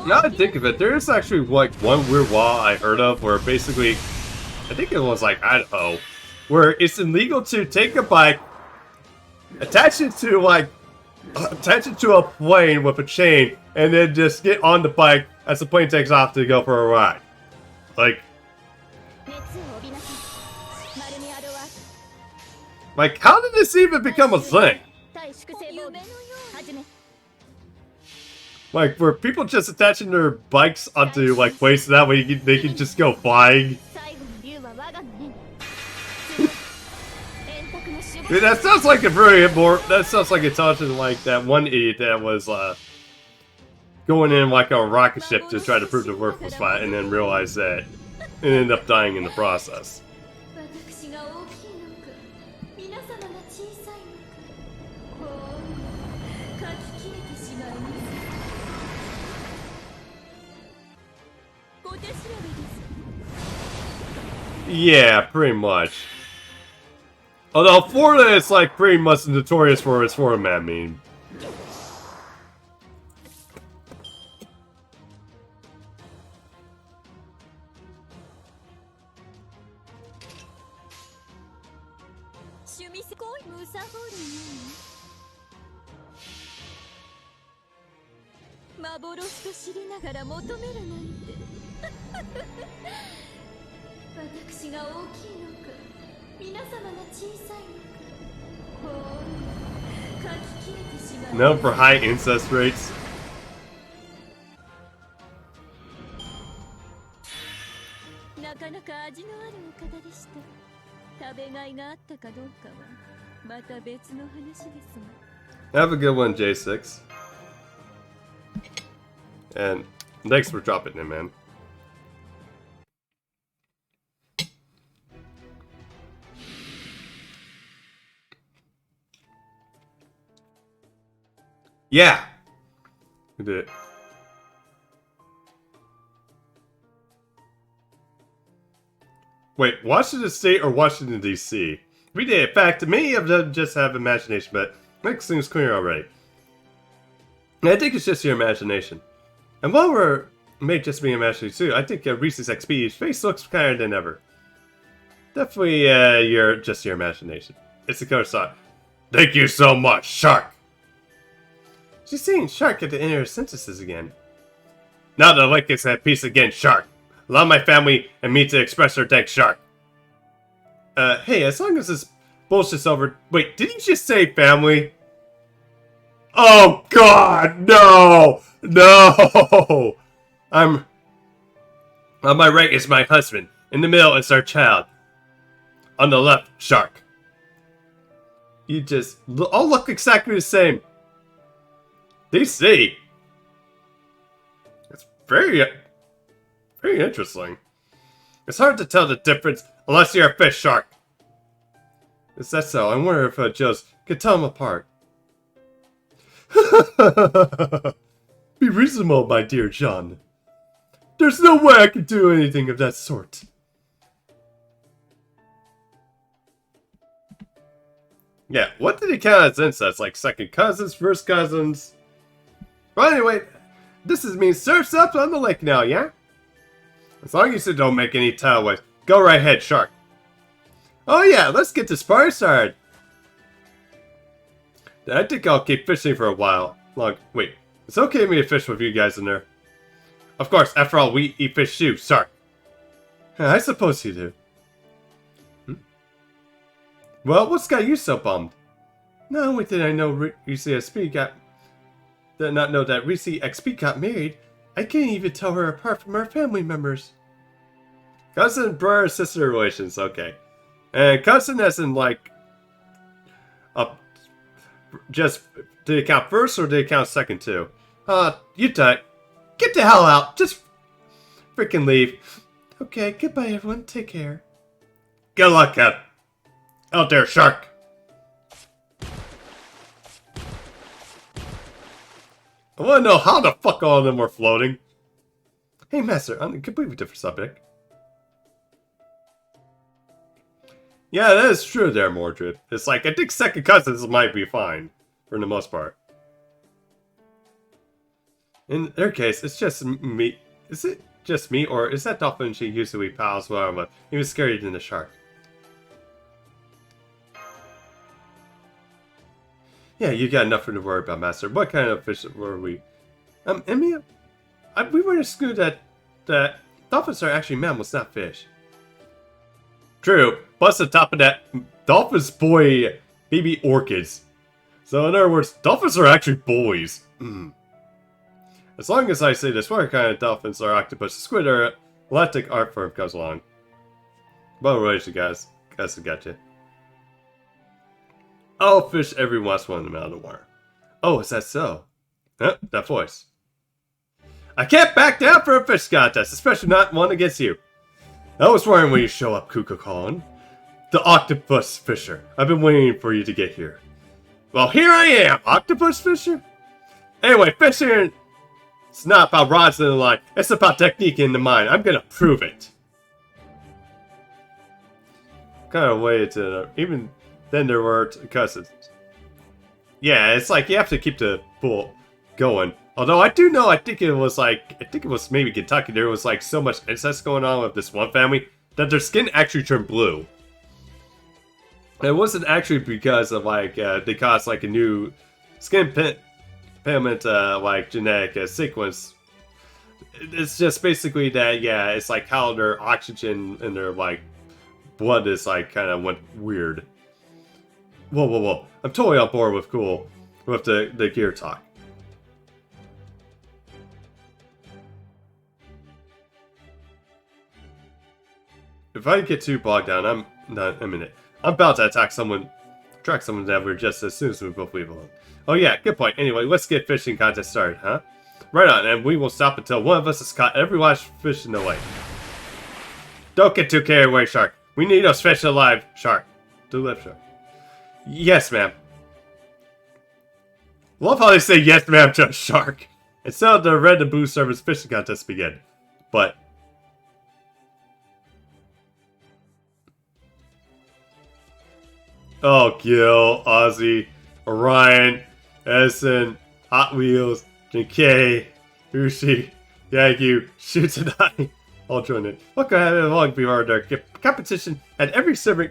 Now that I think of it, there is actually like one weird law I heard of where basically, I think it was like Idaho, where it's illegal to take a bike, attach it to a plane with a chain, and then just get on the bike as the plane takes off to go for a ride. Like how did this even become a thing? Like, were people just attaching their bikes onto, like, places that way they can just go flying? Dude, that sounds like a that sounds like it's touching like that one idiot that was, going in like a rocket ship to try to prove the Earth was flat and then realized that and ended up dying in the process. Yeah, pretty much. Although Florida is like pretty much notorious for its format meme. Known for high incest rates. Have a good one, J6. And thanks for dropping in, man. Yeah! We did it. Wait, Washington State or Washington, D.C.? We did. In fact, many of them just have imagination, but makes things clear already. I think it's just your imagination. And while we're may just be imagination too, I think Reese's XP's face looks kinder than ever. Definitely, just your imagination. It's a color song. Thank you so much, Shark! She's saying Shark at the end of her sentences again. Now the lake is at peace again, Shark. Allow my family and me to express our thanks, Shark. Hey, as long as this bullshit's over... Wait, did you just say family? Oh, God, no! No! On my right is my husband. In the middle is our child. On the left, Shark. You just... all look exactly the same. DC. It's very interesting. It's hard to tell the difference unless you're a fish shark. Is that so? I wonder if Joe's could tell them apart. Be reasonable, my dear John. There's no way I could do anything of that sort. Yeah, what did he count as incest? Like second cousins, first cousins? Well, anyway, this is mean surf's up on the lake now, yeah? As long as you don't make any tail waves. Go right ahead, shark. Oh yeah, let's get this party started. I think I'll keep fishing for a while. Wait, it's okay for me to fish with you guys in there. Of course, after all, we eat fish too, sorry. I suppose you do. Well, what's got you so bummed? Not only did I know Reese XP did not know that Reese XP got married, I can't even tell her apart from our family members. Cousin, brother, sister relations, okay. And cousin as in like, just did it count first or did it count second too? You get the hell out. Just freaking leave. Okay, goodbye everyone. Take care. Good luck out there, shark. I want to know how the fuck all of them were floating. Hey, Master, on a completely different subject. Yeah, that is true there, Mordred. It's like, I think second cousins might be fine, for the most part. In their case, it's just me. Is it just me, or is that dolphin she usually pals well with even scarier than the shark? Yeah, you got nothing to worry about, Master. What kind of fish were we? Emilia? We were assumed that dolphins are actually mammals, not fish. True, plus on top of that, dolphins boy baby orchids. So in other words, dolphins are actually boys. As long as I say this, what kind of dolphins are octopus, squid, or Atlantic art form comes along. Well, relation, guys. Guys, I got you. I'll fish every once in a while out of the water. Oh, is that so? Huh? That voice. I can't back down for a fish contest, especially not one against you. I was wondering when you show up, Kukulkan. The octopus fisher. I've been waiting for you to get here. Well, here I am, octopus fisher. Anyway, fishing, it's not about rods in the line. It's about technique in the mind. I'm gonna prove it. Kind of way to even then there were cousins. Yeah, it's like you have to keep the pool going. Although I do know, I think it was maybe Kentucky. There was like so much incest going on with this one family that their skin actually turned blue. It wasn't actually because of like they caused like a new skin pigment like genetic sequence. It's just basically that it's like how their oxygen in their like blood is like kind of went weird. Whoa! I'm totally on board with the gear talk. If I get too bogged down, I'm not a minute. I'm about to track someone that we're just as soon as we both leave alone. Oh yeah, good point. Anyway, let's get fishing contest started, huh? Right on, and we will stop until one of us has caught every last fish in the lake. Don't get too carried away, shark. We need those fish alive, shark. Do live, shark. Yes, ma'am. Love how they say yes, ma'am, to a shark. Instead of the Red and Blue Service fishing contest begin. But oh, Gil, Ozzy, Orion, Edison, Hot Wheels, Jinkei, Ushi, Yagyu, Shoots and I all join in. Look, I had a long before their competition at every sibling,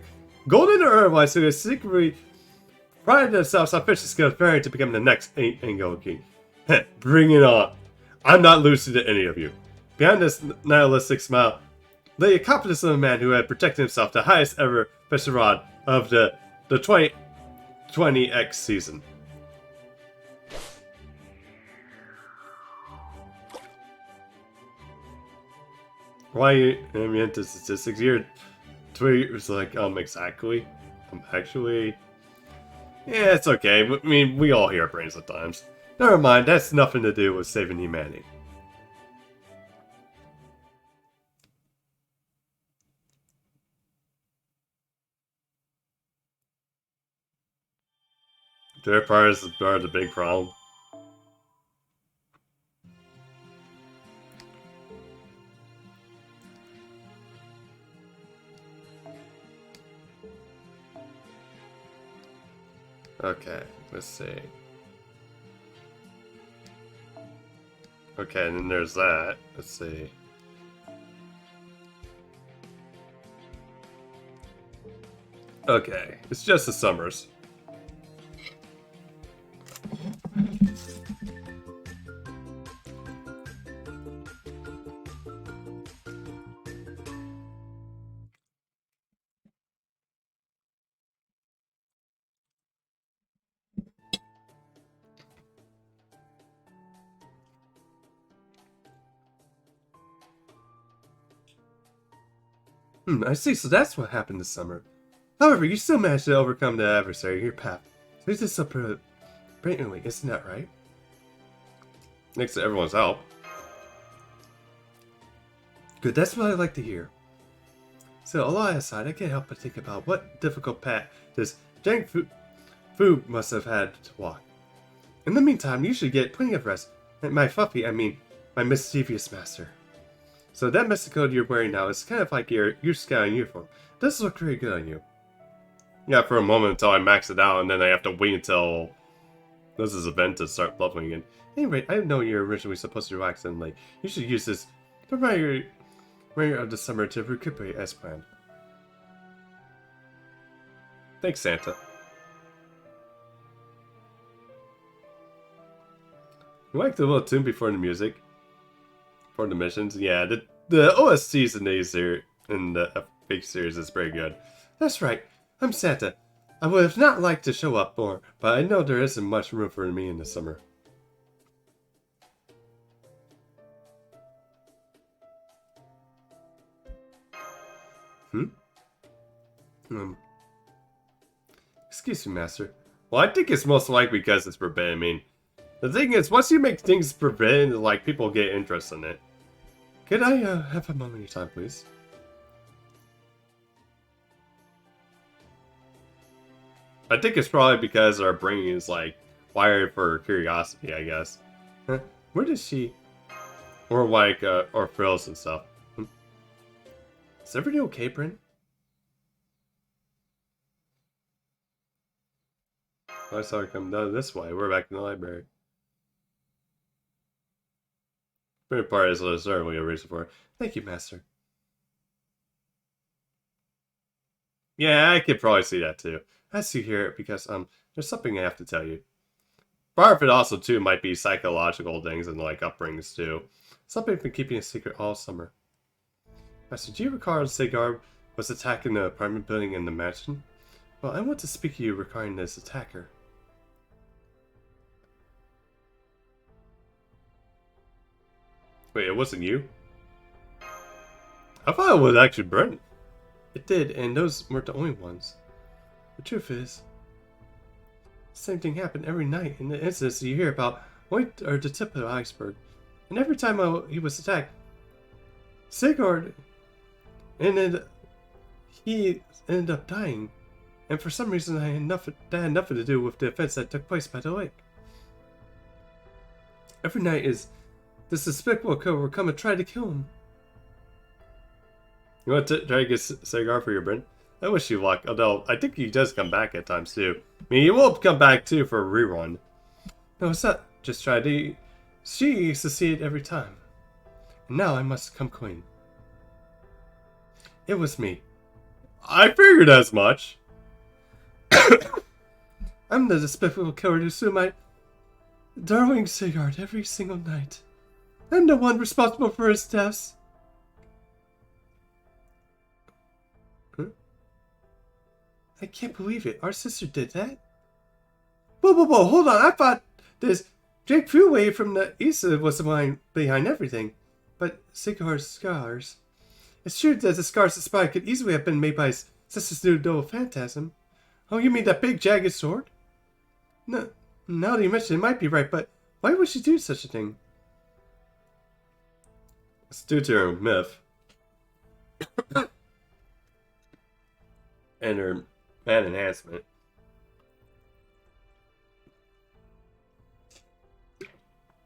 golden or otherwise, who has secretly prided themselves on fishing skills, preparing to become the next Ango King. Bring it on. I'm not losing to any of you. Behind this nihilistic smile lay a confidence of a man who had protected himself the highest ever fishing rod of the 2020X season. Why am you into statistics? Your tweet was like, exactly. Actually, yeah, it's okay. I mean, we all hear brains at times. Never mind, that's nothing to do with saving humanity. Their parts are the big problem. Okay, let's see. Okay, and then there's that. Let's see. Okay, it's just the summers. I see, so that's what happened this summer. However, you still managed to overcome the adversary in your path. So this up brilliantly, isn't that right? Thanks to everyone's help. Good, that's what I like to hear. So, a lie aside, I can't help but think about what difficult path this Jang Fu must have had to walk. In the meantime, you should get plenty of rest. And my Fluffy, I mean, my mischievous master. So that messy coat you're wearing now is kind of like your scout uniform. It does look very good on you. Yeah, for a moment until I max it out, and then I have to wait until this is event to start leveling again. Anyway, I know you're originally supposed to relax and like you should use this remainder of the summer to recuperate as planned. Thanks, Santa. You like the little tune before the music? For the missions? Yeah, the OSTs in these here in the FH series is pretty good. That's right, I'm Santa. I would have not liked to show up more, but I know there isn't much room for me in the summer. Excuse me, Master. Well, I think it's most likely because it's forbidden. I mean, the thing is, once you make things forbidden, like, people get interest in it. Could I, have a moment of your time, please? I think it's probably because our brain is, like, wired for curiosity, I guess. Huh? Where does she... Or, like, or frills and stuff. Is everything okay, Bryn? I saw her come down this way. We're back in the library. Pretty part is certainly a reason for it. Thank you, Master. Yeah, I could probably see that too. I see here because there's something I have to tell you. Part of it also too might be psychological things and like upbringings too. Something I've been keeping a secret all summer. Master, do you recall Sigard was attacking the apartment building in the mansion? Well, I want to speak to you regarding this attacker. Wait, it wasn't you? I thought it was actually Brent. It did, and those weren't the only ones. The truth is, the same thing happened every night in the incidents you hear about are the tip of the iceberg. And every time he was attacked, Sigurd he ended up dying. And for some reason that had nothing to do with the events that took place by the lake. Every night this despicable killer will come and try to kill him. You want to try to get Sigurd for your Brent? I wish you luck, although I think he does come back at times too. I mean, he will come back too for a rerun. No, it's not just try to... She succeeded every time. And now I must come clean. It was me. I figured as much. I'm the despicable killer who slew my darling Sigurd every single night. I'm the one responsible for his deaths. Huh? I can't believe it. Our sister did that? Whoa, hold on. I thought this Jake Fuway from the east was the one behind everything. But Sigurd's scars... It's true that the scars of spy could easily have been made by his sister's new dual phantasm. Oh, you mean that big jagged sword? No, now that you mention it, it might be right, but why would she do such a thing? It's due to her myth. And her man enhancement.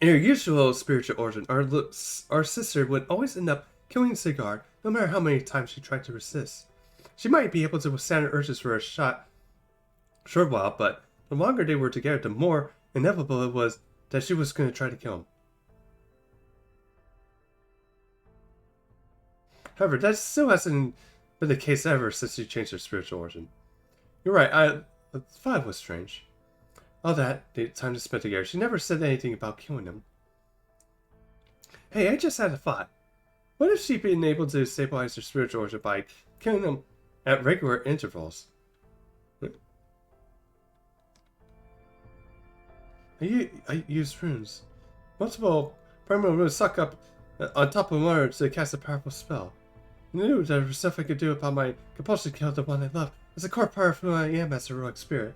In her usual spiritual origin, our sister would always end up killing Sigurd, no matter how many times she tried to resist. She might be able to withstand her urges for a short while, but the longer they were together, the more inevitable it was that she was going to try to kill him. However, that still hasn't been the case ever since she changed her spiritual origin. You're right, the thought was strange. All that, the time to spend together, she never said anything about killing him. Hey, I just had a thought. What if she'd been able to stabilize her spiritual origin by killing him at regular intervals? I use runes. Multiple primary runes suck up on top of one to cast a powerful spell. I knew that there was stuff I could do about my compulsion to kill the one I love. It's a core part of who I am as a heroic spirit.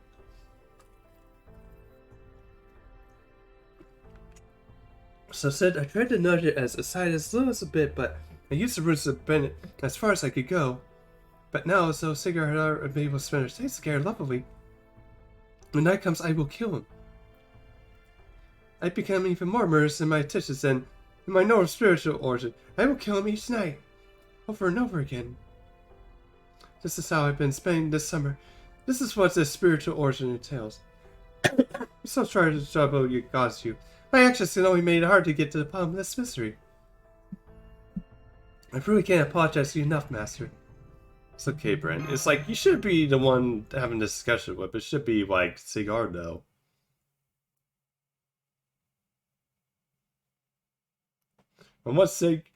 So Sid, I tried to nudge it aside as little as a bit, but I used the runes to bend it as far as I could go. But now, so Sigar had already been able to spend her days together lovingly, when night comes, I will kill him. I become even more murderous in my intentions than in my normal spiritual origin. I will kill him each night, over and over again. This is how I've been spending this summer. This is what this spiritual origin entails. I'm so sorry to trouble you caused you. My actions can only make it hard to get to the bottom of this mystery. I really can't apologize to you enough, Master. It's okay, Brent. It's like, you should be the one having this discussion with. It should be, like, Sigard, though. And what's Sig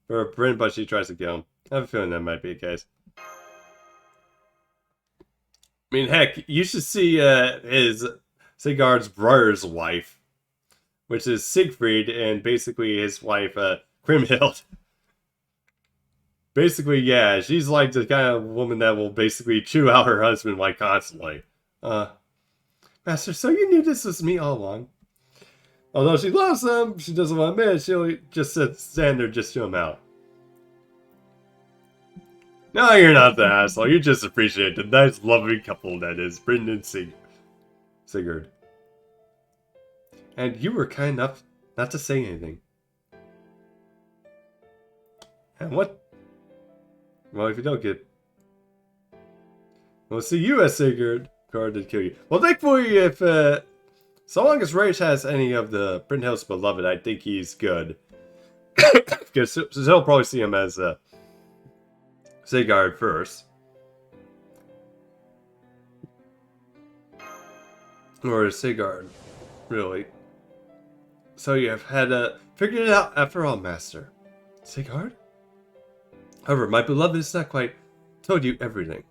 or Brent, but she tries to kill him. I have a feeling that might be the case. I mean, heck, you should see his Sigard's brother's wife, which is Siegfried, and basically his wife, Grimhild. Basically, yeah, she's like the kind of woman that will basically chew out her husband like constantly. Master, so you knew this was me all along? Although she loves him, she doesn't want to admit it, she'll just stand there just chew him out. No, you're not the asshole. You just appreciate the nice, loving couple that is Brent and Sigurd. And you were kind enough not to say anything. And what? Well, if you don't get... We'll see you as Sigurd. Guard to kill you. Well, thankfully, if... so long as Rage has any of the Brynhild's beloved, I think he's good. Because he'll probably see him as Sigurd first. Or Sigurd, really. So you have had figured it out after all, Master. Sigurd? However, my beloved has not quite told you everything.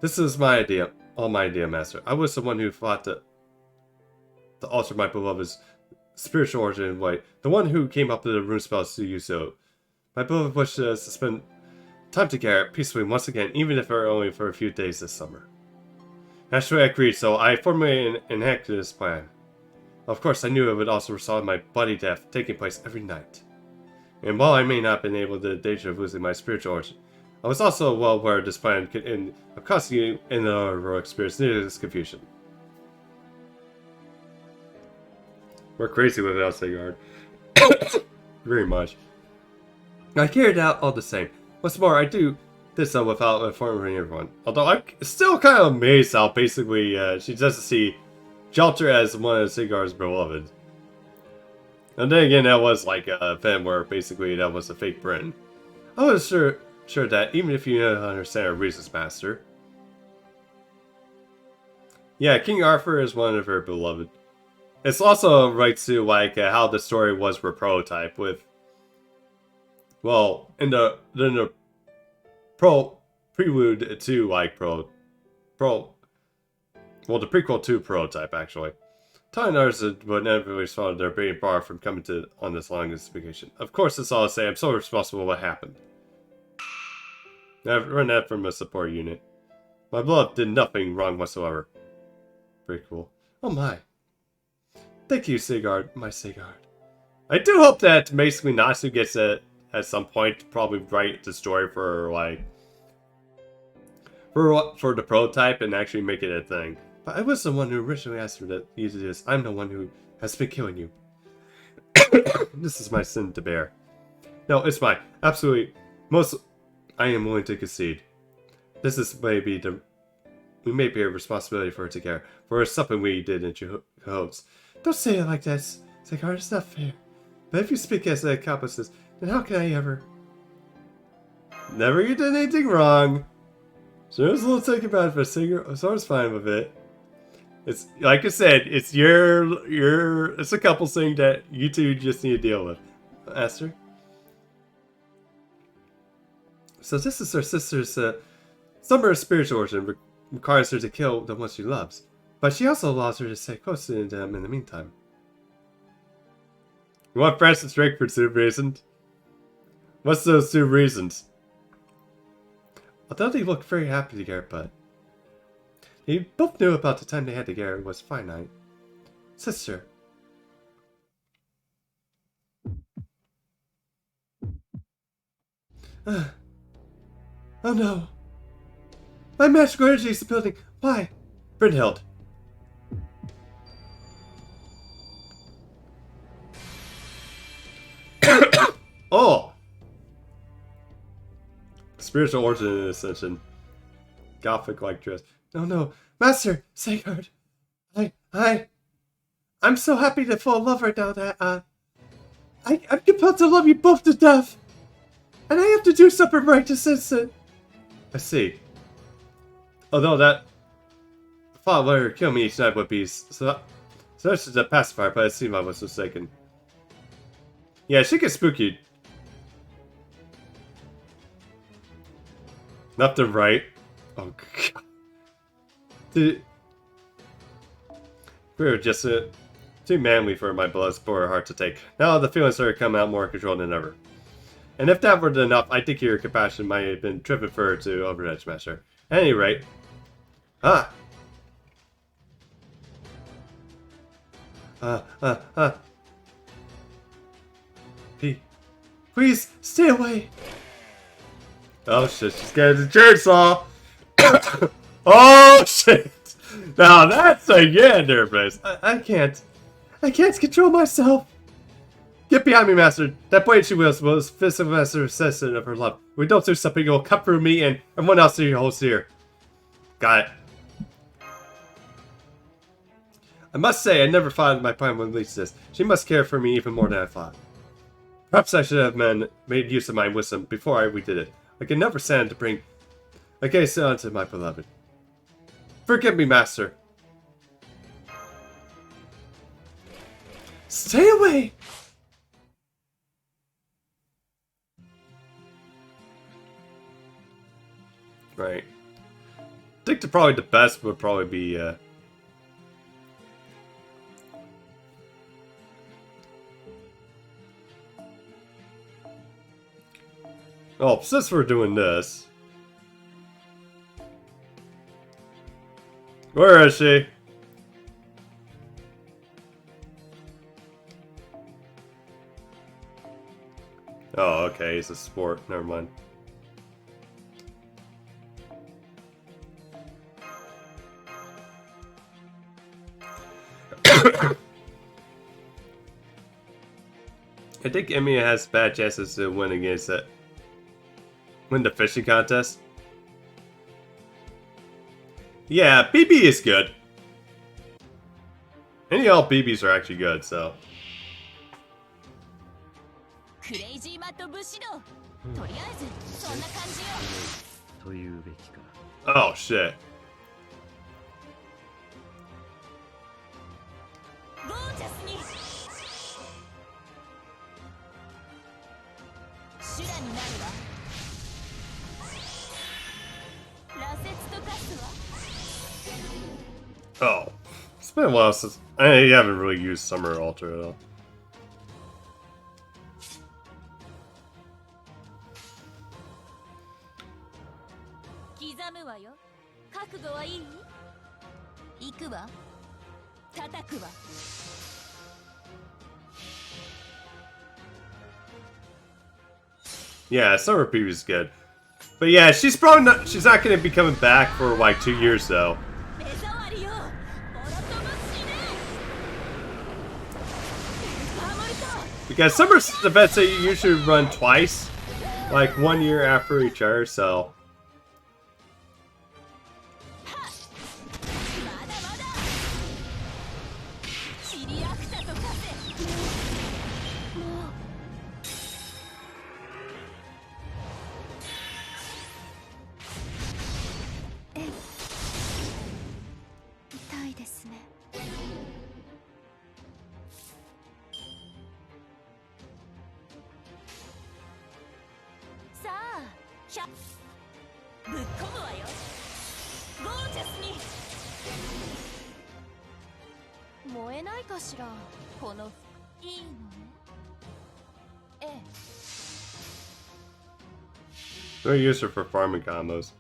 This is my idea, all my idea, Master. I was the one who fought to alter my beloved's spiritual origin in white. The one who came up with the rune spells to use so. My beloved wished us to spend time together peacefully once again, even if only for a few days this summer. Naturally, I agreed, so I formally enacted this plan. Of course, I knew it would also result in my bloody death taking place every night. And while I may not have been able to danger of losing my spiritual origin, I was also well aware this plan could cost you in the heroic spirits near this confusion. We're crazy without Sigurd. Very much. I carried it out all the same. What's more, I do this without informing everyone. Although I'm still kind of amazed how basically she doesn't see Jalter as one of Sigurd's beloved. And then again, that was like a event where basically that was a fake Britain. I was sure that even if you don't understand our reasons, Master. Yeah, King Arthur is one of her beloved. It's also right to like how the story was for Prototype with, well, in the prelude to like the prequel to Prototype actually. Telling others would inevitably follow their being barred from coming on this long vacation. Of course, it's all to say I'm so responsible for what happened. I've run that from a support unit. My beloved did nothing wrong whatsoever. Pretty cool. Oh my. Thank you, Sigurd, my Sigurd. I do hope that basically Natsu gets it at some point to probably write the story for like for the Prototype and actually make it a thing. But I was the one who originally asked her to use this. I'm the one who has been killing you. This is my sin to bear. No, it's mine. Absolutely. I am willing to concede. This is maybe we may be a responsibility for it together. For something we did in cahoots. Don't say it like that, Sigurd. It's not fair. But if you speak as an accomplice, then how can I ever... Never you did anything wrong. She was a little taken back, but so I was fine with it. It's like I said, it's it's a couple thing that you two just need to deal with. Esther. So this is her sister's Summer's spiritual origin requires her to kill the one she loves, but she also allows her to stay close to them in the meantime. You want Francis Drake for 2 reasons? What's those 2 reasons? Although they look very happy together, but they both knew about the time they had together was finite. Sister. Oh no. My magical energy is building. Why? Brynhild. Oh! Spiritual origin ascension. Gothic-like dress. No. Master! Sigurd! I'm so happy to fall in love right now that, I'm compelled to love you both to death! And I have to do something right to sense it. I see. Although that thought let her kill me each night would be so that's just a pacifier, but it seemed I was mistaken. Yeah, she gets spooky. Left and right. Oh god. We were just too manly for my blood-sport heart to take. Now the feelings started coming out more controlled than ever. And if that were enough, I think your compassion might have been driven further to Overedge Master. At any rate. Please, stay away! Oh shit, she's getting the chainsaw! Oh shit! Now that's a gander face. I can't control myself! Get behind me, Master! That blade she wields was physical master assassin of her love. If we don't do something, you'll cut through me and everyone else who holds here. Got it. I must say, I never thought my plan would release this. She must care for me even more than I thought. Perhaps I should have made use of my wisdom before we did it. I can never stand to bring a gaze onto my beloved. Forgive me, Master. Stay away! Right. I think probably the best would probably be oh, since we're doing this. Where is she? Oh, okay, it's a sport. Never mind. I think Emiya has bad chances to win against it. Win the fishing contest? Yeah, BB is good. Any all BBs are actually good, so. Oh shit. Oh, it's been a while since I haven't really used Summer Ultra at all. Yeah, Summer BB is good. But yeah, she's probably not, she's not going to be coming back for like 2 years though. Because Summer's events that you usually run twice, like 1 year after each other, so. ですね。さあ、ぶっ込むわよ。ゴージャスに。燃えないかしら、このいいのね。ええ。 They use her for farming combos.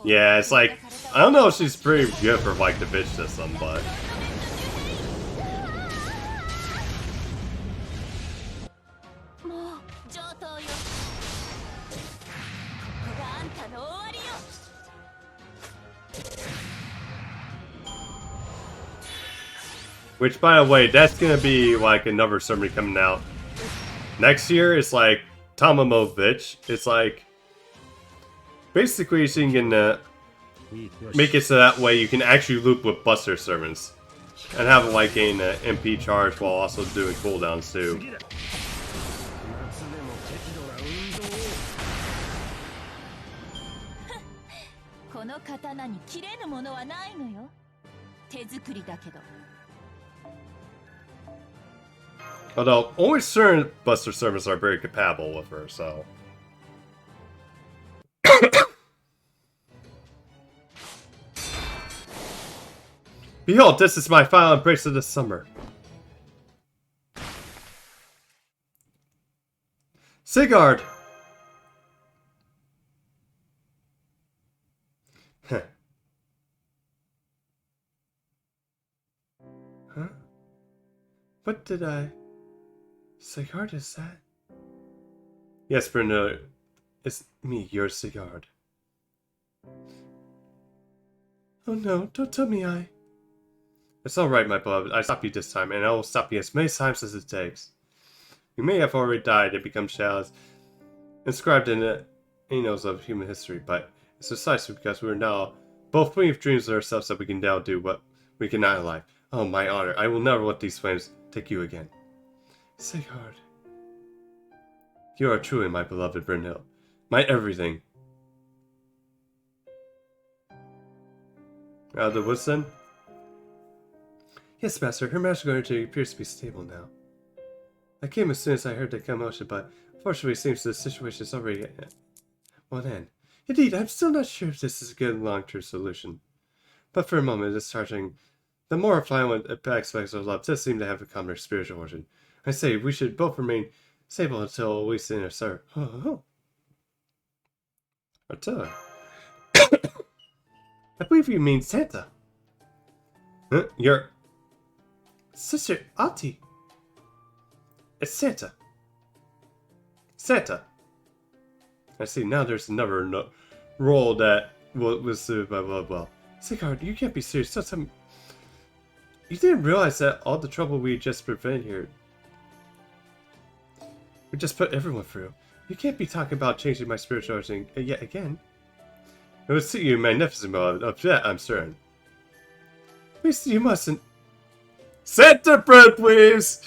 Yeah, it's like, I don't know if she's pretty good for like the bitch system, but. もう上等よ。ここがあんたの終わりよ。 Which, by the way, that's gonna be like another summary coming out next year. It's like Tomomovich. It's like basically she can make it so that way you can actually loop with Buster servants and have like an MP charge while also doing cooldowns too. この刀に切れぬものはないのよ。手作りだけど。 Although only certain Buster servants are very compatible with her, so. Behold, this is my final embrace of the summer. Sigurd! Huh. Huh? What did I... Sigurd, is that? Yes, Bruno. It's me, your Sigurd. Oh no, don't tell me I... It's alright, my beloved. I stop you this time, and I will stop you as many times as it takes. You may have already died and become shadows inscribed in the annals of human history, but it's precisely because we are now both free of dreams of ourselves that we can now do what we cannot in life. Oh, my honor, I will never let these flames take you again. Sigurd. You are truly my beloved Brynhild. My everything. Out of the woods then? Yes, master, her magical energy appears to be stable now. I came as soon as I heard the commotion, but fortunately it seems the situation is already well end. Indeed, I'm still not sure if this is a good long-term solution. But for a moment, discharging the more violent aspects of love does seem to have a common spiritual origin. I say, we should both remain stable until at least in our start. Until I believe you mean Santa. Huh? Your sister Ati. It's Santa. Santa. I see, now there's another role that was blah blah blah. Sigurd, you can't be serious. Don't tell me. You didn't realize that all the trouble we just prevented here. We just put everyone through. You can't be talking about changing my spiritual origin yet again. It would suit you magnificent, beloved. Of that, I'm certain. Please, you mustn't. Santa bread, please!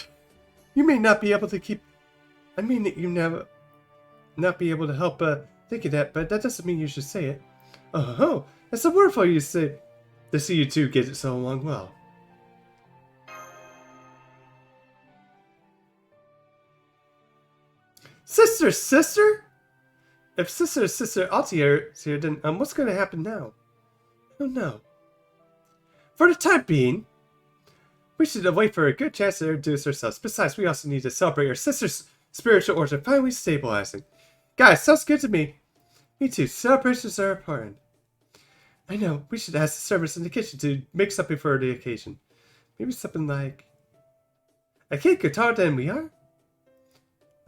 You may not be able to keep... I mean, you never... Not be able to help thinking that, but that doesn't mean you should say it. Oh, that's so wonderful you say to see you two get it so along well. Sister? If Sister Altair is here, then what's going to happen now? I don't know. For the time being, we should wait for a good chance to introduce ourselves. Besides, we also need to celebrate our sister's spiritual origin finally stabilizing. Guys, sounds good to me. Me too. Celebrations are important. I know. We should ask the servants in the kitchen to make something for the occasion. Maybe something like a cake guitar than we are.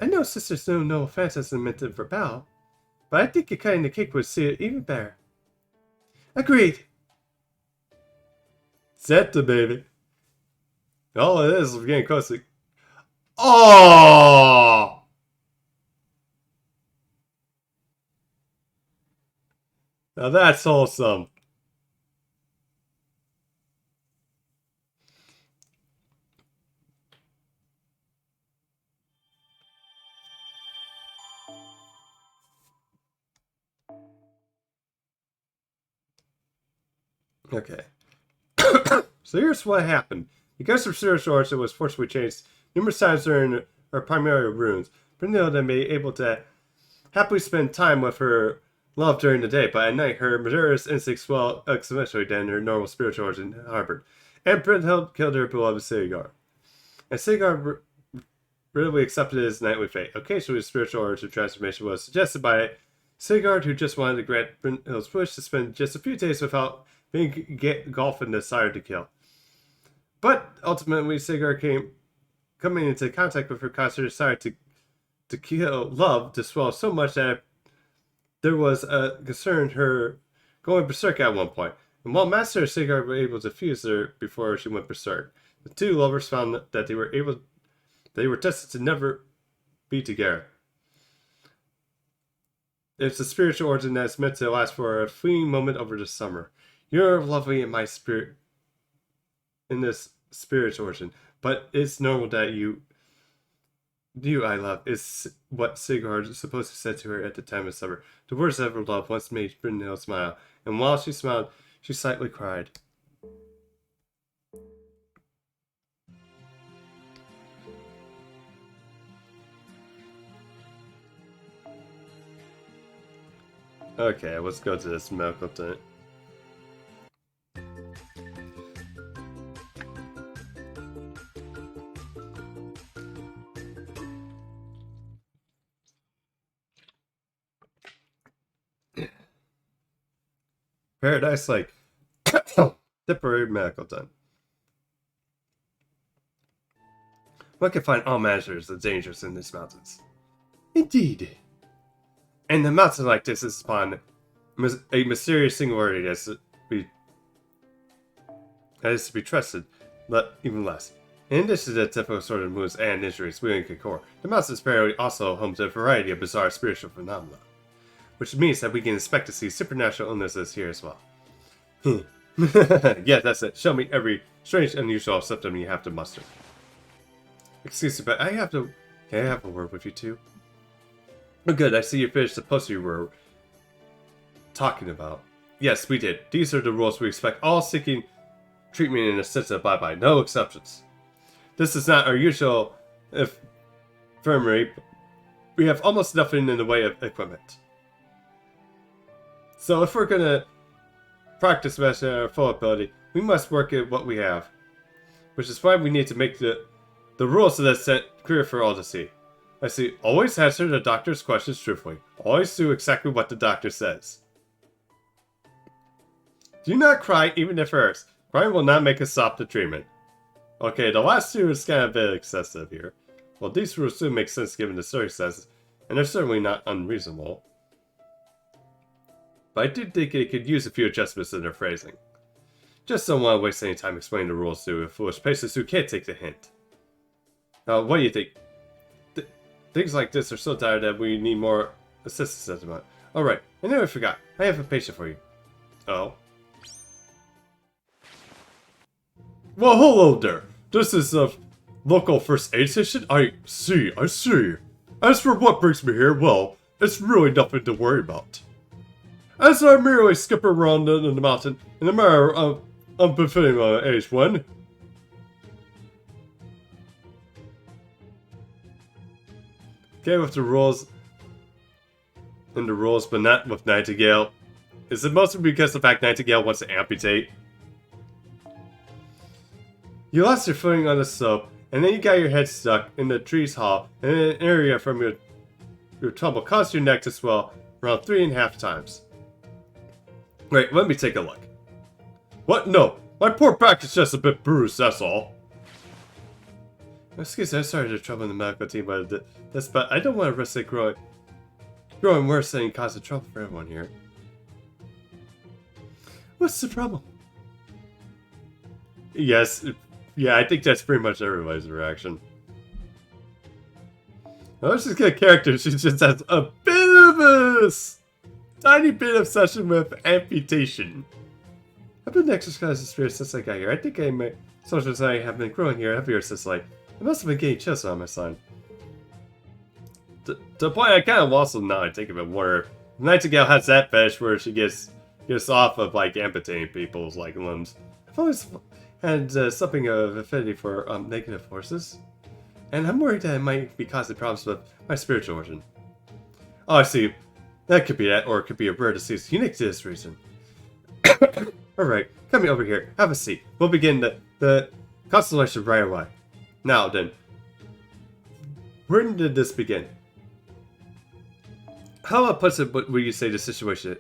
I know sisters know no offense as meant for Bao, but I think a cutting the cake would see it even better. Agreed. Santa, baby. All it is getting close to... Oh! Now that's wholesome. Okay. So here's what happened. Because her spiritual origin was forcibly changed numerous times during her primary runes, Brynhilda may be able to happily spend time with her love during the day, but at night her murderous instincts swell exponentially than her normal spiritual origin harbored. And Brynhild killed her beloved Sigar. And Sigar readily accepted his nightly fate. Occasionally, his spiritual origin transformation was suggested by Sigurd, who just wanted to grant Brynhild's wish to spend just a few days without being engulfed in the desire to kill. But ultimately, Sigurd coming into contact with her constant desire to kill love to swell so much that there was a concern her going berserk at one point. And while Master and Sigurd were able to fuse her before she went berserk, the two lovers found that they were tested to never be together. It's a spiritual origin that is meant to last for a fleeting moment over the summer. You're lovely in my spirit, in this spiritual origin, but it's normal that you I love, is what Sigurd supposed to said to her at the time of summer. The words of her love once made Brynhild smile, and while she smiled, she slightly cried. Okay, let's go to this medical tent. Paradise Lake. Temporary medical tent. One can find all measures of dangers in these mountains. Indeed. And a mountain like this is upon a mysterious singularity that is to be trusted, but even less. In addition to the typical sort of moves and injuries we can core, the mountain is apparently also home to a variety of bizarre spiritual phenomena, which means that we can expect to see supernatural illnesses here as well. Yeah, that's it. Show me every strange, unusual symptom you have to muster. Excuse me, but can I have a word with you too? Oh, good, I see you finished the post you were talking about. Yes, we did. These are the rules we expect all seeking treatment in a sense of abide by. No exceptions. This is not our usual infirmary. We have almost nothing in the way of equipment. So if we're going to practice matching our full ability, we must work at what we have. Which is why we need to make the rules of that set clear for all to see. I see. Always answer the doctor's questions truthfully. Always do exactly what the doctor says. Do not cry even if it hurts. Crying will not make us stop the treatment. Okay, the last two is kind of a bit excessive here. Well, these rules do make sense given the circumstances, and they're certainly not unreasonable. But I do think it could use a few adjustments in their phrasing. Just don't want to waste any time explaining the rules to foolish patients who can't take the hint. Now, what do you think? Things like this are so dire that we need more assistance at the moment. Alright, I never forgot. I have a patient for you. Oh. Well, hello there. This is a local first aid station? I see. As for what brings me here, well, it's really nothing to worry about. As I merely skip around in the mountain in a manner of unbefitting my age when... Okay, with the rules, but not with Nightingale. Is it mostly because the fact Nightingale wants to amputate? You lost your footing on the slope, and then you got your head stuck in the tree's haul, and an area from your tumble caused your neck to swell around 3.5 times. Wait, let me take a look. What? No, my poor back is just a bit bruised, that's all. Excuse me, I started to trouble in the medical team by this, but I don't want to risk it growing worse and causing trouble for everyone here. What's the trouble? Yes, yeah, I think that's pretty much everybody's reaction. Now let's just get a character. She just has a bit of a tiny bit of obsession with amputation. I've been exercising spirit since I got here. I think my social anxiety have been growing here heavier since I must have been getting chills on my son. To the point I kind of lost them now I think of it, where Nightingale has that fetish where she gets off of like amputating people's like limbs. had something of affinity for negative forces, and I'm worried that it might be causing problems with my spiritual origin. Oh, I see. That could be that, or it could be a rare disease unique to this region. Alright, come over here. Have a seat. We'll begin the constellation right away. Now then, when did this begin? How puts it would you say the situation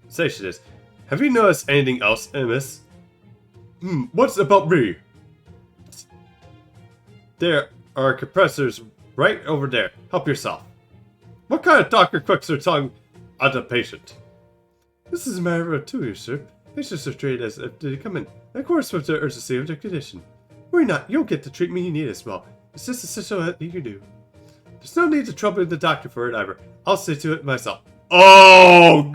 is? Have you noticed anything else in this? What's about me? There are compressors right over there. Help yourself. What kind of doctor cooks their tongue at a patient? This is a matter of 2 years, sir. Patients are treated as if they come in accordance with the urgency of their condition. Worry not, you'll get the treatment you need as well. It's just essential that you do. There's no need to trouble the doctor for it either. I'll see to it myself. Oh!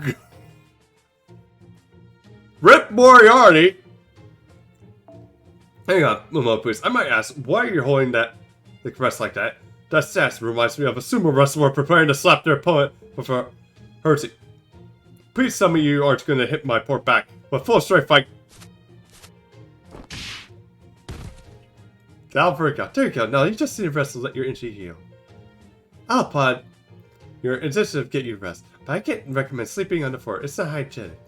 Rip Moriarty! Hang on, one moment, please. I might ask, why are you holding the compress like that? That stats reminds me of a sumo wrestler preparing to slap their opponent before hurting. Please tell me you aren't going to hit my poor back with full strength fight. Alfrica, there you go. Now you just need to rest and let your injury heal. I'll applaud your intention to get you rest, but I can't recommend sleeping on the floor. It's not hygienic.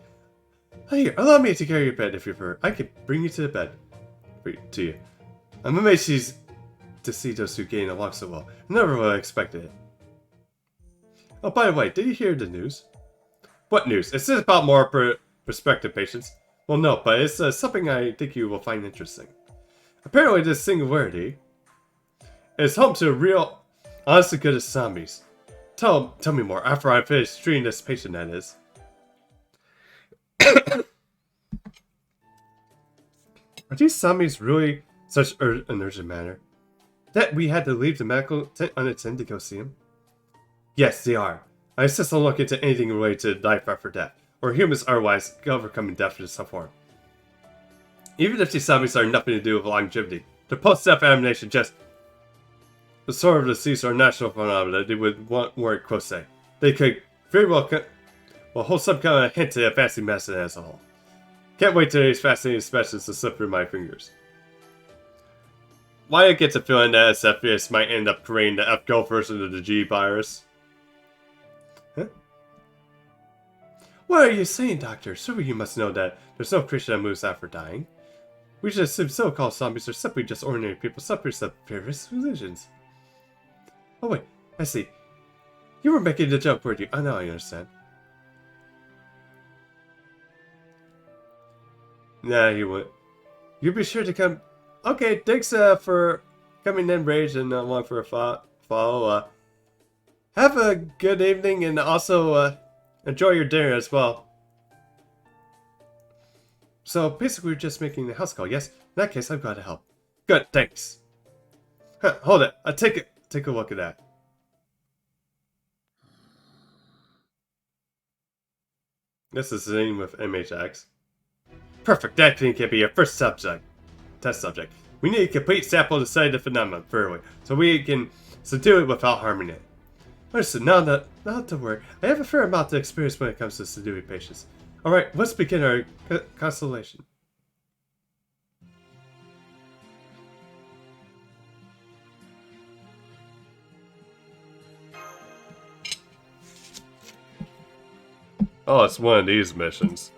Here, allow me to carry your bed if you prefer. I can bring you to the bed. To you. I'm amazed she's to see those who gain along so well. I never would have expected it. Oh, by the way, did you hear the news? What news? Is this about more prospective patients? Well, no, but it's something I think you will find interesting. Apparently, this singularity is home to real, honestly good as zombies. Tell me more after I finish treating this patient, that is. Are these zombies really such an urgent matter? That we had to leave the medical tent unattended to go see him? Yes, they are. I insist on looking into anything related to life after death, or humans otherwise overcoming death in some form. Even if these zombies are nothing to do with longevity, their post-death animation just the sort of disease or natural phenomena they would want more close say. They could very well hold some kind of hint to advancing medicine as a whole. Can't wait till these fascinating specimens to slip through my fingers. Why I get the feeling that SFS might end up creating the F-Go version of the G virus. Huh? What are you saying, Doctor? Surely you must know that there's no creature that moves after dying. We should assume so-called zombies are simply just ordinary people suffering from various religions. Oh wait, I see. You were making the joke, weren't you? Oh, now I understand. Nah, you wouldn't. You'll be sure to come. Okay, thanks for coming in, Rage, and one for a follow. Have a good evening, and also enjoy your dinner as well. So basically, we're just making the house call. Yes, in that case, I'm glad to help. Good, thanks. Huh, hold it. Take a look at that. This is the name with MHX. Perfect, that thing can be your first test subject. We need a complete sample to study the phenomenon thoroughly, so we can subdue it without harming it. Listen, not to worry. I have a fair amount of experience when it comes to subduing patients. Alright, let's begin our constellation. Oh, it's one of these missions.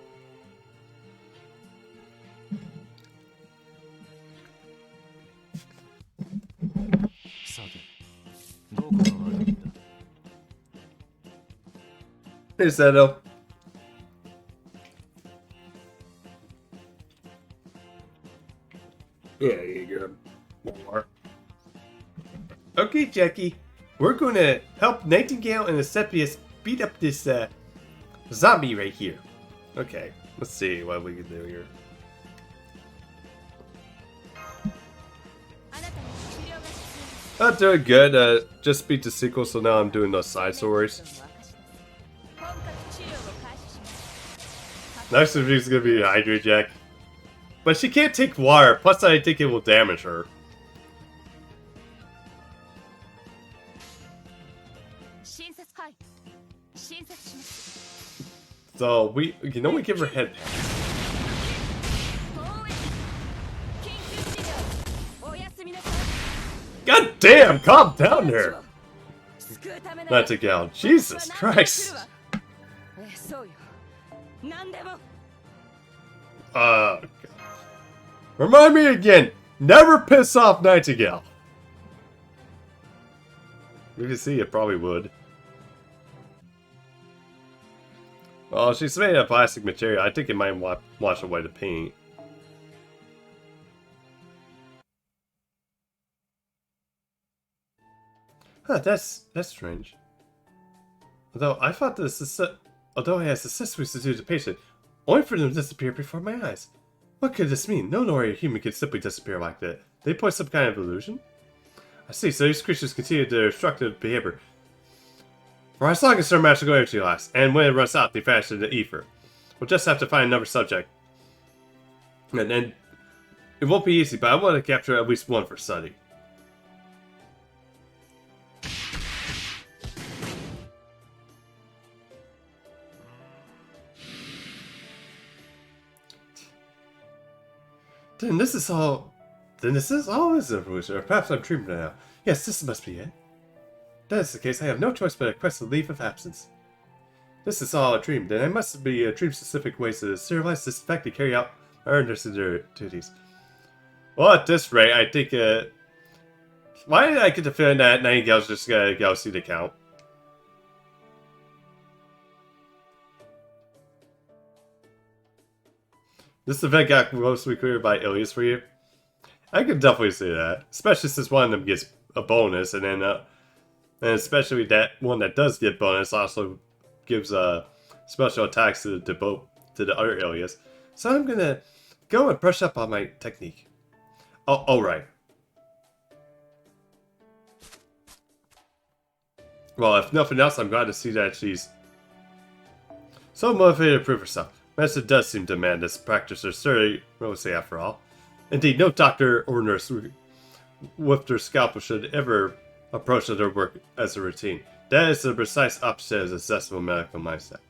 Hey, Seto. Yeah, you got more. Okay, Jackie. We're going to help Nightingale and Asepius beat up this zombie right here. Okay, let's see what we can do here. I'm doing good. Just beat the sequel, so now I'm doing those side stories. Next of is gonna be Hydra Jack. But she can't take water, plus I think it will damage her. So we give her head. God damn, calm down there. Nightingale, Jesus Christ. God. Remind me again, never piss off Nightingale. We can see it probably would. Well, she's made of plastic material. I think it might wash away the paint. Huh, that's strange. Although I thought although he has accessories to do the patient, only for them to disappear before my eyes. What could this mean? No ordinary human could simply disappear like that. They point some kind of illusion? I see, so these creatures continue their destructive behavior. For as long as their magical energy lasts, and when it runs out, they vanish into the ether. We'll just have to find another subject. And then, it won't be easy, but I want to capture at least one for study. Then this is all is a illusion, or perhaps I'm dreaming now. Yes, this must be it. If that is the case, I have no choice but to request a leave of absence. This is all a dream, then I must be a dream-specific ways to sterilize this fact to carry out my earnest duties. Well, at this rate, I think, why did I get the feeling that Nightingale's just gonna go see the count? This event got mostly cleared by Ilias for you? I could definitely see that. Especially since one of them gets a bonus, and then, and especially that one that does get bonus also gives special attacks to the other Ilias. So I'm gonna go and brush up on my technique. Oh, alright. Well, if nothing else, I'm glad to see that she's so motivated to prove herself. Medicine does seem to demand this practitioner surgery, say after all. Indeed, no doctor or nurse with their scalpel should ever approach their work as a routine. That is the precise opposite of a successful medical mindset.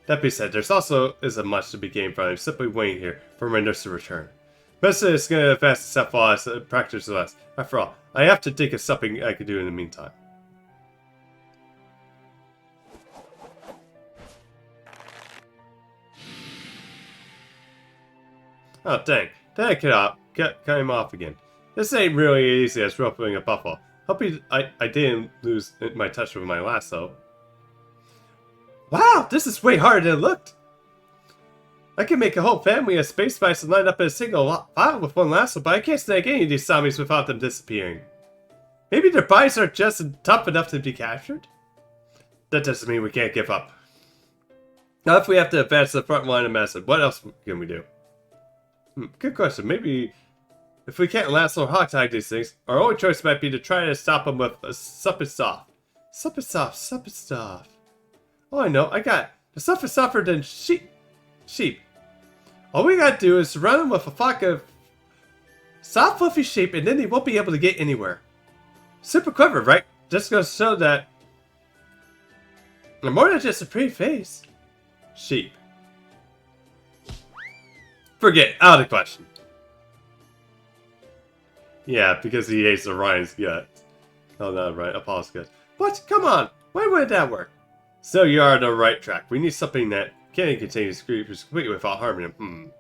That being said, there's also isn't much to be gained from simply waiting here for my nurse to return. Medicine is going to advance itself while as a practitioner less. After all, I have to think of something I could do in the meantime. Oh dang, then I cut him off again. This ain't really easy as roping a buffalo. Hope I didn't lose my touch with my lasso. Wow, this is way harder than it looked. I can make a whole family of space spice and line up in a single file with one lasso, but I can't snag any of these zombies without them disappearing. Maybe their bodies are just tough enough to be captured? That doesn't mean we can't give up. Now if we have to advance the front line of medicine, what else can we do? Good question. Maybe if we can't lasso or hog-tie these things, our only choice might be to try to stop them with a sup and soft. Sup and soft. Oh, I know. I got it. The stuff is softer than sheep. All we gotta do is surround them with a flock of soft, fluffy sheep, and then they won't be able to get anywhere. Super clever, right? Just gonna show that they're more than just a pretty face. Sheep. Forget, out of the question. Yeah, because he hates Orion's gut. Oh, no, right, Apollo's gut. What? Come on! Why would that work? So you are on the right track. We need something that can contain these creatures completely without harming them.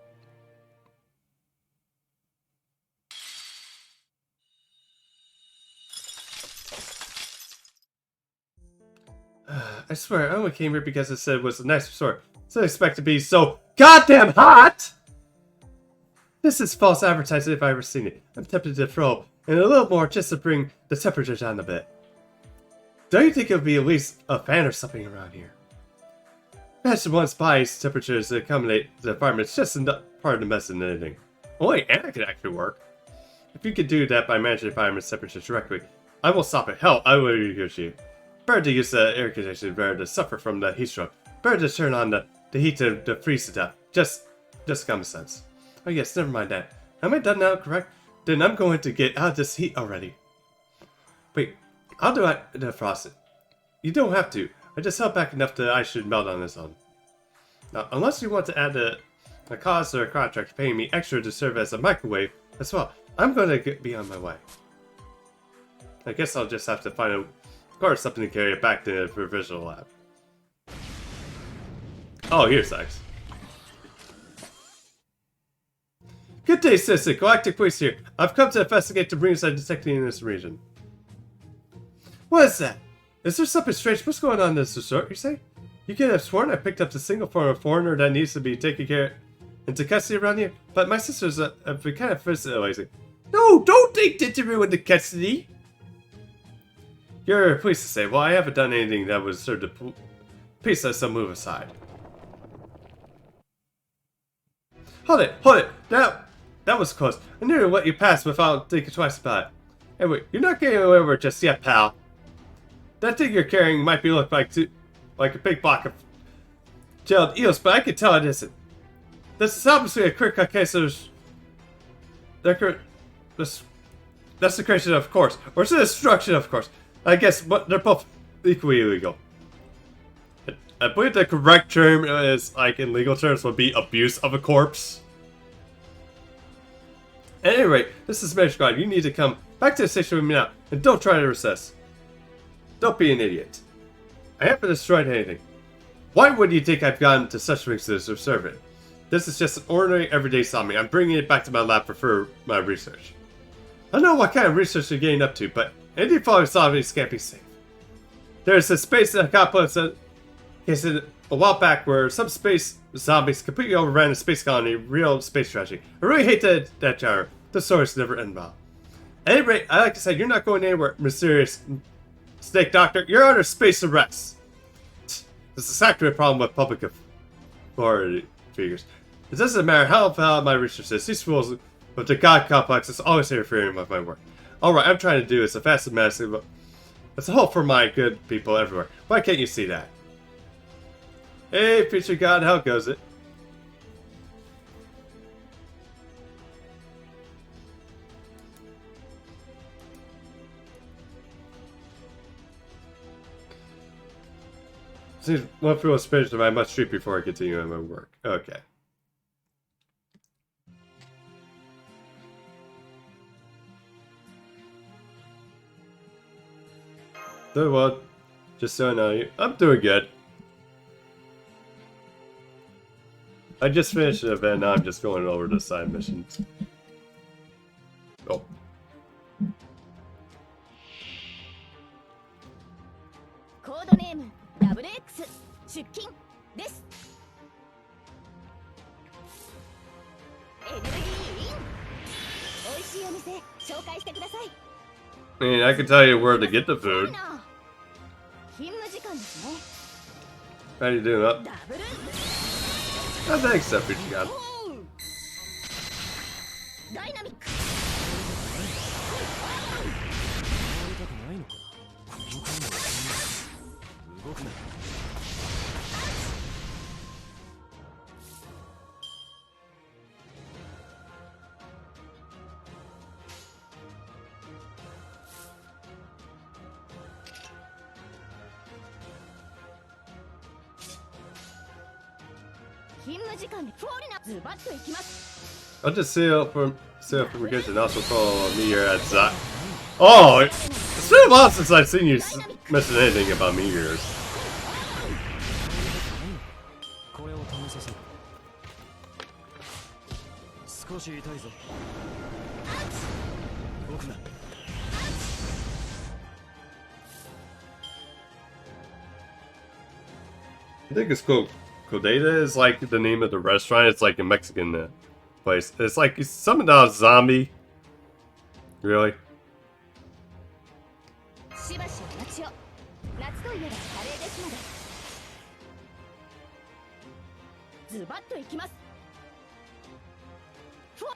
I swear, I only came here because it said it was a nice resort. So I expect to be so goddamn hot! This is false advertising if I've ever seen it. I'm tempted to throw in a little more just to bring the temperature down a bit. Don't you think it would be at least a fan or something around here? Imagine one's body's temperatures to accommodate the environment. It's just part of the medicine than anything. Oh wait, and it could actually work. If you could do that by managing the environment's temperature directly, I won't stop it. Hell, I will use you. Better to use the air conditioning, better to suffer from the heat stroke. Better to turn on the heat to freeze to death. Just common sense. Oh yes, never mind that. Am I done now, correct? Then I'm going to get out of this heat already. Wait, how do I defrost it? You don't have to. I just held back enough that the ice should melt on its own. Now, unless you want to add a cost or a contract paying me extra to serve as a microwave as well, I'm going to be on my way. I guess I'll just have to find of course something to carry it back to the provisional lab. Oh, here's X. Good day, Citizen. Galactic Police here. I've come to investigate the rings I'm detecting in this region. What is that? Is there something strange? What's going on in this resort, you say? You could have sworn I picked up the signal from a foreigner that needs to be taken care into custody around here, but my sisters have been kind of facilitating. No, don't take the ruin the custody! You're pleased to say, well, I haven't done anything that would serve the peace, so move aside. Hold it! That was close. I nearly let you pass without thinking twice about it. Anyway, you're not getting away with it just yet, pal. That thing you're carrying might be look like a big block of jailed eels, but I can tell it isn't. This is obviously a quick case of desecration, of course, or destruction, of course. I guess they're both equally illegal. I believe the correct term is, like in legal terms, would be abuse of a corpse. At any rate, this is Mage God. You need to come back to the station with me now, and don't try to resist. Don't be an idiot. I haven't destroyed anything. Why would you think I've gone to such lengths to serve it? This is just an ordinary, everyday zombie. I'm bringing it back to my lab for my research. I don't know what kind of research you're getting up to, but any following zombies can't be safe. There's a space complex a while back where some space zombies completely overran a space colony, real space tragedy. I really hate that genre. The stories never end well. At any rate, I like to say you're not going anywhere, mysterious Snake Doctor. You're under space arrest. This is exactly the problem with public authority figures. It doesn't matter how valid my research is. These fools with the God complex is always interfering with my work. Alright, I'm trying to do is a fast and massive, but it's a hope for my good people everywhere. Why can't you see that? Hey, Future God, how goes it? Seems one feel suspicious I must treat before I continue on my work. Okay. Doing well. Just so I know, I'm doing good. I just finished an event, now I'm just going over the side missions. Oh. Code name WX 出勤です。エネルギーイン。美味しいお店紹介してください。 I mean, I can tell you where to get the food. 勤務時間ですね。 How you doing up? ダブル。 Oh, thanks, Future God. ダイナミック。動くな。 I'll just sail from vacation and also follow Meteor at Zach. Oh, it's been a while since I've seen you mention anything about meteors. これを試させる。少し痛いぞ。動くな。 I think it's cool. Codeta is like the name of the restaurant. It's like a Mexican place. It's like something about a zombie. Really? しばしお待ちを。夏といえばカレーですので。ズバッといきます。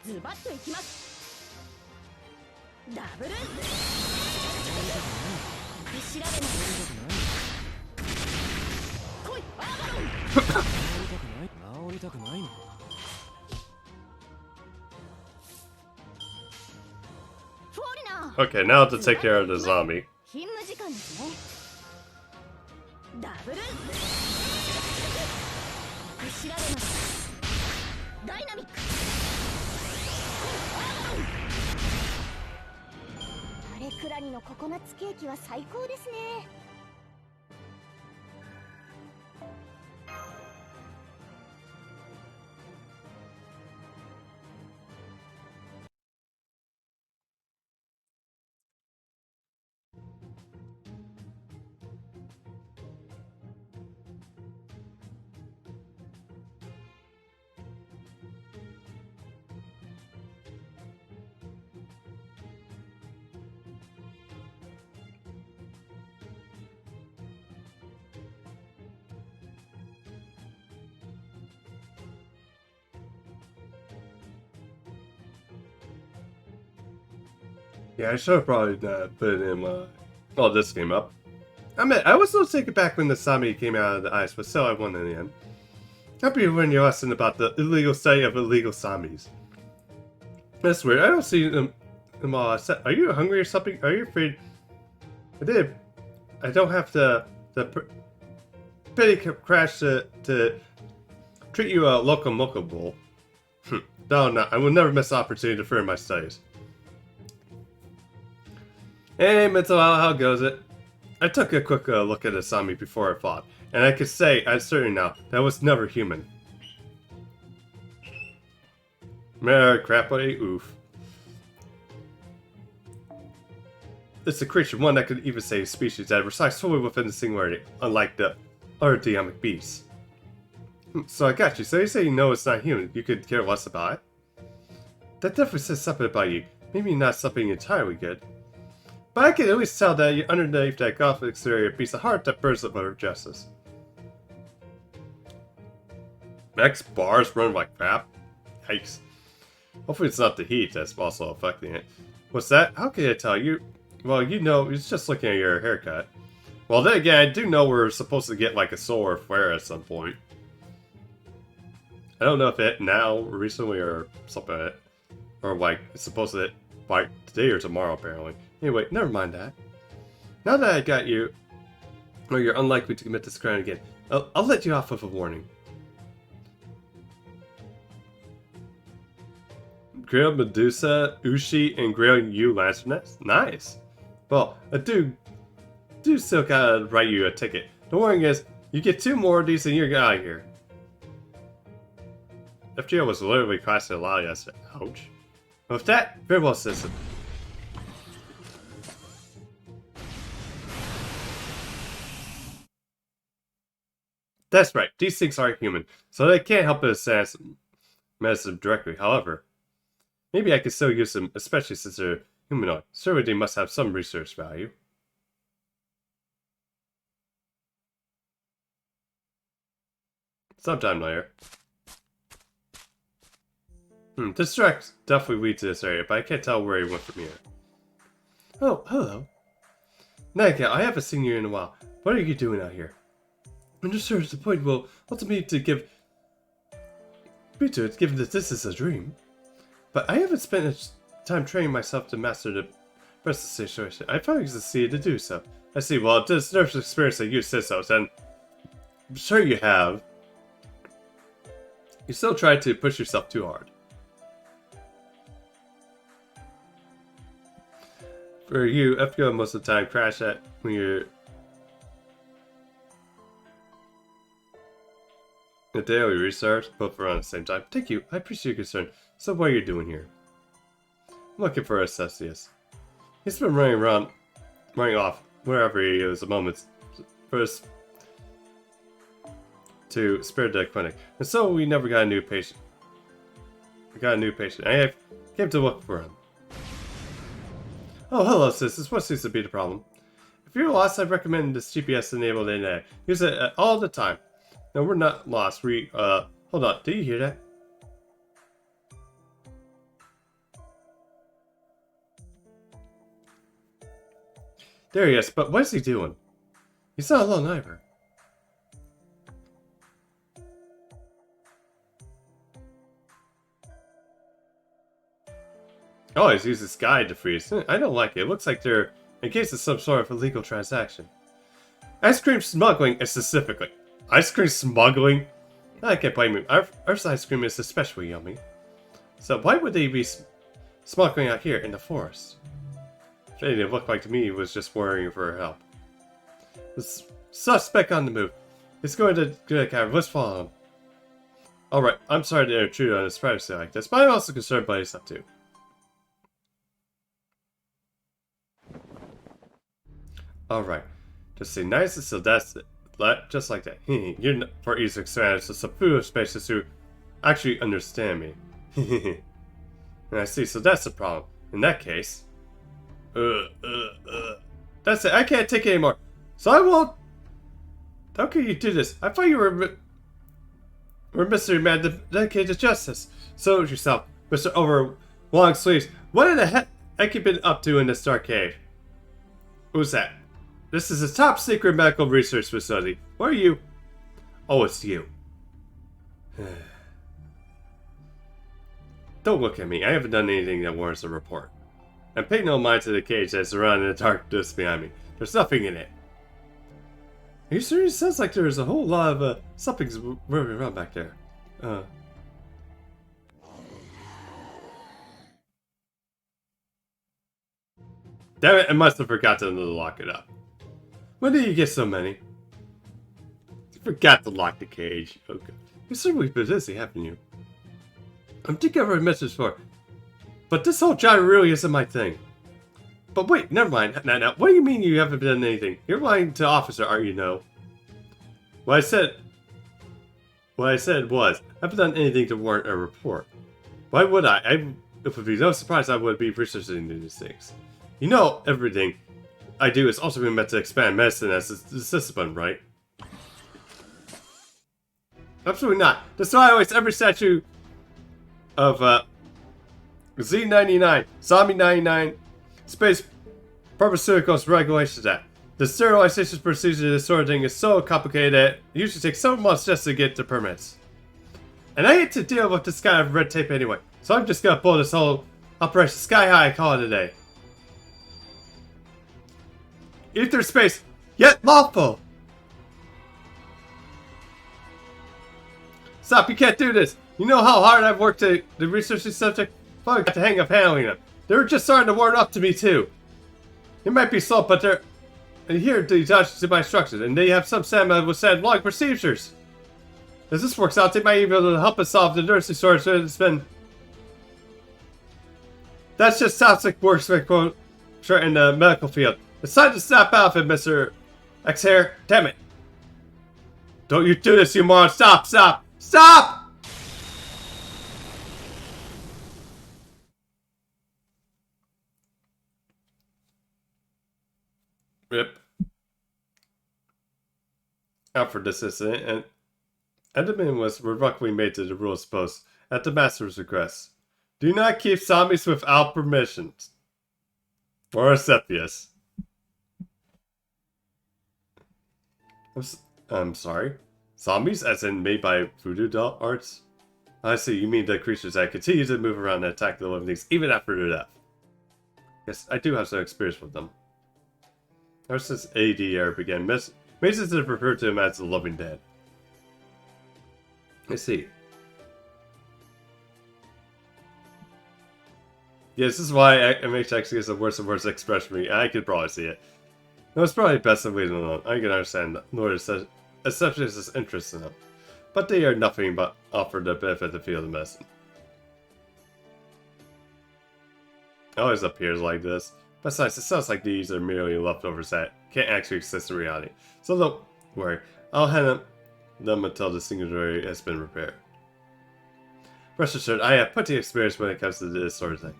ズバッといきます。ダブル。調べない。来い、アーバロン。 治りたくないの。 Okay, now to take care of the zombie. 勤務時間ですね。ダブル。調べます。ダイナミック。あれか。クラニのココナッツケーキは最高ですね。Yeah, I should have probably put in this game up. I mean, I was so taken back when the Sami came out of the ice, but still I won in the end. Hope you learned your lesson about the illegal study of illegal Samis. That's weird. I don't see them all. Are you hungry or something? Are you afraid? I don't have the petty crash to treat you a loco bowl. No, I will never miss the opportunity to further my studies. Hey, Mental, how goes it? I took a quick look at Asami before I fought, and I can say, I'm certain now, that was never human. Meh, crap, oof. It's a creature, one that could even say a species that resides fully within the singularity, unlike the other Dynamic beasts. So I got you, so you say you know it's not human, you could care less about it? That definitely says something about you, maybe not something entirely good. But I can at least tell that underneath that gothic exterior beats a heart that burns with utter justice. Max bars run like crap? Yikes. Hopefully it's not the heat that's also affecting it. What's that? How can I tell you? Well, you know, it's just looking at your haircut. Well, then again, I do know we're supposed to get like a solar flare at some point. I don't know if it now, recently, or something, or like it's supposed to hit by today or tomorrow apparently. Anyway, never mind that. Now that I got you, or you're unlikely to commit this crime again, I'll let you off with a warning. Grilled Medusa, Ushi, and grilled you Lanternets? Nice. Well, I do still gotta write you a ticket. The warning is, you get 2 more of these and you're out of here. FGO was literally costing a lot yesterday. Ouch. With that, very well, citizen. That's right, these things aren't human, so they can't help but assassinate medicine directly. However, maybe I could still use them, especially since they're humanoid. Surely they must have some research value. Sometime later. This track definitely leads to this area, but I can't tell where he went from here. Oh, hello. Naika, I haven't seen you in a while. What are you doing out here? I'm just sure the point will ultimately to give me to it, given that this is a dream. But I haven't spent time training myself to master the rest of the situation. I finally succeeded to do so. I see, well, this nervous experience that you said so, and I'm sure you have. You still try to push yourself too hard. For you, FGO most of the time crash at when you're the daily restart, both around the same time. Thank you, I appreciate your concern. So what are you doing here? I'm looking for Acesius. He's been running off wherever he is a moment first to Spirit Dead Clinic. And so we never got a new patient. We got a new patient. I came to look for him. Oh, hello, sisters. What seems to be the problem? If you're lost, I recommend this GPS-enabled internet. Use it all the time. No, we're not lost. Hold on. Do you hear that? There he is, but what is he doing? He's not alone either. Oh, he's used this guide to freeze. I don't like it. It looks like they're in case of some sort of illegal transaction. Ice cream smuggling, specifically. Ice cream smuggling? I can't blame you. Earth's ice cream is especially yummy. So why would they be smuggling out here in the forest? If anything, it looked like to me he was just worrying for her help. The suspect on the move. He's going to get a cab. Let's follow him. Alright, I'm sorry to intrude on his privacy like this, but I'm also concerned by his up too. Alright, just say nice, so that's it. Just like that. You're not for easy experience, so some foolish spaces who actually understand me. And I see, so that's the problem. In that case, that's it. I can't take it anymore. So I won't. How can you do this? I thought you were a mystery man dedicated to justice. So yourself, Mr. Over Long Sleeves. What in the heck have you been up to in this dark cave? Who's that? This is a top secret medical research facility. What are you? Oh, it's you. Don't look at me. I haven't done anything that warrants a report. And pay no mind to the cage that's surrounding the darkness behind me. There's nothing in it. Are you serious? It sounds like there's a whole lot of something's moving around back there. Damn it, I must have forgotten to lock it up. When did you get so many? You forgot to lock the cage. Okay. You've certainly been busy, haven't you? I'm thinking of a message for. But this whole job really isn't my thing. But wait, never mind. Now, what do you mean you haven't done anything? You're lying to officer, aren't you? No. What I said was, I haven't done anything to warrant a report. Why would I? It would be no surprise I would be researching these things. You know, everything I do is also meant to expand medicine as a discipline, right? Absolutely not. That's why I waste every statue of Z99, Zombie 99, Space Pharmaceuticals Regulations Act. The sterilization procedure to this sort of thing is so complicated that it usually takes several months just to get the permits. And I hate to deal with this kind of red tape anyway, so I'm just gonna pull this whole operation sky high and call it a day. Ether space, yet lawful! Stop, you can't do this! You know how hard I've worked to research this subject? Finally got the hang of handling them. They were just starting to warm up to me too. It might be slow, but they're adhere to my instructions, and they have some stamina with said long procedures. As this works out, they might even be able to help us solve the nursing shortage that's been. That's just toxic works in the medical field. It's time to snap out of it, Mr. X-Hair. Damn it. Don't you do this, you moron. Stop, stop, stop! Rip. Out for this incident, and Enderman was revocably made to the rules post at the Master's request. Do not keep zombies without permission. Or Acephius. I'm sorry? Zombies, as in made by voodoo doll arts? I see, you mean the creatures that continue to move around and attack the living things even after their death. Yes, I do have some experience with them. Ever since AD era began, Masons have referred to him as the Living Dead. I see. Yes, this is why MHX is the worst and worst expression for me. I could probably see it. No, it's probably best to leave them alone. I can understand Lord's Acephius' interest in them. But they are nothing but offer the benefit of the field of medicine. It always appears like this. Besides, it sounds like these are merely leftovers that can't actually exist in reality. So don't worry, I'll hand them until the singularity has been repaired. Rest assured, I have plenty of experience when it comes to this sort of thing.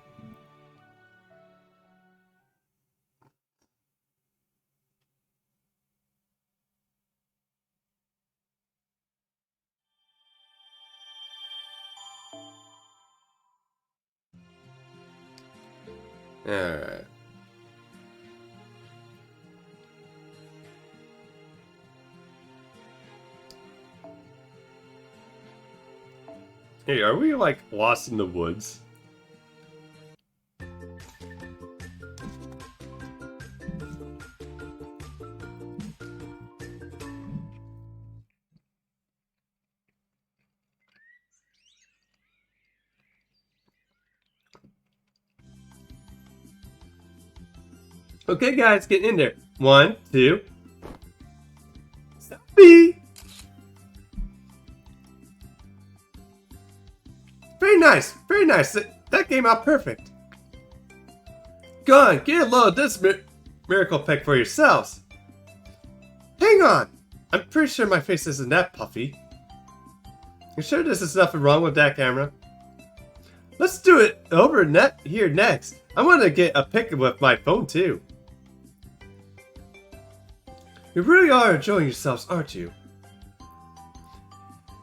Alright. Hey, are we like lost in the woods? Okay, guys, get in there. 1, 2. Stoppy! Very nice, very nice. That came out perfect. Go on, get a load of this miracle pick for yourselves. Hang on. I'm pretty sure my face isn't that puffy. You sure there's nothing wrong with that camera? Let's do it over here next. I want to get a pic with my phone too. You really are enjoying yourselves, aren't you?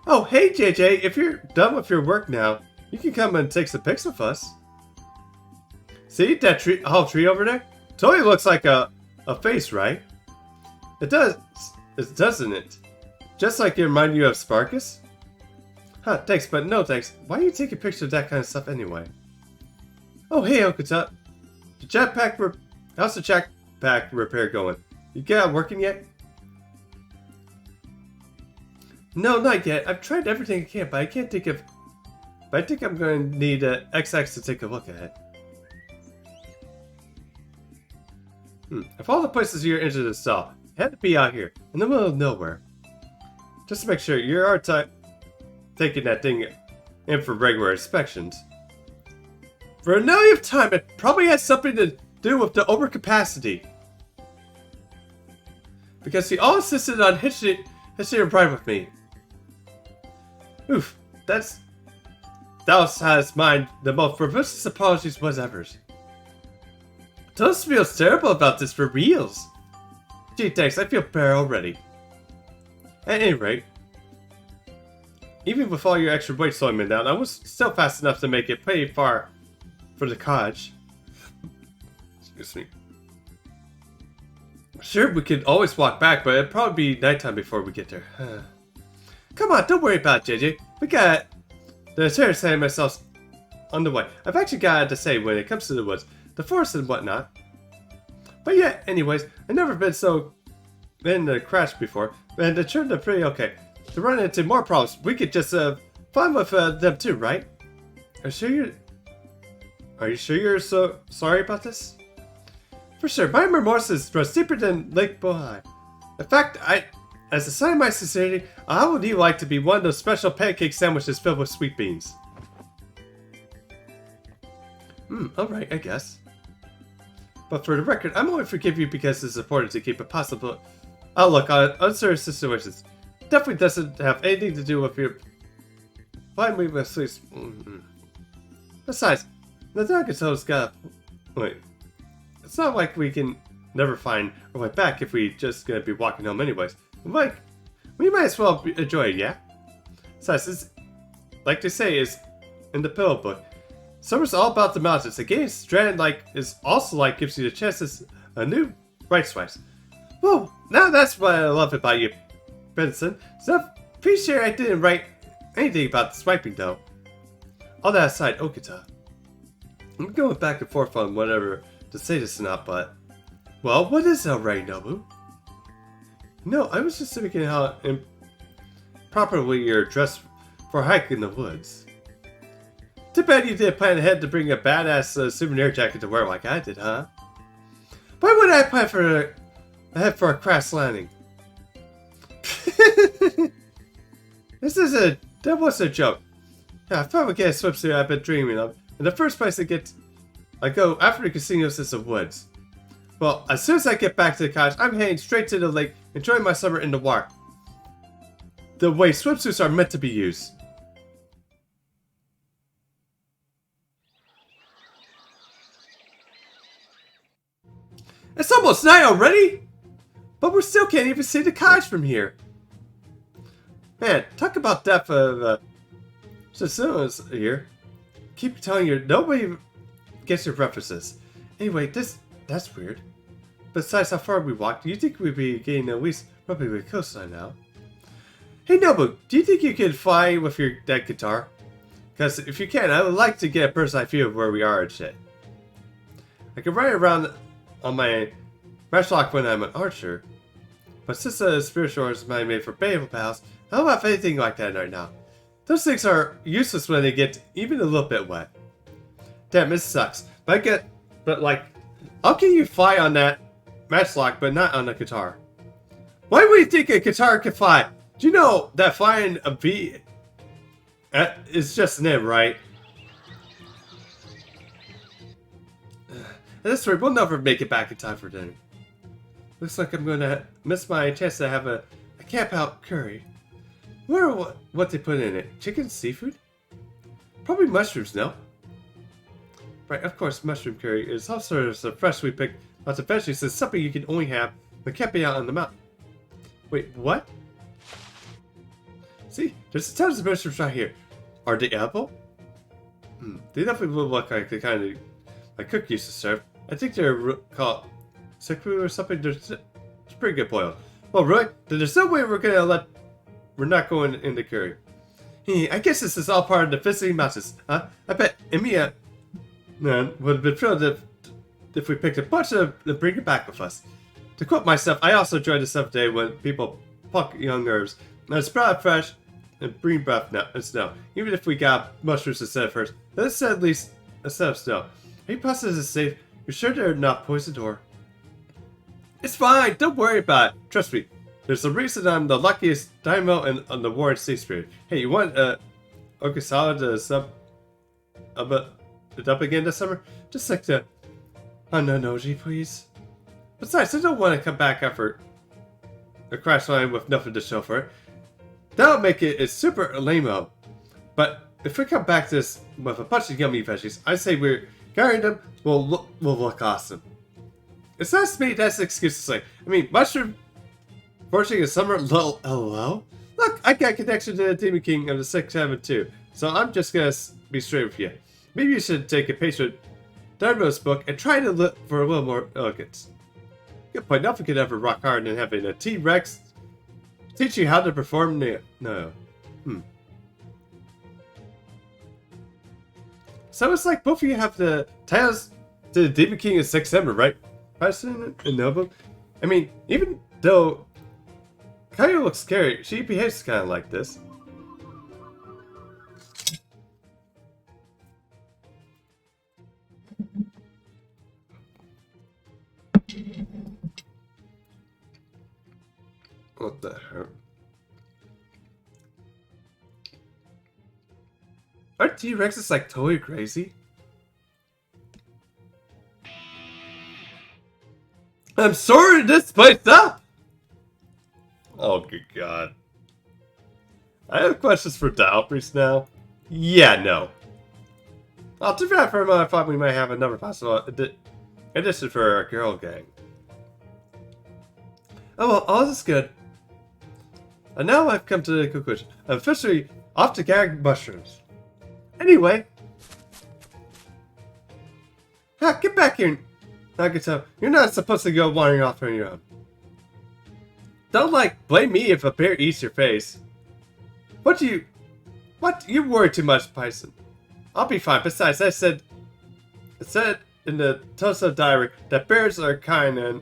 Oh, hey JJ, if you're done with your work now, you can come and take some pics with us. See that tree, whole tree over there? Totally looks like a face, right? It does, doesn't it? Just like it reminds you of Sparkus? Huh, thanks, but no thanks. Why are you taking pictures of that kind of stuff anyway? Oh, hey, Okuta. How's the jetpack repair going? You got it working yet? No, not yet. I've tried everything I can, but I can't think of... But I think I'm going to need XX to take a look at it. Of all the places you're interested in stuff, it had to be out here, in the middle of nowhere. Just to make sure you are taking that thing in for regular inspections. For a million of time, it probably has something to do with the overcapacity. Because he all insisted on hitching a ride with me. Oof, that has mine the most profuse apologies was ever. Toast feels terrible about this for reals. Gee, thanks, I feel better already. At any rate, even with all your extra weight slowing me down, I was still fast enough to make it pretty far for the cottage. Excuse me. Sure, we could always walk back, but it'd probably be nighttime before we get there. Come on, don't worry about it, JJ. We got the terrace and myself on the way. I've actually got to say, when it comes to the woods, the forest and whatnot. But yeah, anyways, I've never been a crash before, and it turned out pretty okay. To run into more problems, we could just fun with them too, right? Are you sure you're so sorry about this? For sure, my remorse runs deeper than Lake Bohai. In fact, as a sign of my sincerity, how would you like to be one of those special pancake sandwiches filled with sweet beans? Alright, I guess. But for the record, I'm only forgive you because it's important to keep a possible outlook on uncertain situations. Definitely doesn't have anything to do with your fine me with sleep. Besides, the Nagato's got wait. It's not like we can never find our way back if we just gonna be walking home anyways. Like, we might as well enjoy it, yeah? Besides, it's, like they say, is in the pillow book. Summer's all about the mountains. The game Strand is also gives you the chances a new bright swipes. Well, now that's what I love about you, Benson. So I'm pretty sure I didn't write anything about the swiping though. All that aside, Okuta. I'm going back and forth on whatever to say this or not, but... Well, what is Elray, Nobu? No, I was just thinking how improperly you're dressed for a hike in the woods. Too bad you didn't plan ahead to bring a badass souvenir jacket to wear like I did, huh? Why would I plan ahead for a crash landing? That was a joke. Yeah, I thought we'd get a swimsuit I've been dreaming of. And the first place I go after the casinos is the woods. Well, as soon as I get back to the cottage, I'm heading straight to the lake, enjoying my summer in the water. The way swimsuits are meant to be used. It's almost night already! But we still can't even see the cottage from here. Man, talk about depth of Susuna's here. Keep telling you, nobody gets your references. Anyway, that's weird. Besides how far we walked, do you think we'd be getting at least probably the coastline now? Hey Nobu, do you think you could fly with that guitar? Because if you can, I would like to get a bird's eye view of where we are and shit. I can ride around on my matchlock when I'm an archer, but since the spiritual is made for battle pals, I don't have anything like that right now. Those things are useless when they get even a little bit wet. Damn, this sucks. But How can you fly on that matchlock, but not on a guitar? Why would you think a guitar can fly? Do you know that flying a V is just an it, right? This way, we'll never make it back in time for dinner. Looks like I'm gonna miss my chance to have a camp out curry. I wonder what they put in it. Chicken, seafood? Probably mushrooms, no? Right, of course, mushroom curry is also so fresh we picked lots of veggies. It's something you can only have when camping out on the mountain. Wait, what? See, there's tons of mushrooms right here. Are they edible? They definitely look like the kind of my cook used to serve. I think they're called sikru or something. It's pretty good boiled. Well, Roy, then there's no way we're not going in the curry. Hey, I guess this is all part of the visiting mountains, huh? I bet Emiya would have been thrilled if we picked a bunch of and bring it back with us. To quote myself, I also enjoyed the 7th day when people pluck young herbs and sprout fresh and bring breath and snow. Even if we got mushrooms instead of first, let's at least instead of snow. Are you positive this is safe? You're sure they're not poisoned or? It's fine. Don't worry about it. Trust me. There's a reason I'm the luckiest daimyo on the Warren Sea Spirit. Hey, you want Okasawa to sub up again this summer? Just like the Hananoji, please. Besides, I don't want to come back after a crash line with nothing to show for it. That'll make it super lame-o. But if we come back to this with a bunch of yummy veggies, I say we're carrying them will look awesome. It's nice to me that's an excuse to say. I mean, mushroom foraging in summer, hello? Look, I got connection to the Demon King of the 672, so I'm just gonna be straight with you. Maybe you should take a page from Darmo's book and try to look for a little more elegance. Good point. Nothing could ever rock hard than having a T-Rex teach you how to perform no. So it's like both of you have the titles to the Demon King of 6 September, right? Bison and Nobu. I mean, even though Kaio looks scary, she behaves kind of like this. What the hell? Are T-Rexes like totally crazy? I'm sorting this place up! Oh, good God. I have questions for Dalpris now. Yeah, no. Oh, too bad for a moment I thought we might have another possible addition for our girl gang. Oh well, all is good. And now I've come to the conclusion. I'm officially off to gag mushrooms. Anyway. Get back here, Nagato. You're not supposed to go wandering off on your own. Don't, blame me if a bear eats your face. What? You worry too much, Bison. I'll be fine. Besides, it said in the Toso diary that bears are kind and...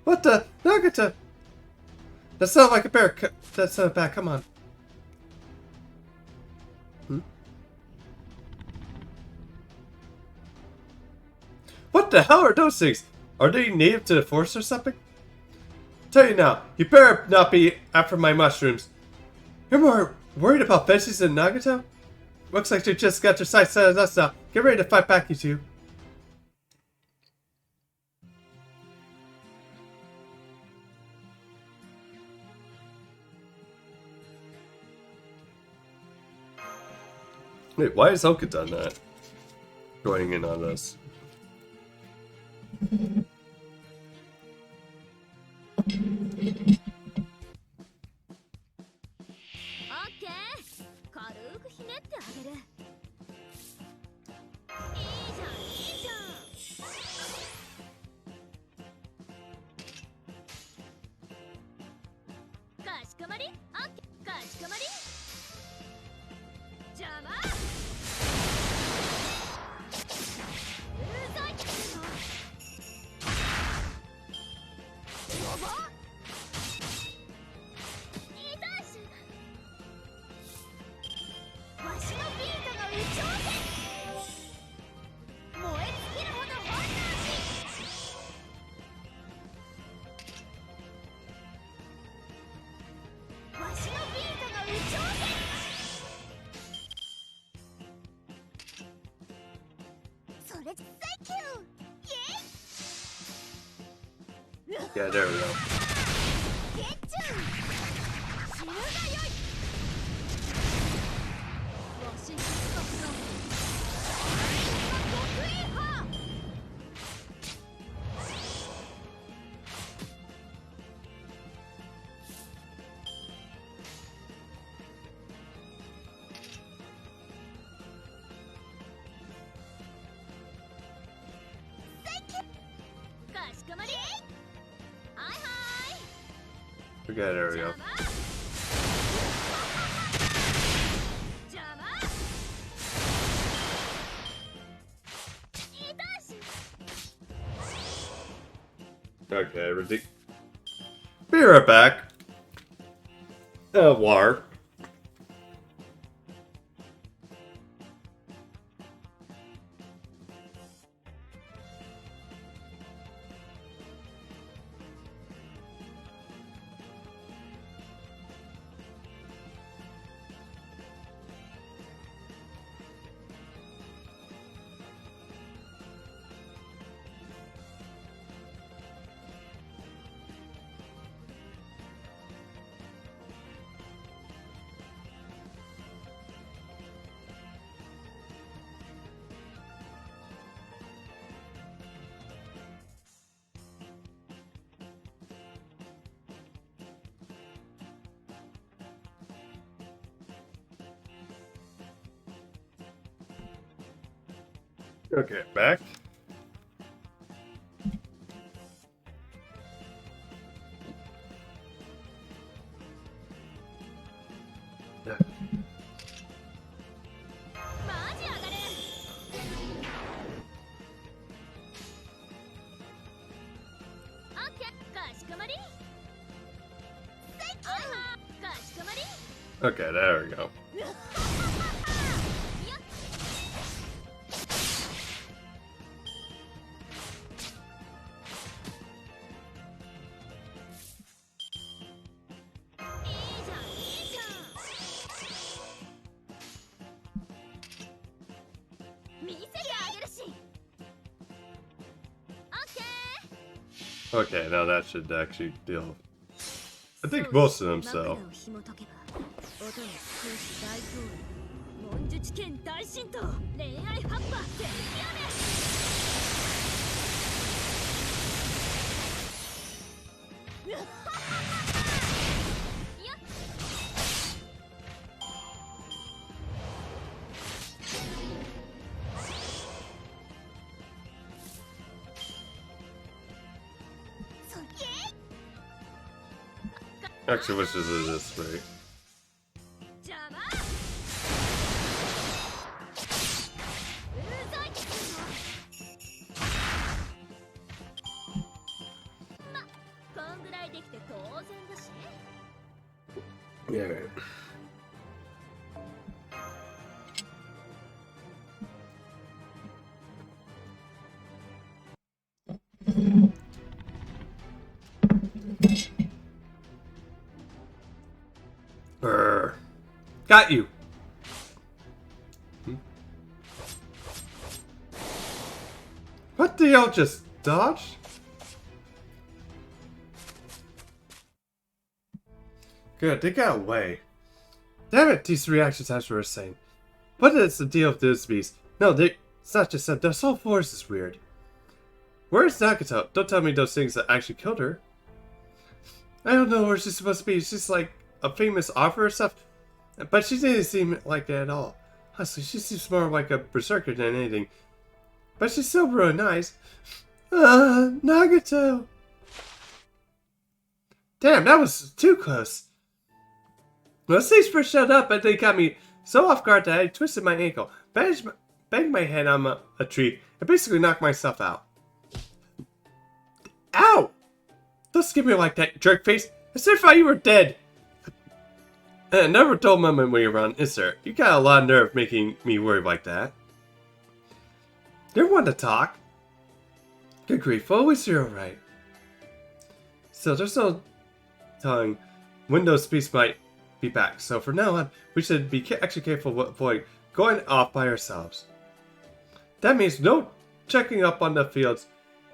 what the? Nagato! That sounded like a bear. That sounded bad. Come on. What the hell are those things? Are they native to the forest or something? Tell you now, you better not be after my mushrooms. You're more worried about veggies than Nagato? Looks like you just got your sights set on us now. Get ready to fight back, you two. Wait, why has Oka done that? Joining in on this. Yeah, there we go. Okay, there we go. Okay, ridiculous. Be right back. War. Okay, back. Yeah. Okay, there we go. Okay, now that should actually deal. I think most of them so. 'Actually, which is this way? Yeah. Right. Brr. Got you. What the hell just dodged? Good, they got away. Damn it, these reaction times were insane. What is the deal with this beast? No, it's not just them. Their soul force is weird. Where's Nagato? Don't tell me those things that actually killed her. I don't know where she's supposed to be. She's like a famous author or stuff. But she didn't seem like that at all. Honestly, she seems more like a berserker than anything. But she's still really nice. Nagato! Damn, that was too close. Well, these first shut up, and they got me so off guard that I twisted my ankle, banged my head on a tree, and basically knocked myself out. Ow! Don't skip me like that, jerk face. I certified you were dead. Never a dull moment when you're around, is there? You got a lot of nerve making me worry like that. You're one to talk. Good grief, always you're alright. Still, there's no telling when those beasts might be back, so from now on, we should be extra careful to avoid going off by ourselves. That means no checking up on the fields.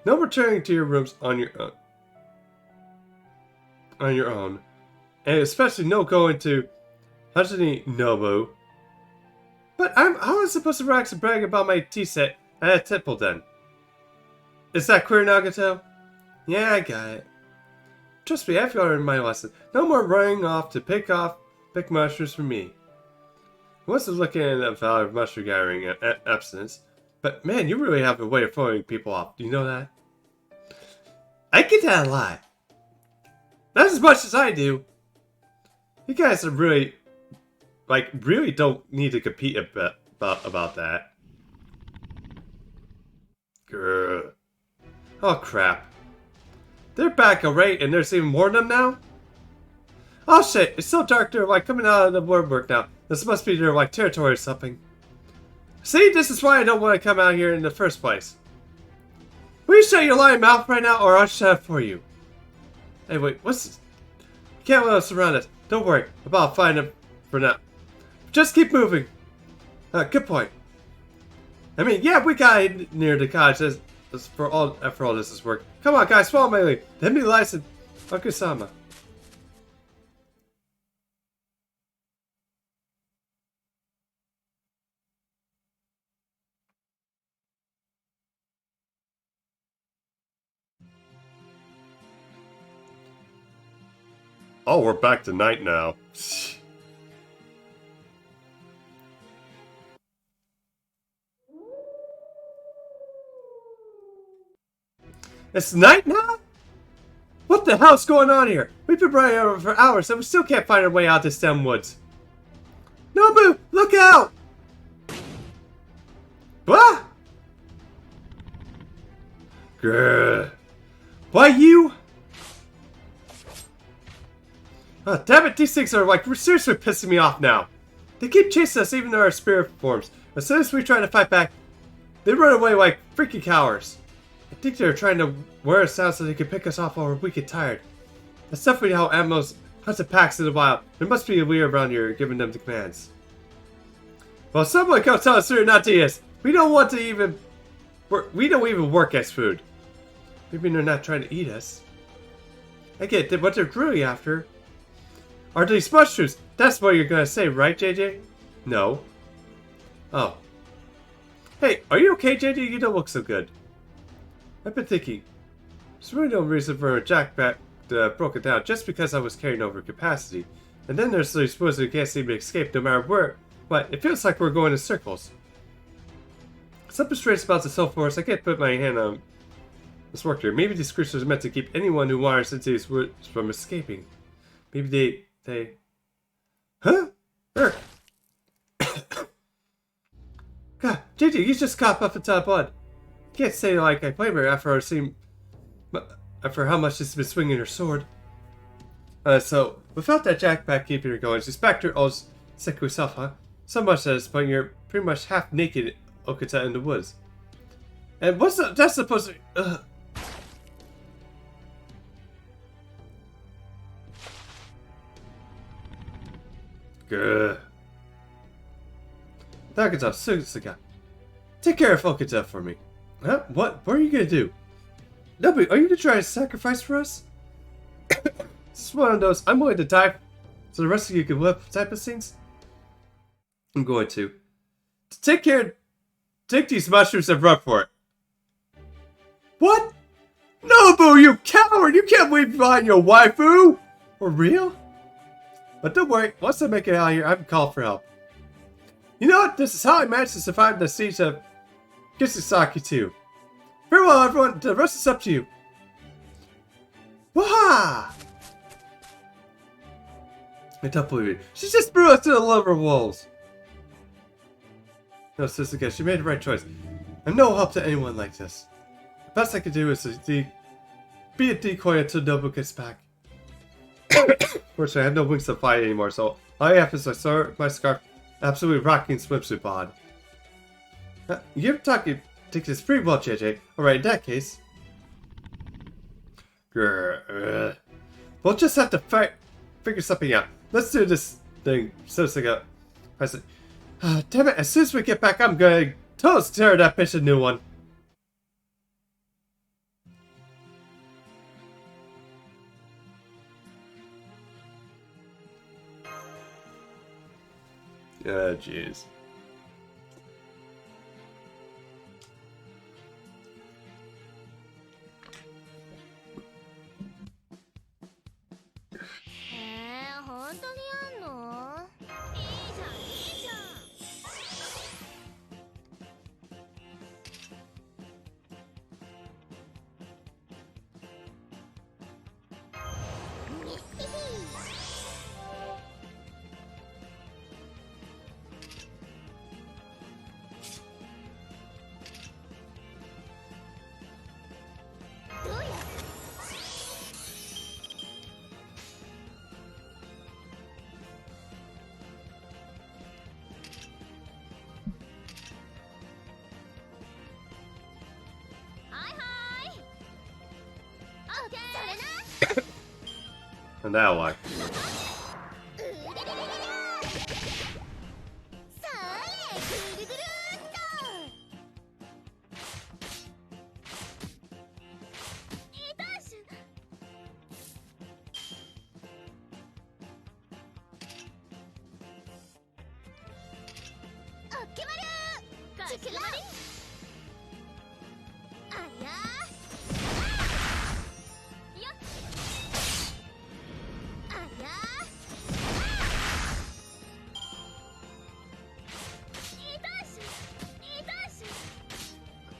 No returning to your rooms on your own. And especially no going to Hajime Nobu. But how am I supposed to relax and brag about my tea set at a temple then? Is that clear, Nagato? Yeah, I got it. Trust me, I've learned my lesson. No more running off to pick mushrooms for me. I wasn't looking at the value of mushroom gathering abstinence, but man, you really have a way of throwing people off. Do you know that? I get that a lot. Not as much as I do. You guys are really, really don't need to compete about that. Grr. Oh crap. They're back already, and there's even more of them now? Oh shit, it's so dark they're coming out of the woodwork now. This must be their territory or something. See, this is why I don't want to come out here in the first place. Will you shut your lying mouth right now, or I'll shut up for you? Hey wait, what's this? You can't let us surround us. Don't worry, about finding them for now. Just keep moving. Good point. I mean, yeah, we got it near the cottage for all this is work. Come on, guys, follow my lead. Let me license Akusama. Oh, we're back to night now. It's night now? What the hell's going on here? We've been running over for hours and we still can't find our way out to Stem Woods. Nobu, look out! What? Grr. Why you? Oh, damn it, these things are seriously pissing me off now. They keep chasing us even though our spirit forms. As soon as we try to fight back, they run away like freaking cowards. I think they're trying to wear us out so they can pick us off while we get tired. That's definitely how animals hunt the packs in the wild. There must be a leader around here giving them the commands. Well, someone come tell us they're not to us. We don't even work as food. Maybe they're not trying to eat us. I get what they're really after. Are these mushrooms? That's what you're gonna say, right, JJ? No. Oh. Hey, are you okay, JJ? You don't look so good. I've been thinking. There's really no reason for a jackpack broke it down just because I was carrying over capacity. And then there's the supposed we can't seem to escape no matter where. But it feels like we're going in circles. Something strange about the Soul Force. I can't put my hand on this work here. Maybe these creatures are meant to keep anyone who wanders into these woods from escaping. Maybe they... Huh? Eric! God, JJ, you just coughed up a ton of blood. You can't say I blame her after how much she's been swinging her sword. So, without that jackpack keeping her going, she's back to her old Seku self, huh? So much that it's putting you're pretty much half naked Okuta in the woods. And what's that's supposed to... Good. Okuta, Susuga. Take care of Okuta for me. Huh? What? What are you gonna do? Nobu, are you gonna try to sacrifice for us? This is one of those I'm willing to die so the rest of you can live type of things. I'm going to. Take these mushrooms and run for it. What? Nobu, you coward! You can't leave behind your waifu! For real? But don't worry, once I make it out of here, I can call for help. You know what? This is how I managed to survive the siege of Kishisaki too. Very well, everyone. The rest is up to you. Waha! I don't believe it. She just threw us to the liver wolves. No, Susuga, she made the right choice. I'm no help to anyone like this. The best I can do is to be a decoy until Nobu gets back. Fortunately, I have no wings to fly anymore, so all I have is my scarf, absolutely rocking swimsuit bod. You're talking. Take this pretty well, JJ. Alright, in that case. We'll just have to figure something out. Let's do this thing. Susuga. Damn it, as soon as we get back, I'm gonna totally tear that bitch a new one. Jeez. And now what?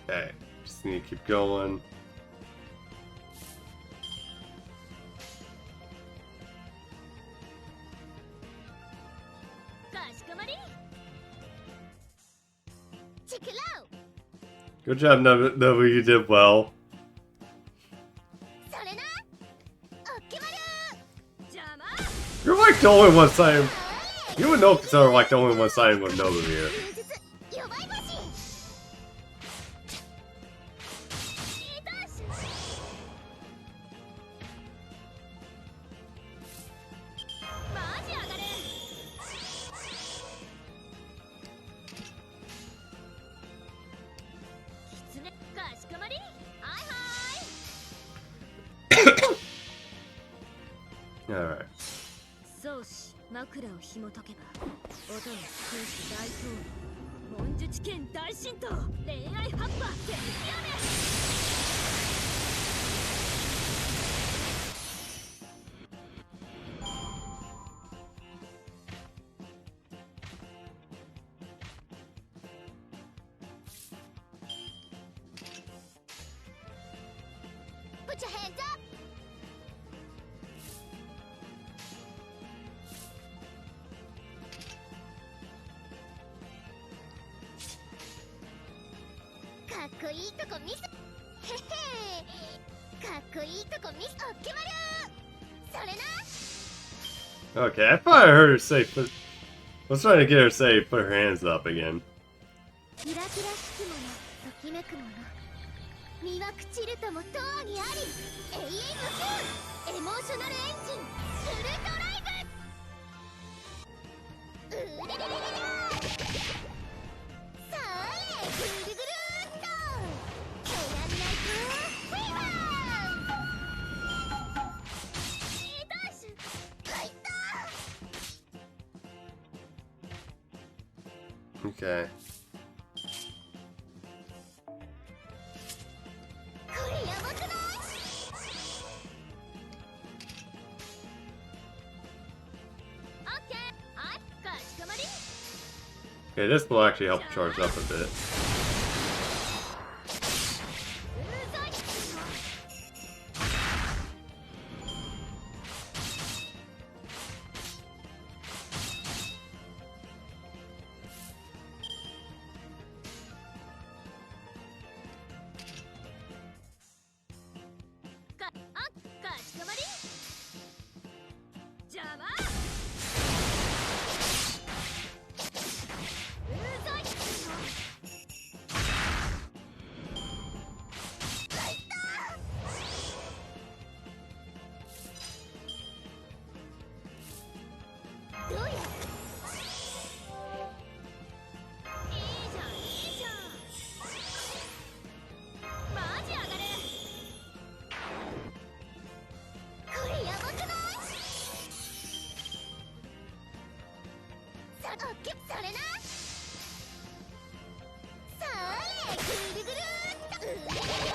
Okay, just need to keep going. Good job, Nobu. You did well. You're like the only one signing. You and Nokus are like the only one signing with Nobu here. Alright. 宗師枕を紐解けば音の空気大統領文術剣大神道恋愛葉っぱ激Put your hands up! Okay, I thought I heard her say put. I was trying to get her to say put her hands up again. キラキラしきものときめくもの身は朽ちるとも永遠にあり永遠無休エモーショナルエンジンウルトライブうれれれれれさあぐるぐるっとヘランナイトフィーバーいいだし入った Okay. Okay, this will actually help charge up a bit. それな。それぐるぐるっとうやや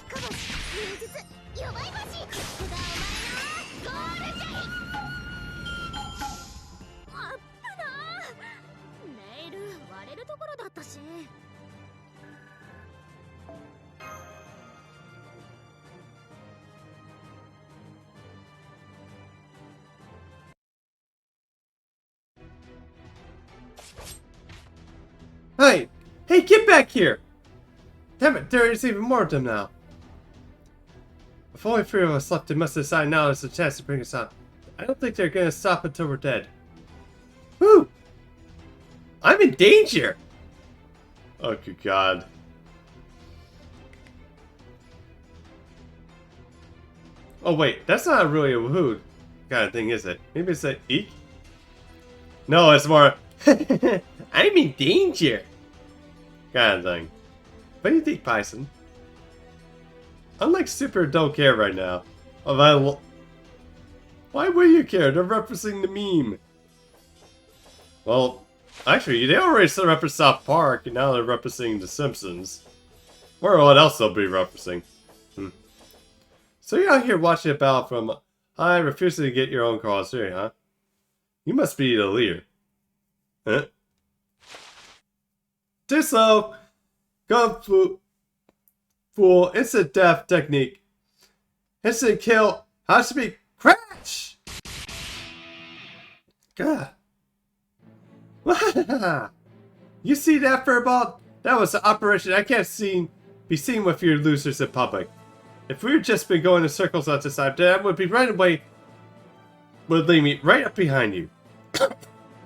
彦星優術弱い星ここがお前のゴールじゃい。あっぶなネイル割れるところだったし。Hey! Hey, get back here! Damn it, there is even more of them now. If only 3 of us left, they must decide now is the chance to bring us out. I don't think they're gonna stop until we're dead. Woo! I'm in danger! Oh, good God. Oh, wait, that's not really a woohoo kind of thing, is it? Maybe it's a eek? No, it's more, I'm in danger! Kind of thing. What do you think, Bison? Unlike Super don't care right now. Why would you care? They're referencing the meme. Well, actually, they already referenced South Park, and now they're referencing The Simpsons. Or what else they'll be referencing. So you're out here watching a battle from I refusing to get your own cause here, huh? You must be the leader. Huh? Too slow! Kung Fu Fool, instant death technique. Instant kill, how to be crash! God. You see that, Furball? That was an operation I can't be seen with your losers in public. If we had just been going in circles at this time, that would be right away. Would leave me right up behind you.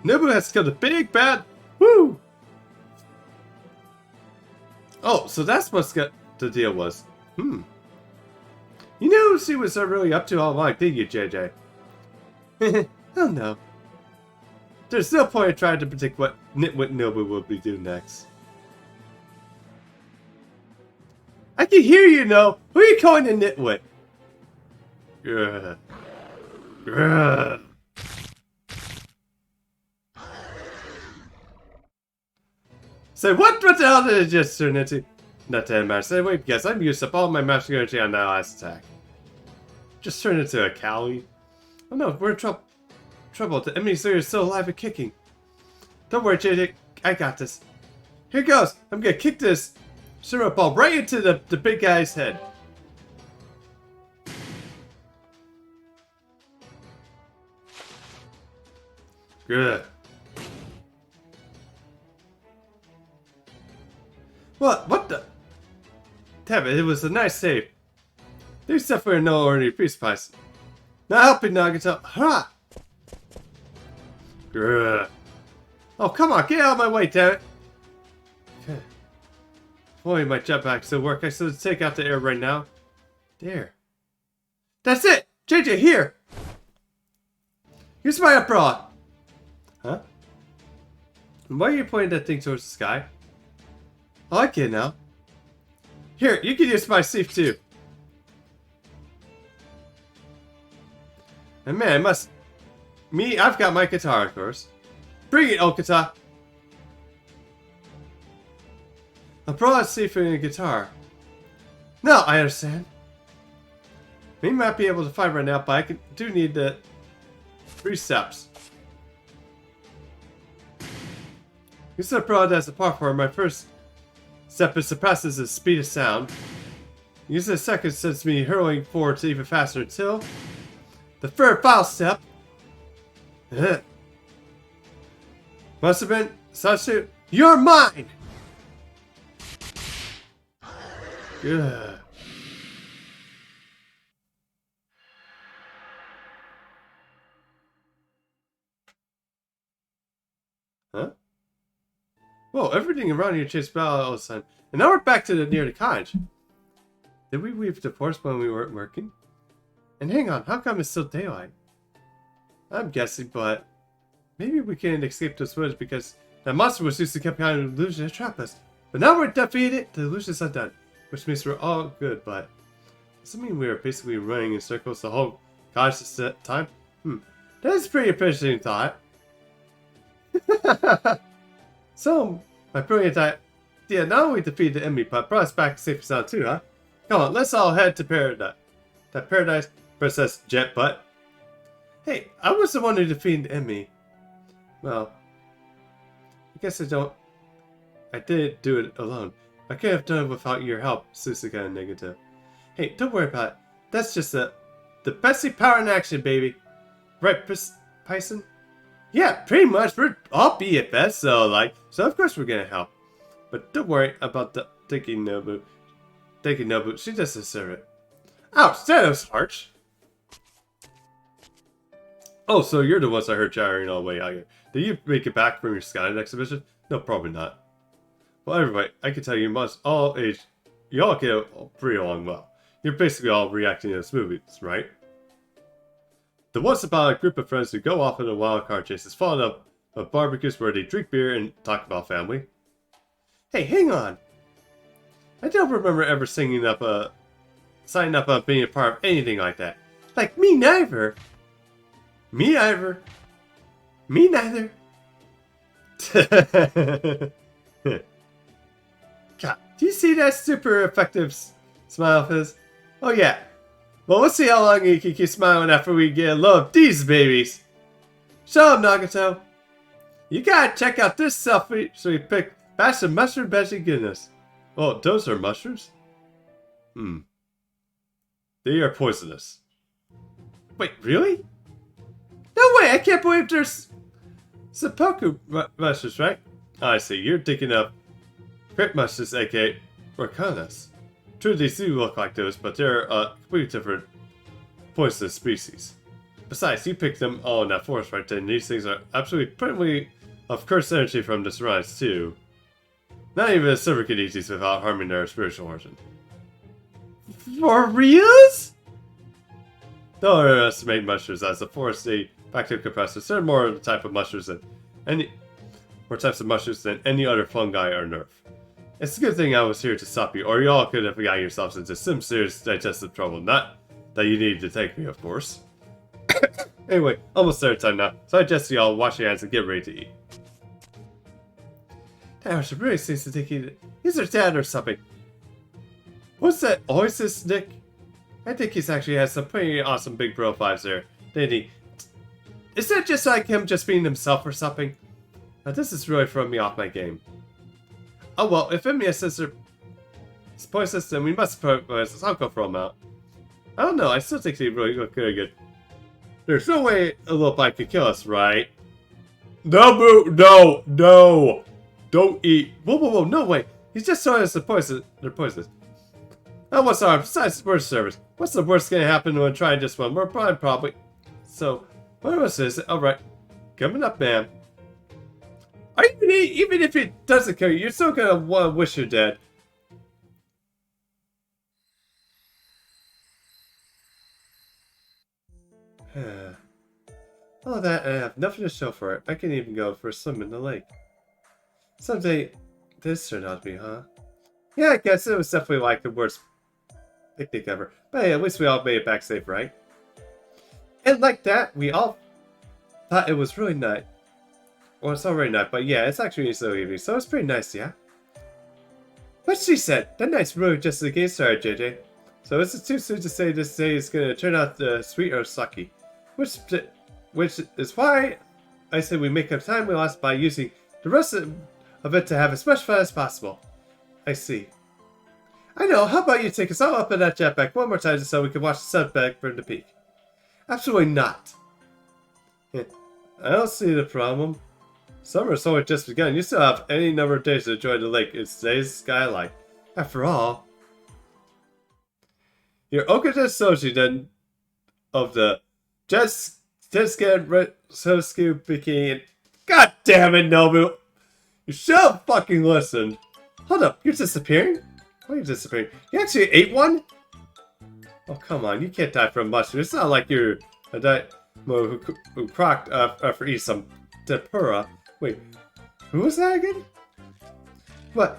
Nobu has killed a big bad. Woo! Oh, so that's what the deal was. You knew she was really up to all along, didn't you, JJ? Oh no. There's no point in trying to predict what Nitwit Nobu will be doing next. I can hear you, No. Who are you calling a Nitwit? Grr. Grr. Say, what the hell did it just turn into? Not that matter. Say, wait, because I've used up all my magic energy on that last attack. Just turned into a Cali. Oh no, we're in trouble. The enemy Slayer is still alive and kicking. Don't worry, JJ. I got this. Here goes. I'm gonna kick this syrup ball right into the big guy's head. Good. What the? Damn it, it was a nice save. There's definitely no ordinary peace pies. Not helping Nagato. Ha! Grr. Oh, come on, get out of my way, damn it. Okay. Boy, my jetpack still work. I should take out the air right now. There. That's it! JJ, here! Here's my abroad. Huh? And why are you pointing that thing towards the sky? I like it now. Here, you can use my sleeve too. And man, I've got my guitar, of course. Bring it, Okata! A broad sleeve for a guitar. No, I understand. We might be able to fight right now, but I do need the 3 steps. Use the broad as a platform. My first step is surpasses the speed of sound. Use the second sends me hurling forward to even faster until the third final step. Must have been Sasha. You're mine. Good. Huh? Whoa, everything around here changed battle all of a sudden. And now we're back to near the cottage. Did we weave the force when we weren't working? And hang on, how come it's still daylight? I'm guessing, but maybe we can't escape those woods because that monster was used to keep kind of illusion to trap us. But now we're defeated, the illusion's undone. Which means we're all good, but does it mean we are basically running in circles the whole cottage time? That is a pretty interesting thought. So, my brilliant idea not only defeated the enemy, but brought us back safe and sound too, huh? Come on, let's all head to paradise. That paradise, Princess Jetbutt. Hey, I was the one who defeated the enemy. Well, I guess I didn't do it alone. I could have done it without your help, Susuka and Negative. Hey, don't worry about it. That's just the Bessie power in action, baby. Right, Python? Yeah, pretty much. We're all BFFs, so of course we're gonna help. But don't worry about the Tiki Nobu. She doesn't deserve it. Ouch, that was harsh. Oh, so you're the ones I heard chattering all the way out here. Did you make it back from your Skynet exhibition? No, probably not. Well, everybody, I can tell you must all age. You all get pretty along well. You're basically all reacting to this movies, right? The one's about a group of friends who go off on a wild card chases, followed up of barbecues where they drink beer and talk about family. Hey, hang on! I don't remember ever signing up on being a part of anything like that. Like, me neither! Me neither! Me neither! God, do you see that super effective smile of his? Oh yeah. Well, we'll see how long he can keep smiling after we get a load of these babies. Shut up, Nagato. You gotta check out this selfie so we pick batch of mushroom veggie goodness. Oh, those are mushrooms? They are poisonous. Wait, really? No way, I can't believe there's seppuku mushrooms, right? Oh, I see, you're thinking of crepe mushrooms, aka Racanas. True, they do look like those, but they're a completely different poisonous species. Besides, you picked them all in that forest right then. These things are absolutely plenty of cursed energy from this rise, too. Not even a silver could eat these without harming their spiritual origin. For reals? Don't underestimate mushrooms, as the forest they bacterial compressors. They're more the type of mushrooms than any other fungi or nerve. It's a good thing I was here to stop you, or y'all could have gotten yourselves into some serious digestive trouble. Not that you needed to take me, of course. Anyway, almost dinner time now, so I suggest y'all wash your hands and get ready to eat. That really seems to think he's our dad or something. What's that oasis, Nick? I think he's actually has some pretty awesome big bro vibes there, didn't he? Is that just like him just being himself or something? Now this is really throwing me off my game. Oh well, if Emiya's sister is poisonous, then we must put I'll go for him out. I don't know, I still think he really look good. There's no way a little bite could kill us, right? No, boo! No! No! Don't eat! Whoa, no way! He's just showing us the poison. They're poisonous. Oh, what's our besides the worst service? What's the worst gonna happen when trying just one? We're probably. So, what else is it? Alright. Coming up, man. Even if it doesn't kill you, you're still gonna want to wish you're dead. All that, I have nothing to show for it. I can even go for a swim in the lake. Someday, this turned out to be, huh? Yeah, I guess it was definitely like the worst picnic ever. But hey, at least we all made it back safe, right? And like that, we all thought it was really nice. Well, it's already night, but yeah, it's actually still evening, so it's pretty nice, yeah? What she said, that night's really just the game started, JJ. So it's too soon to say this day is gonna turn out sweet or sucky. Which is why I say we make up time we lost by using the rest of it to have as much fun as possible. I see. I know, how about you take us all up in that jetpack one more time just so we can watch the sun back from the peak? Absolutely not. I don't see the problem. Summer's only just begun. You still have any number of days to enjoy the lake in today's skyline. After all, your Okada Soji then of the Jetscan Sosuke Bikini. God damn it, Nobu! You should have fucking listened. Hold up, you're disappearing? Why are you disappearing? You actually ate one? Oh, come on, you can't die from mushroom. It's not like you're a diet who crocked for eating some tempura. Wait, who was that again? What?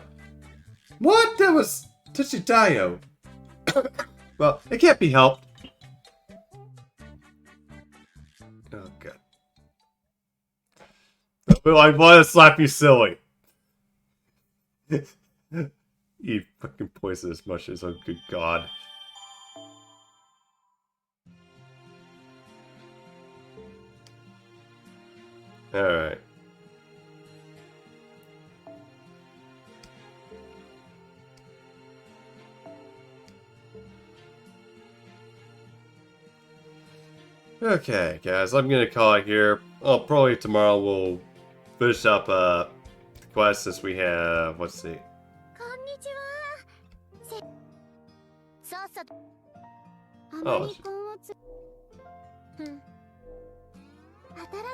What? That was Tsuchidayo. Well, it can't be helped. Oh, God. But I want to slap you silly. You fucking poisonous mushrooms, oh good god. Alright. Okay, guys, I'm gonna call it here. Oh, probably tomorrow we'll finish up the quest since we have, let's see. こんにちは。さっさと。ああまり根をつ。うん。新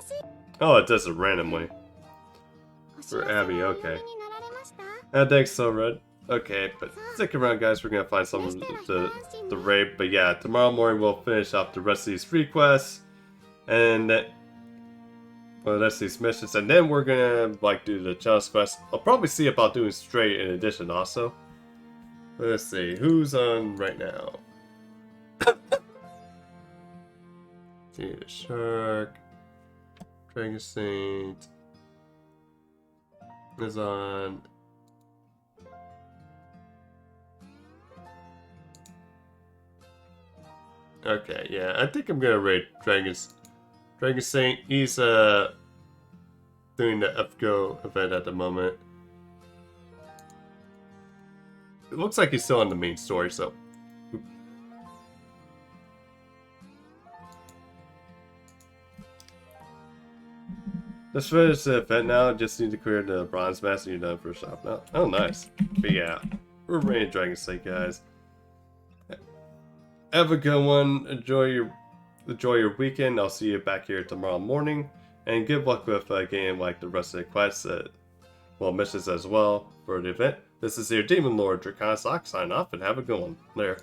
しい。 Oh, it does it randomly. お幸 For せな Abby, お okay. 嫁になられました？ Thanks, so red. Okay, but stick around, guys. We're gonna find some of the raid. But yeah, tomorrow morning we'll finish off the rest of these free quests, and well, that's these missions, and then we're gonna like do the challenge quest. I'll probably see about doing straight in addition also. Let's see who's on right now. See the shark, Dragon Saint is on. Okay, yeah, I think I'm gonna raid Dragon Saint. He's doing the FGO event at the moment. It looks like he's still on the main story, so. Let's finish the event now. Just need to clear the bronze mask and you're done for a shop now. Oh, nice. But yeah, we're raiding Dragon Saint, guys. Have a good one. Enjoy your weekend. I'll see you back here tomorrow morning. And good luck with getting like the rest of the quests, missions as well for the event. This is your Demon Lord Dracon Sock. Sign off and have a good one. Later.